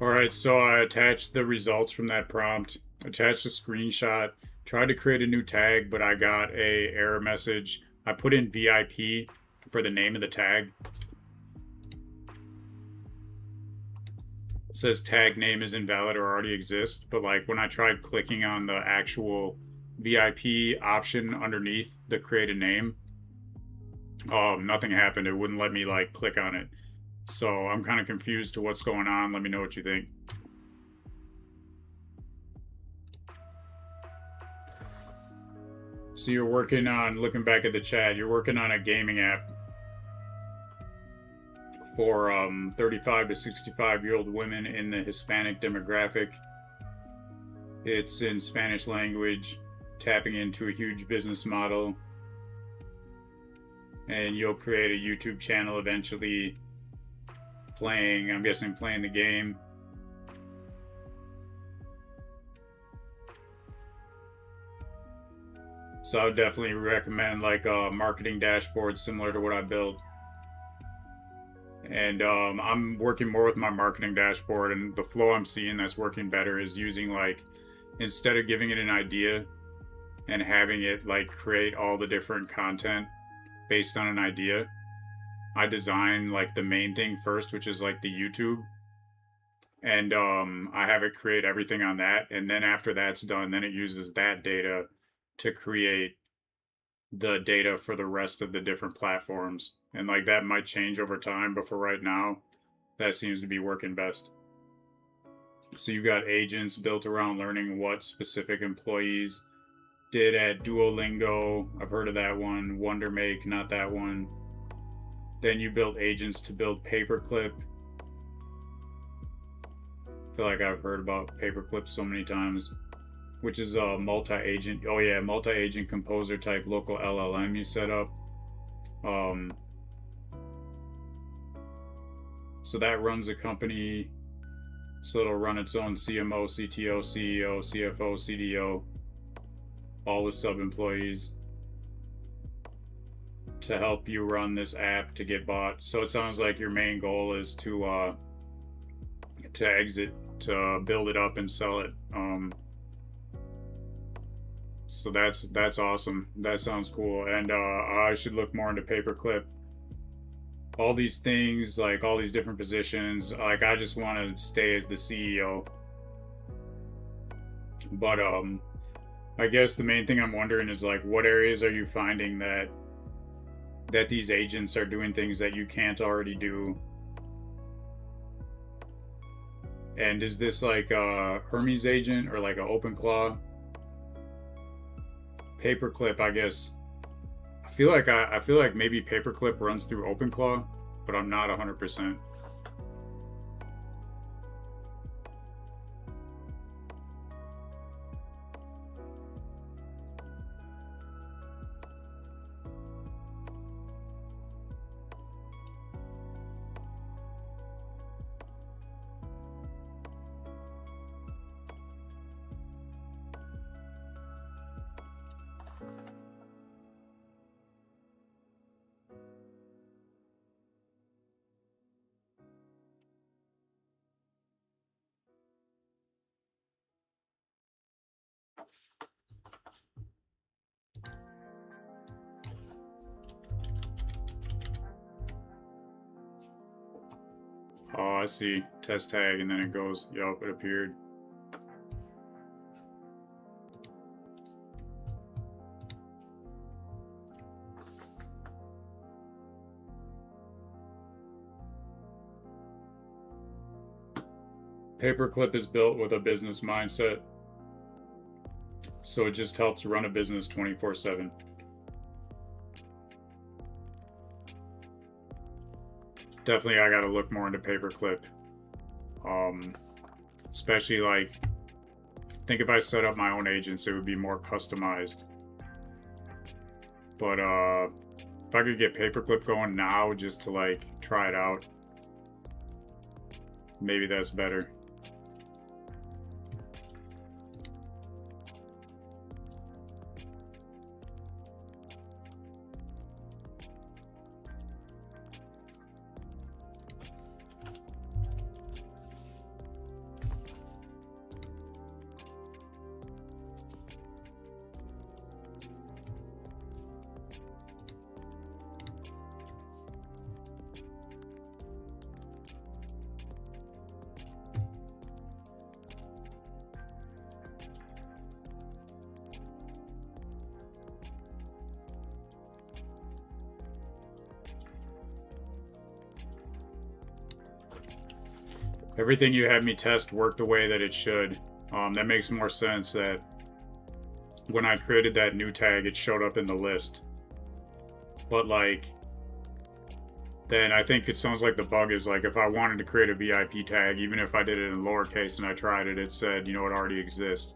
Alright, so I attached the results from that prompt, attached a screenshot, tried to create a new tag, but I got a error message. I put in VIP for the name of the tag. It says tag name is invalid or already exists, but like when I tried clicking on the actual VIP option underneath the create a name, nothing happened. It wouldn't let me like click on it. So I'm kind of confused to what's going on. Let me know what you think. So you're working on, looking back at the chat, you're working on a gaming app for 35 to 65-year-old women in the Hispanic demographic. It's in Spanish language, tapping into a huge business model. And you'll create a YouTube channel eventually playing, I'm guessing playing the game. So I would definitely recommend like a marketing dashboard similar to what I built. And I'm working more with my marketing dashboard, and the flow I'm seeing that's working better is using like, instead of giving it an idea and having it like create all the different content based on an idea, I design like the main thing first, which is like the YouTube, and I have it create everything on that, and then after that's done, then it uses that data to create the data for the rest of the different platforms. And like that might change over time, but for right now, that seems to be working best. So you got agents built around learning what specific employees did at Duolingo. I've heard of that one. WonderMake, not that one. Then you built agents to build paperclip. I feel like I've heard about paperclip so many times, which is a multi-agent. Oh yeah, multi-agent composer type local LLM you set up. So that runs a company. So it'll run its own CMO, CTO, CEO, CFO, CDO, all with sub-employees to help you run this app to get bought. So it sounds like your main goal is to exit, to build it up and sell it. So that's awesome. That sounds cool. And I should look more into paperclip. All these things, like all these different positions, like I just want to stay as the CEO. But I guess the main thing I'm wondering is like, what areas are you finding that these agents are doing things that you can't already do? And is this like a Hermes agent or like an OpenClaw? Paperclip, I guess. I feel like maybe paperclip runs through OpenClaw, but I'm not 100%. Oh, I see. Test tag, and then it goes, yup, it appeared. Paperclip is built with a business mindset, so it just helps run a business 24/7. Definitely, I gotta look more into paperclip. Especially like, I think if I set up my own agents, it would be more customized. But if I could get paperclip going now, just to like try it out, maybe that's better. everything you had me test worked the way that it should. That makes more sense that when I created that new tag, it showed up in the list. But like, then I think it sounds like the bug is like if I wanted to create a VIP tag, even if I did it in lowercase and I tried it, it said, you know, it already exists.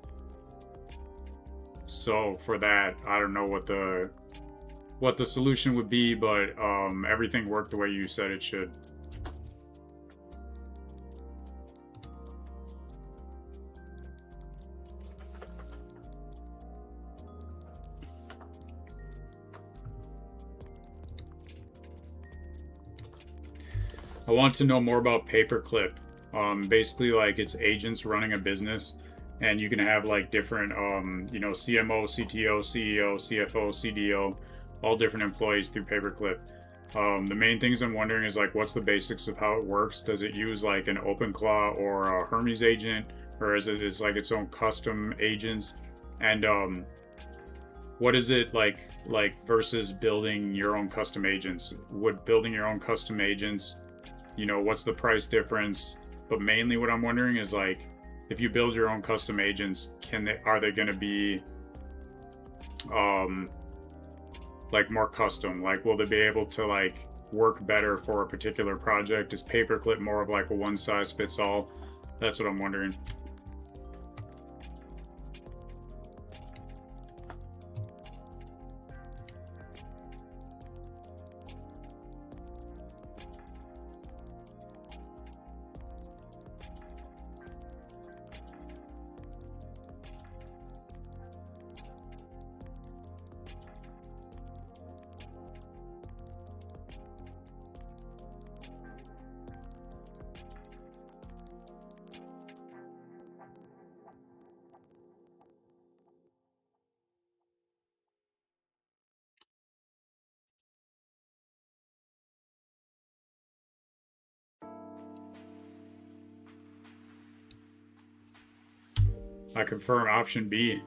So for that, I don't know what the solution would be, but everything worked the way you said it should. I want to know more about Paperclip. Basically, like, it's agents running a business, and you can have like different, you know, CMO, CTO, CEO, CFO, CDO, all different employees through Paperclip. The main things I'm wondering is like, what's the basics of how it works? Does it use like an OpenClaw or a Hermes agent, or is it just like its own custom agents? And what is it like versus building your own custom agents? Would building your own custom agents, you know, what's the price difference? But mainly what I'm wondering is like, if you build your own custom agents, are they going to be like more custom? Like, will they be able to like work better for a particular project? Is Paperclip more of like a one size fits all? That's what I'm wondering. I confirm option B.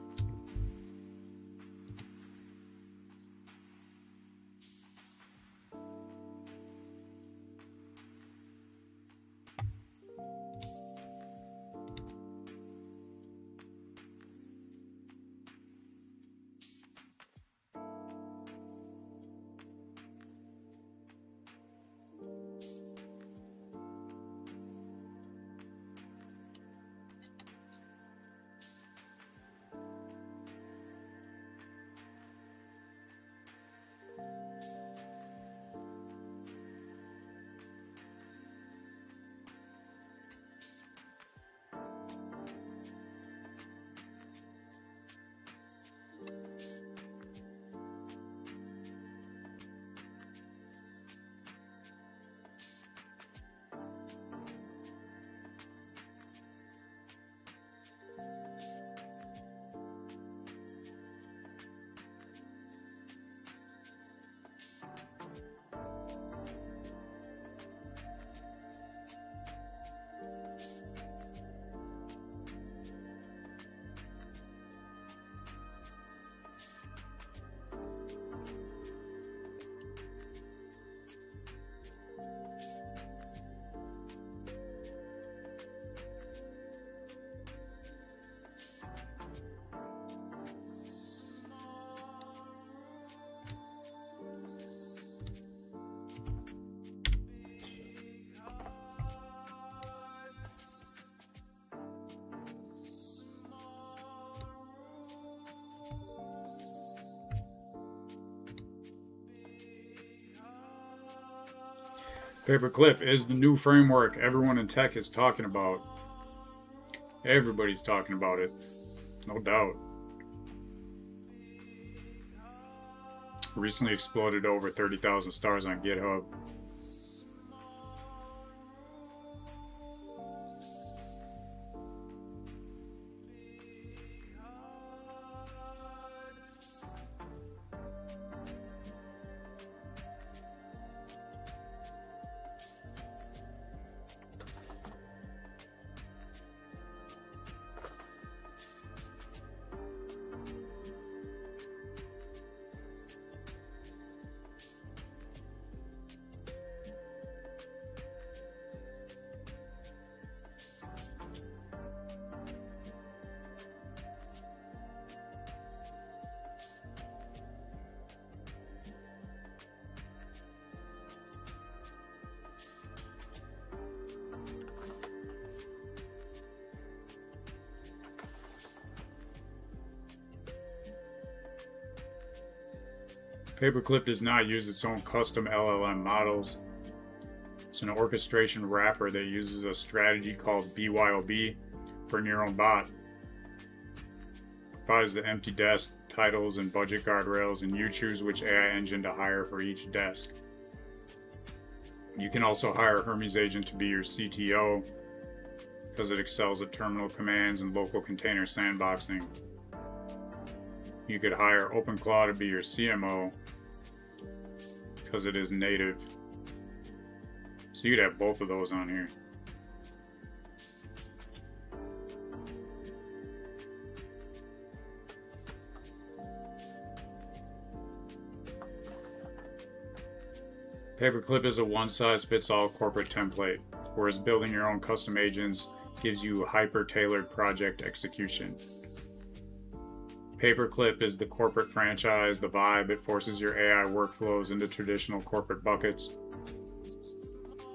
Paperclip is the new framework everyone in tech is talking about. Everybody's talking about it, no doubt. Recently exploded over 30,000 stars on GitHub. Paperclip does not use its own custom LLM models. It's an orchestration wrapper that uses a strategy called BYOB, bring your own bot. Provides the empty desk, titles, and budget guardrails, and you choose which AI engine to hire for each desk. You can also hire Hermes Agent to be your CTO because it excels at terminal commands and local container sandboxing. You could hire OpenClaw to be your CMO because it is native. So you'd have both of those on here. Paperclip is a one-size-fits-all corporate template, whereas building your own custom agents gives you hyper-tailored project execution. Paperclip is the corporate franchise, the vibe. It forces your AI workflows into traditional corporate buckets.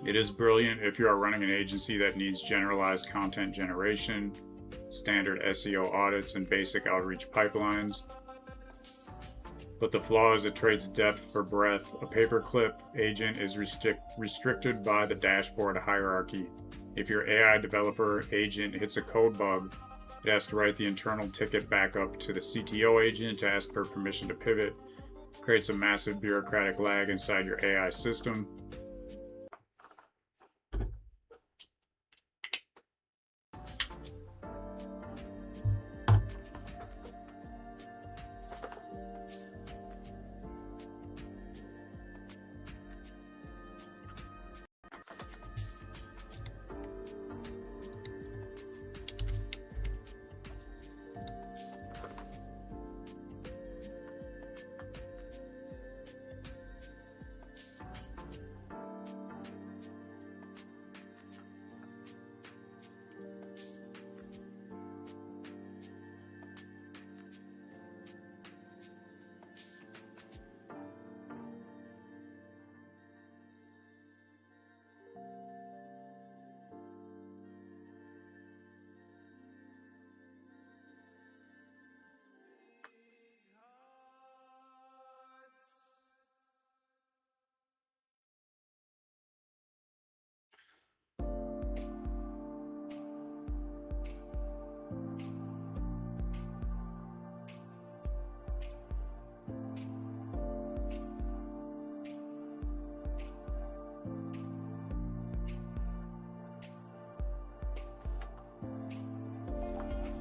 It is brilliant if you are running an agency that needs generalized content generation, standard SEO audits, and basic outreach pipelines. But the flaw is it trades depth for breadth. A paperclip agent is restricted by the dashboard hierarchy. If your AI developer agent hits a code bug, it has to write the internal ticket back up to the CTO agent to ask for permission to pivot. It creates a massive bureaucratic lag inside your AI system.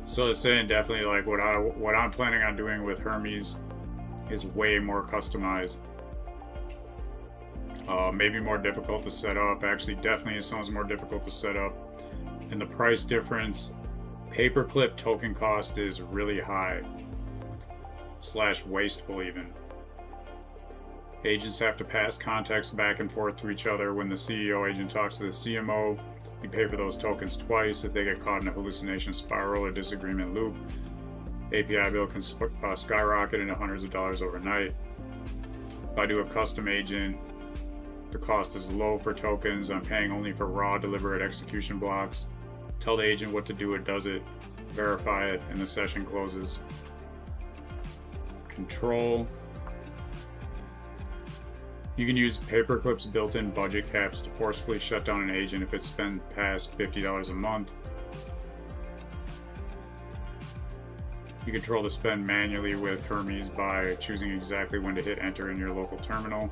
So it's saying definitely like what I'm planning on doing with Hermes is way more customized. Maybe more difficult to set up. Actually, definitely it sounds more difficult to set up. And the price difference, paperclip token cost is really high. / wasteful even. Agents have to pass context back and forth to each other. When the CEO agent talks to the CMO, you pay for those tokens twice. If they get caught in a hallucination spiral or disagreement loop, API bill can skyrocket into hundreds of dollars overnight. If I do a custom agent, the cost is low for tokens. I'm paying only for raw deliberate execution blocks. Tell the agent what to do, it does it. Verify it, and the session closes. Control. You can use Paperclip's built-in budget caps to forcefully shut down an agent if it spends past $50 a month. You control the spend manually with Hermes by choosing exactly when to hit enter in your local terminal.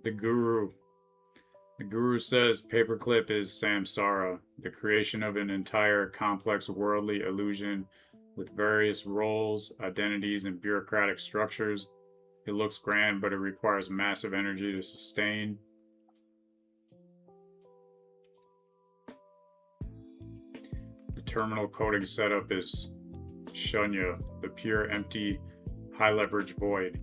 The Guru. The Guru says Paperclip is samsara, the creation of an entire complex worldly illusion with various roles, identities, and bureaucratic structures. It looks grand, but it requires massive energy to sustain. terminal coding setup is shunya, the pure, empty, high leverage void.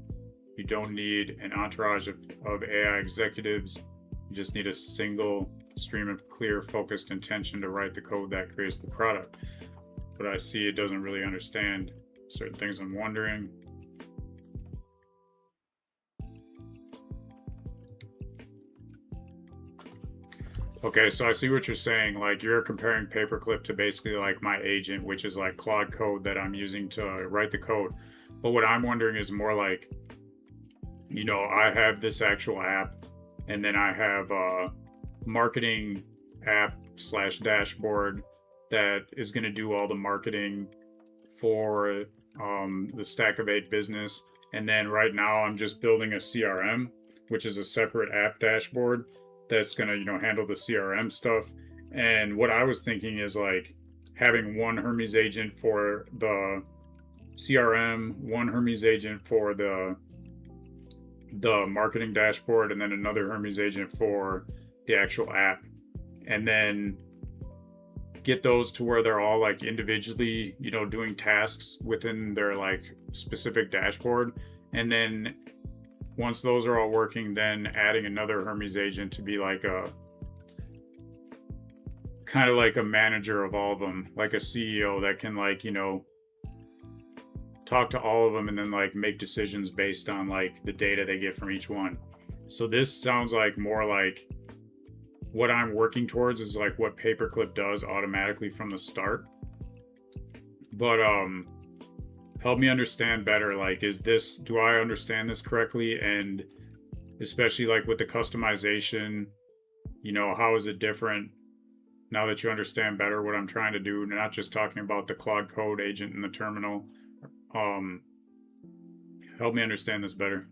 You don't need an entourage of AI executives. You just need a single stream of clear, focused intention to write the code that creates the product. But I see it doesn't really understand certain things. I'm wondering. Okay, so I see what you're saying. Like, you're comparing Paperclip to basically like my agent, which is like Claude Code that I'm using to write the code. But what I'm wondering is more like, you know, I have this actual app, and then I have a marketing app / dashboard that is going to do all the marketing for the Stackivate business. And then right now I'm just building a CRM, which is a separate app dashboard that's going to, you know, handle the CRM stuff. And what I was thinking is like having one Hermes agent for the CRM, one Hermes agent for the marketing dashboard, and then another Hermes agent for the actual app. And then get those to where they're all like individually, you know, doing tasks within their like specific dashboard. And then once those are all working, then adding another Hermes agent to be like a kind of like a manager of all of them, like a CEO that can, like, you know, talk to all of them and then like make decisions based on like the data they get from each one. So this sounds like more like what I'm working towards is like what Paperclip does automatically from the start. But help me understand better, like, do I understand this correctly? And especially like with the customization, you know, how is it different now that you understand better what I'm trying to do? Not just talking about the Claude Code agent in the terminal. Help me understand this better.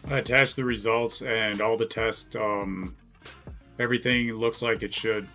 I attached the results and all the tests. Everything looks like it should.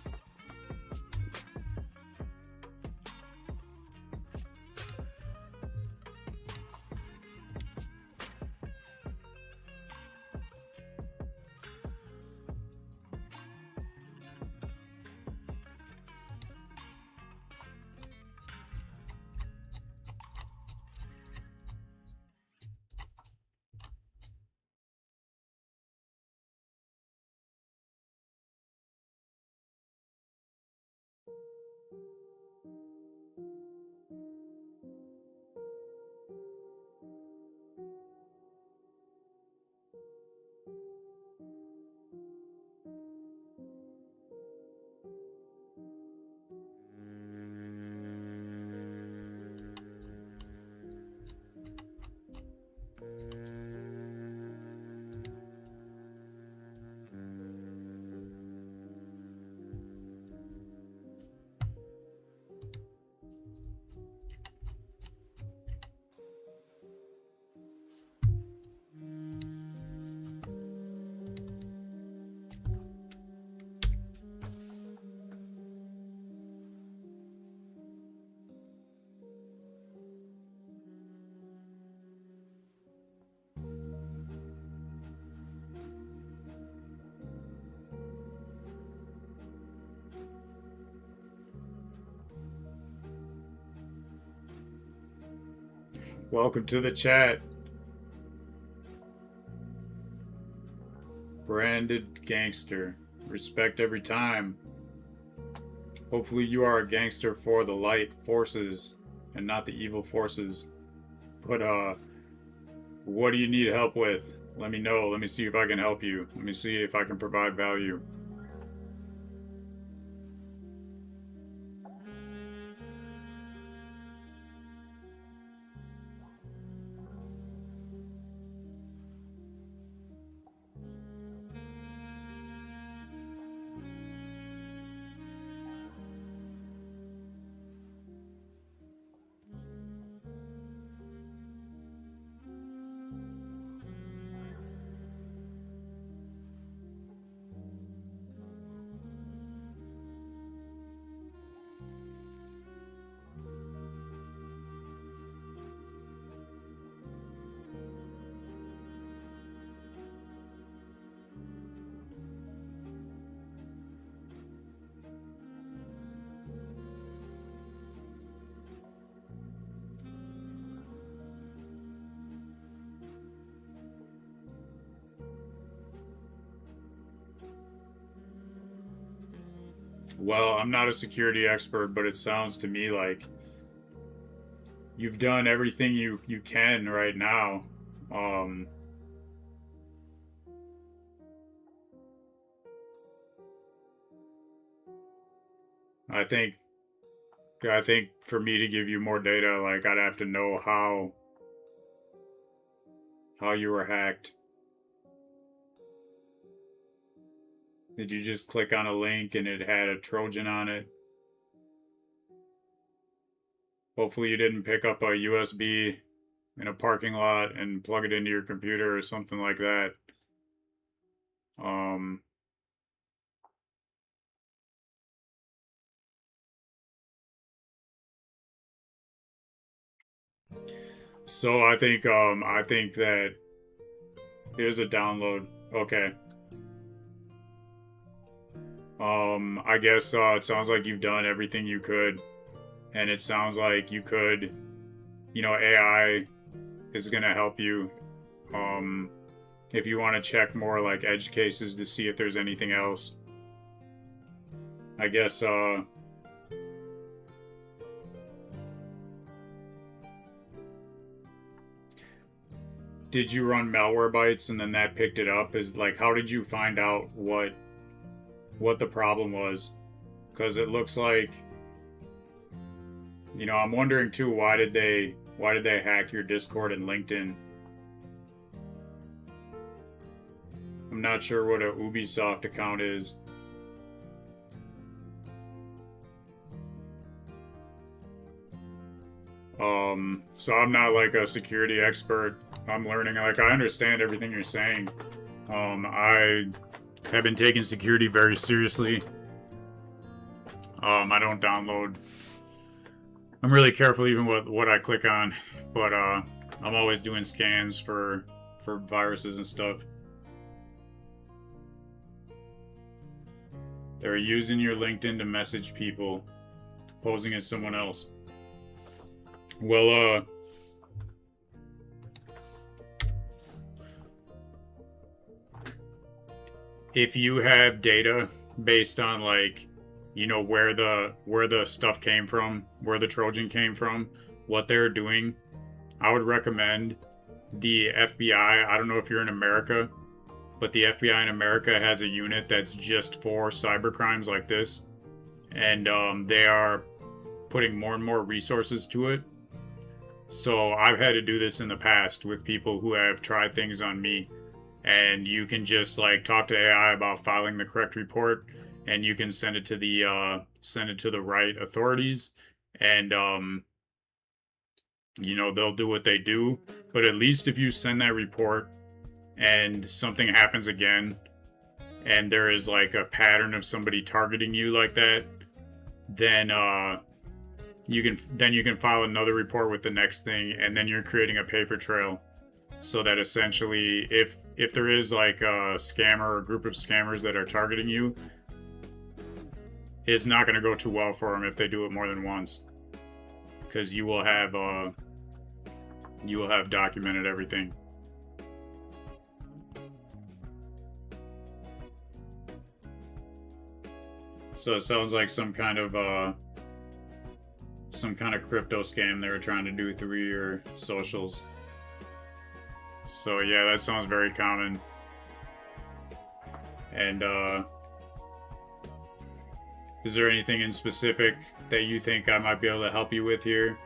Welcome to the chat. Branded gangster. Respect every time. Hopefully you are a gangster for the light forces and not the evil forces. But what do you need help with? Let me know. Let me see if I can help you. Let me see if I can provide value. Well, I'm not a security expert, but it sounds to me like you've done everything you can right now. I think for me to give you more data, like I'd have to know how you were hacked. Did you just click on a link and it had a Trojan on it? Hopefully you didn't pick up a USB in a parking lot and plug it into your computer or something like that. So I think that here's a download. Okay. I guess it sounds like you've done everything you could, and it sounds like you could, AI is gonna help you. If you want to check more like edge cases to see if there's anything else. I guess did you run Malwarebytes and then that picked it up? Is like, how did you find out what the problem was? Because it looks like, I'm wondering too, why did they hack your Discord and LinkedIn? I'm not sure what a Ubisoft account is. So I'm not like a security expert. I'm learning. Like, I understand everything you're saying. I have been taking security very seriously. I don't download. I'm really careful even with what I click on, but I'm always doing scans for viruses and stuff. They're using your LinkedIn to message people, posing as someone else. Well, if you have data based on like, where the stuff came from, where the Trojan came from, what they're doing, I would recommend the FBI. I don't know if you're in America, but the FBI in America has a unit that's just for cyber crimes like this, and they are putting more and more resources to it. So I've had to do this in the past with people who have tried things on me, and you can just like talk to AI about filing the correct report, and you can send it to the right authorities, and they'll do what they do. But at least if you send that report and something happens again, and there is like a pattern of somebody targeting you like that, then you can file another report with the next thing, and then you're creating a paper trail, so that essentially if there is like a scammer or a group of scammers that are targeting you, it's not going to go too well for them if they do it more than once, because you will have you will have documented everything. So it sounds like some kind of crypto scam they were trying to do through your socials. So yeah, that sounds very common. And is there anything in specific that you think I might be able to help you with here?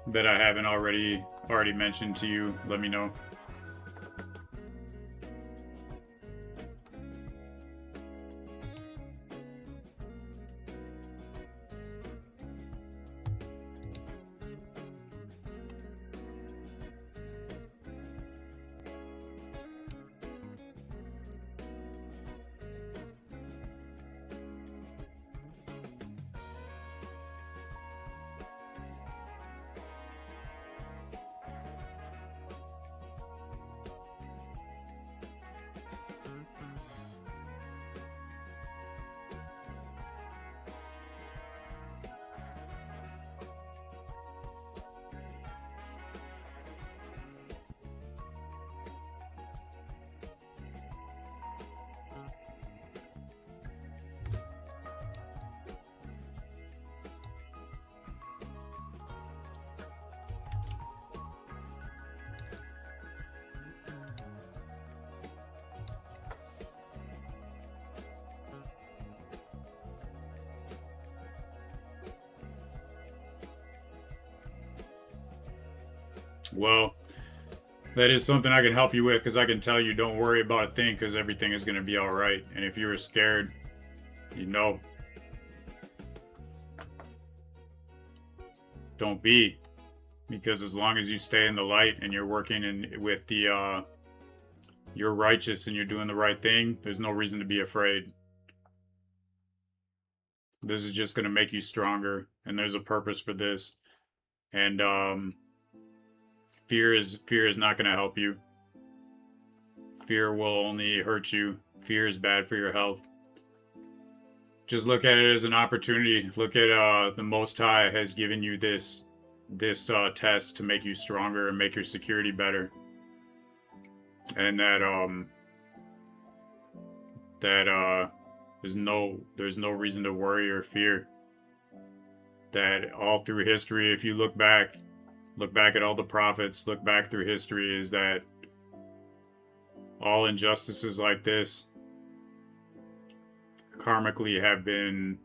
That I haven't already mentioned to you? Let me know. Well, that is something I can help you with, because I can tell you don't worry about a thing, because everything is going to be alright. And if you were scared, you know, don't be. Because as long as you stay in the light and you're working with the, you're righteous and you're doing the right thing, there's no reason to be afraid. This is just going to make you stronger, and there's a purpose for this. And, fear is not going to help you. Fear will only hurt you. Fear is bad for your health. Just look at it as an opportunity. Look at the Most High has given you this test to make you stronger and make your security better. And there's no reason to worry or fear. That all through history, if you look back at all the prophets, look back through history, is that all injustices like this karmically have been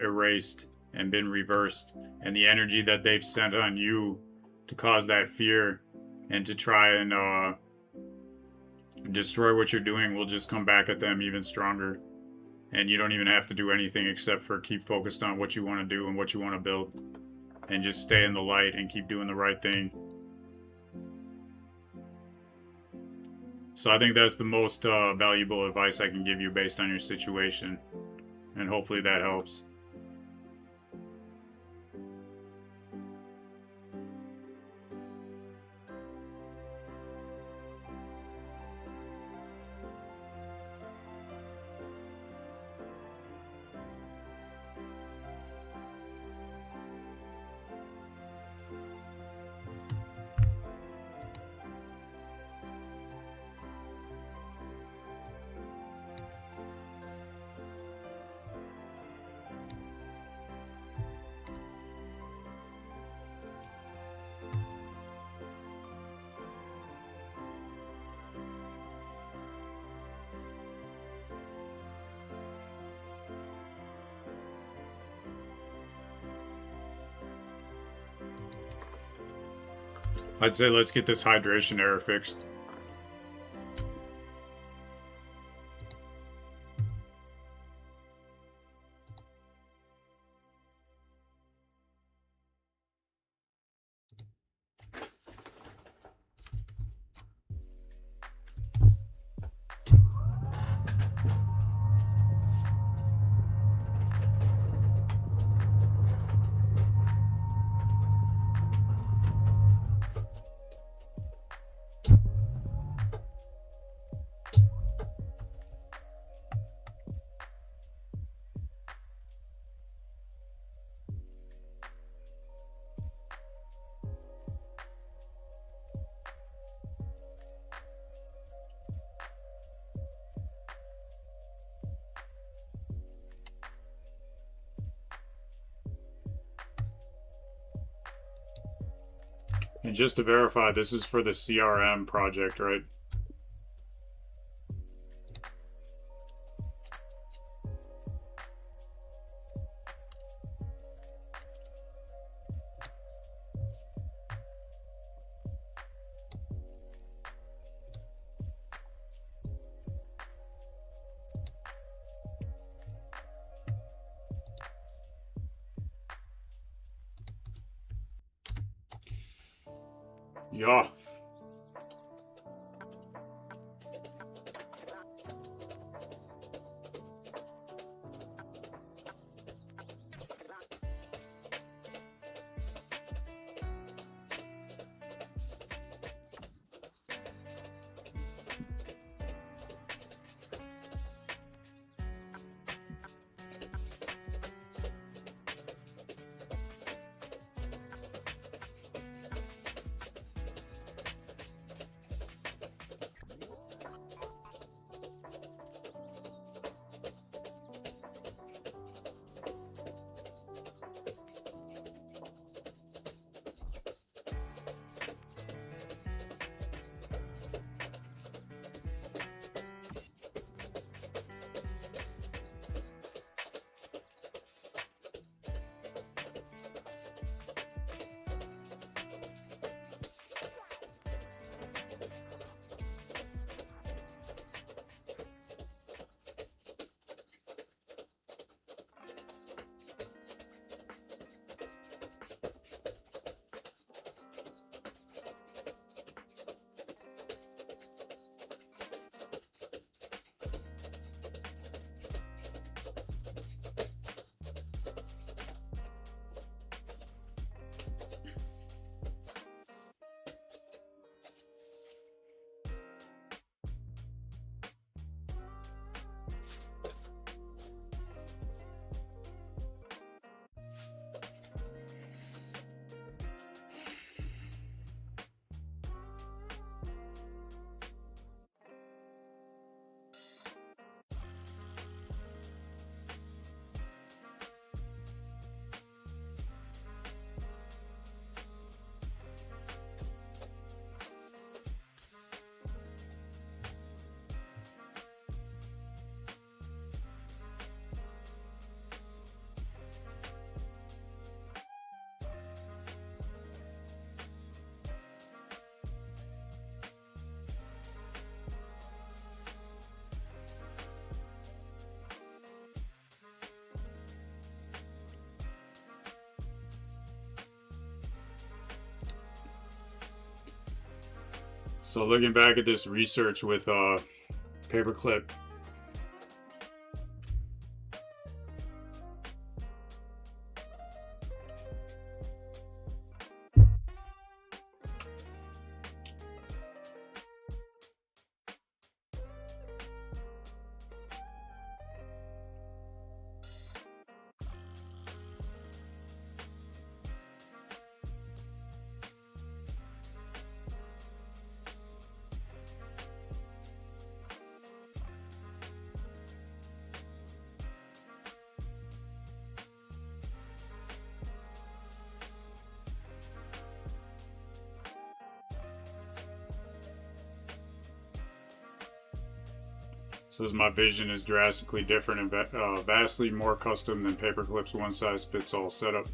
erased and been reversed, and the energy that they've sent on you to cause that fear and to try and destroy what you're doing will just come back at them even stronger. And you don't even have to do anything except for keep focused on what you want to do and what you want to build. And just stay in the light and keep doing the right thing. So I think that's the most valuable advice I can give you based on your situation. And hopefully that helps. I'd say let's get this hydration error fixed. And just to verify, this is for the CRM project, right? Yeah. So looking back at this research with paperclip, says my vision is drastically different and vastly more custom than paperclip's one-size-fits-all setup.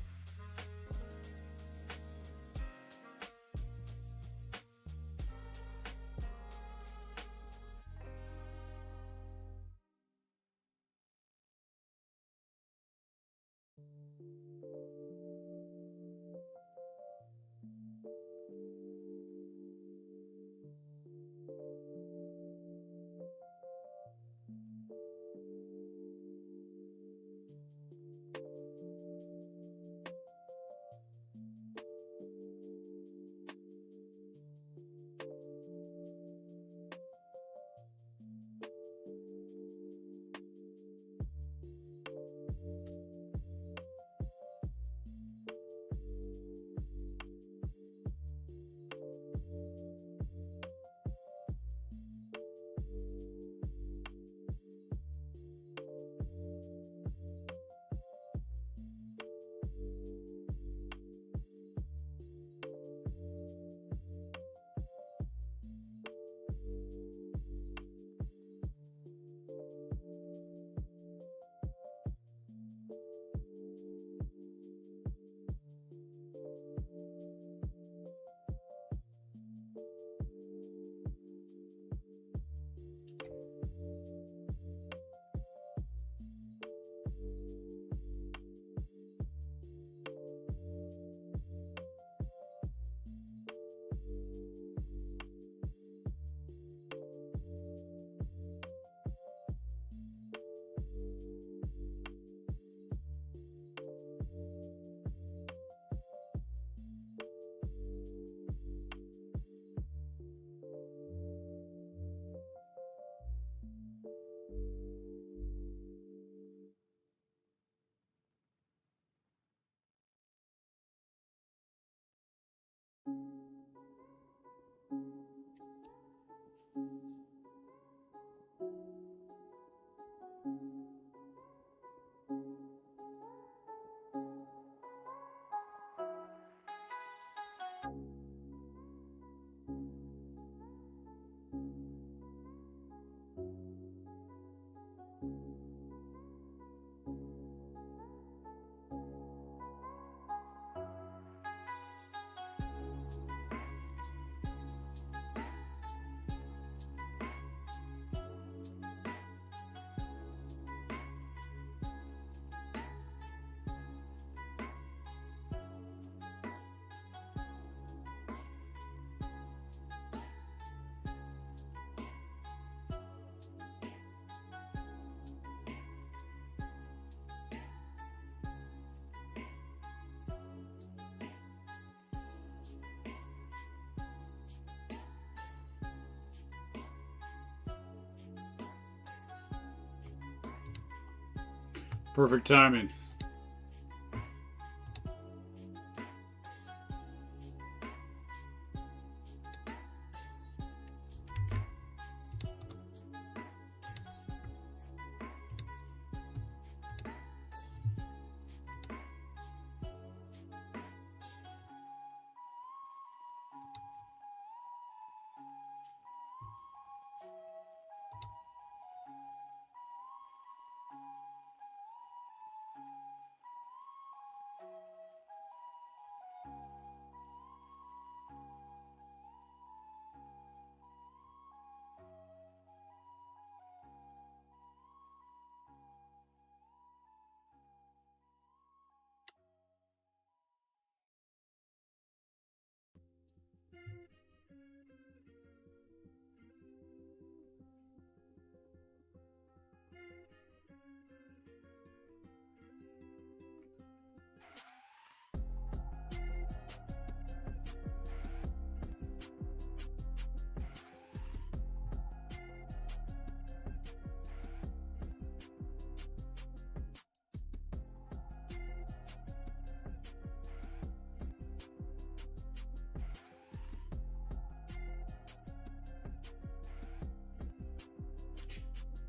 Perfect timing.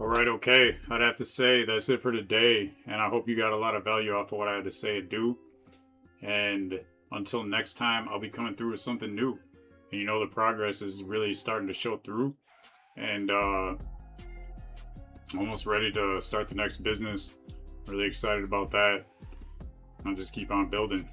Alright, okay. I'd have to say that's it for today. And I hope you got a lot of value off of what I had to say and do. And until next time, I'll be coming through with something new. And you know, the progress is really starting to show through. And almost ready to start the next business. Really excited about that. I'll just keep on building.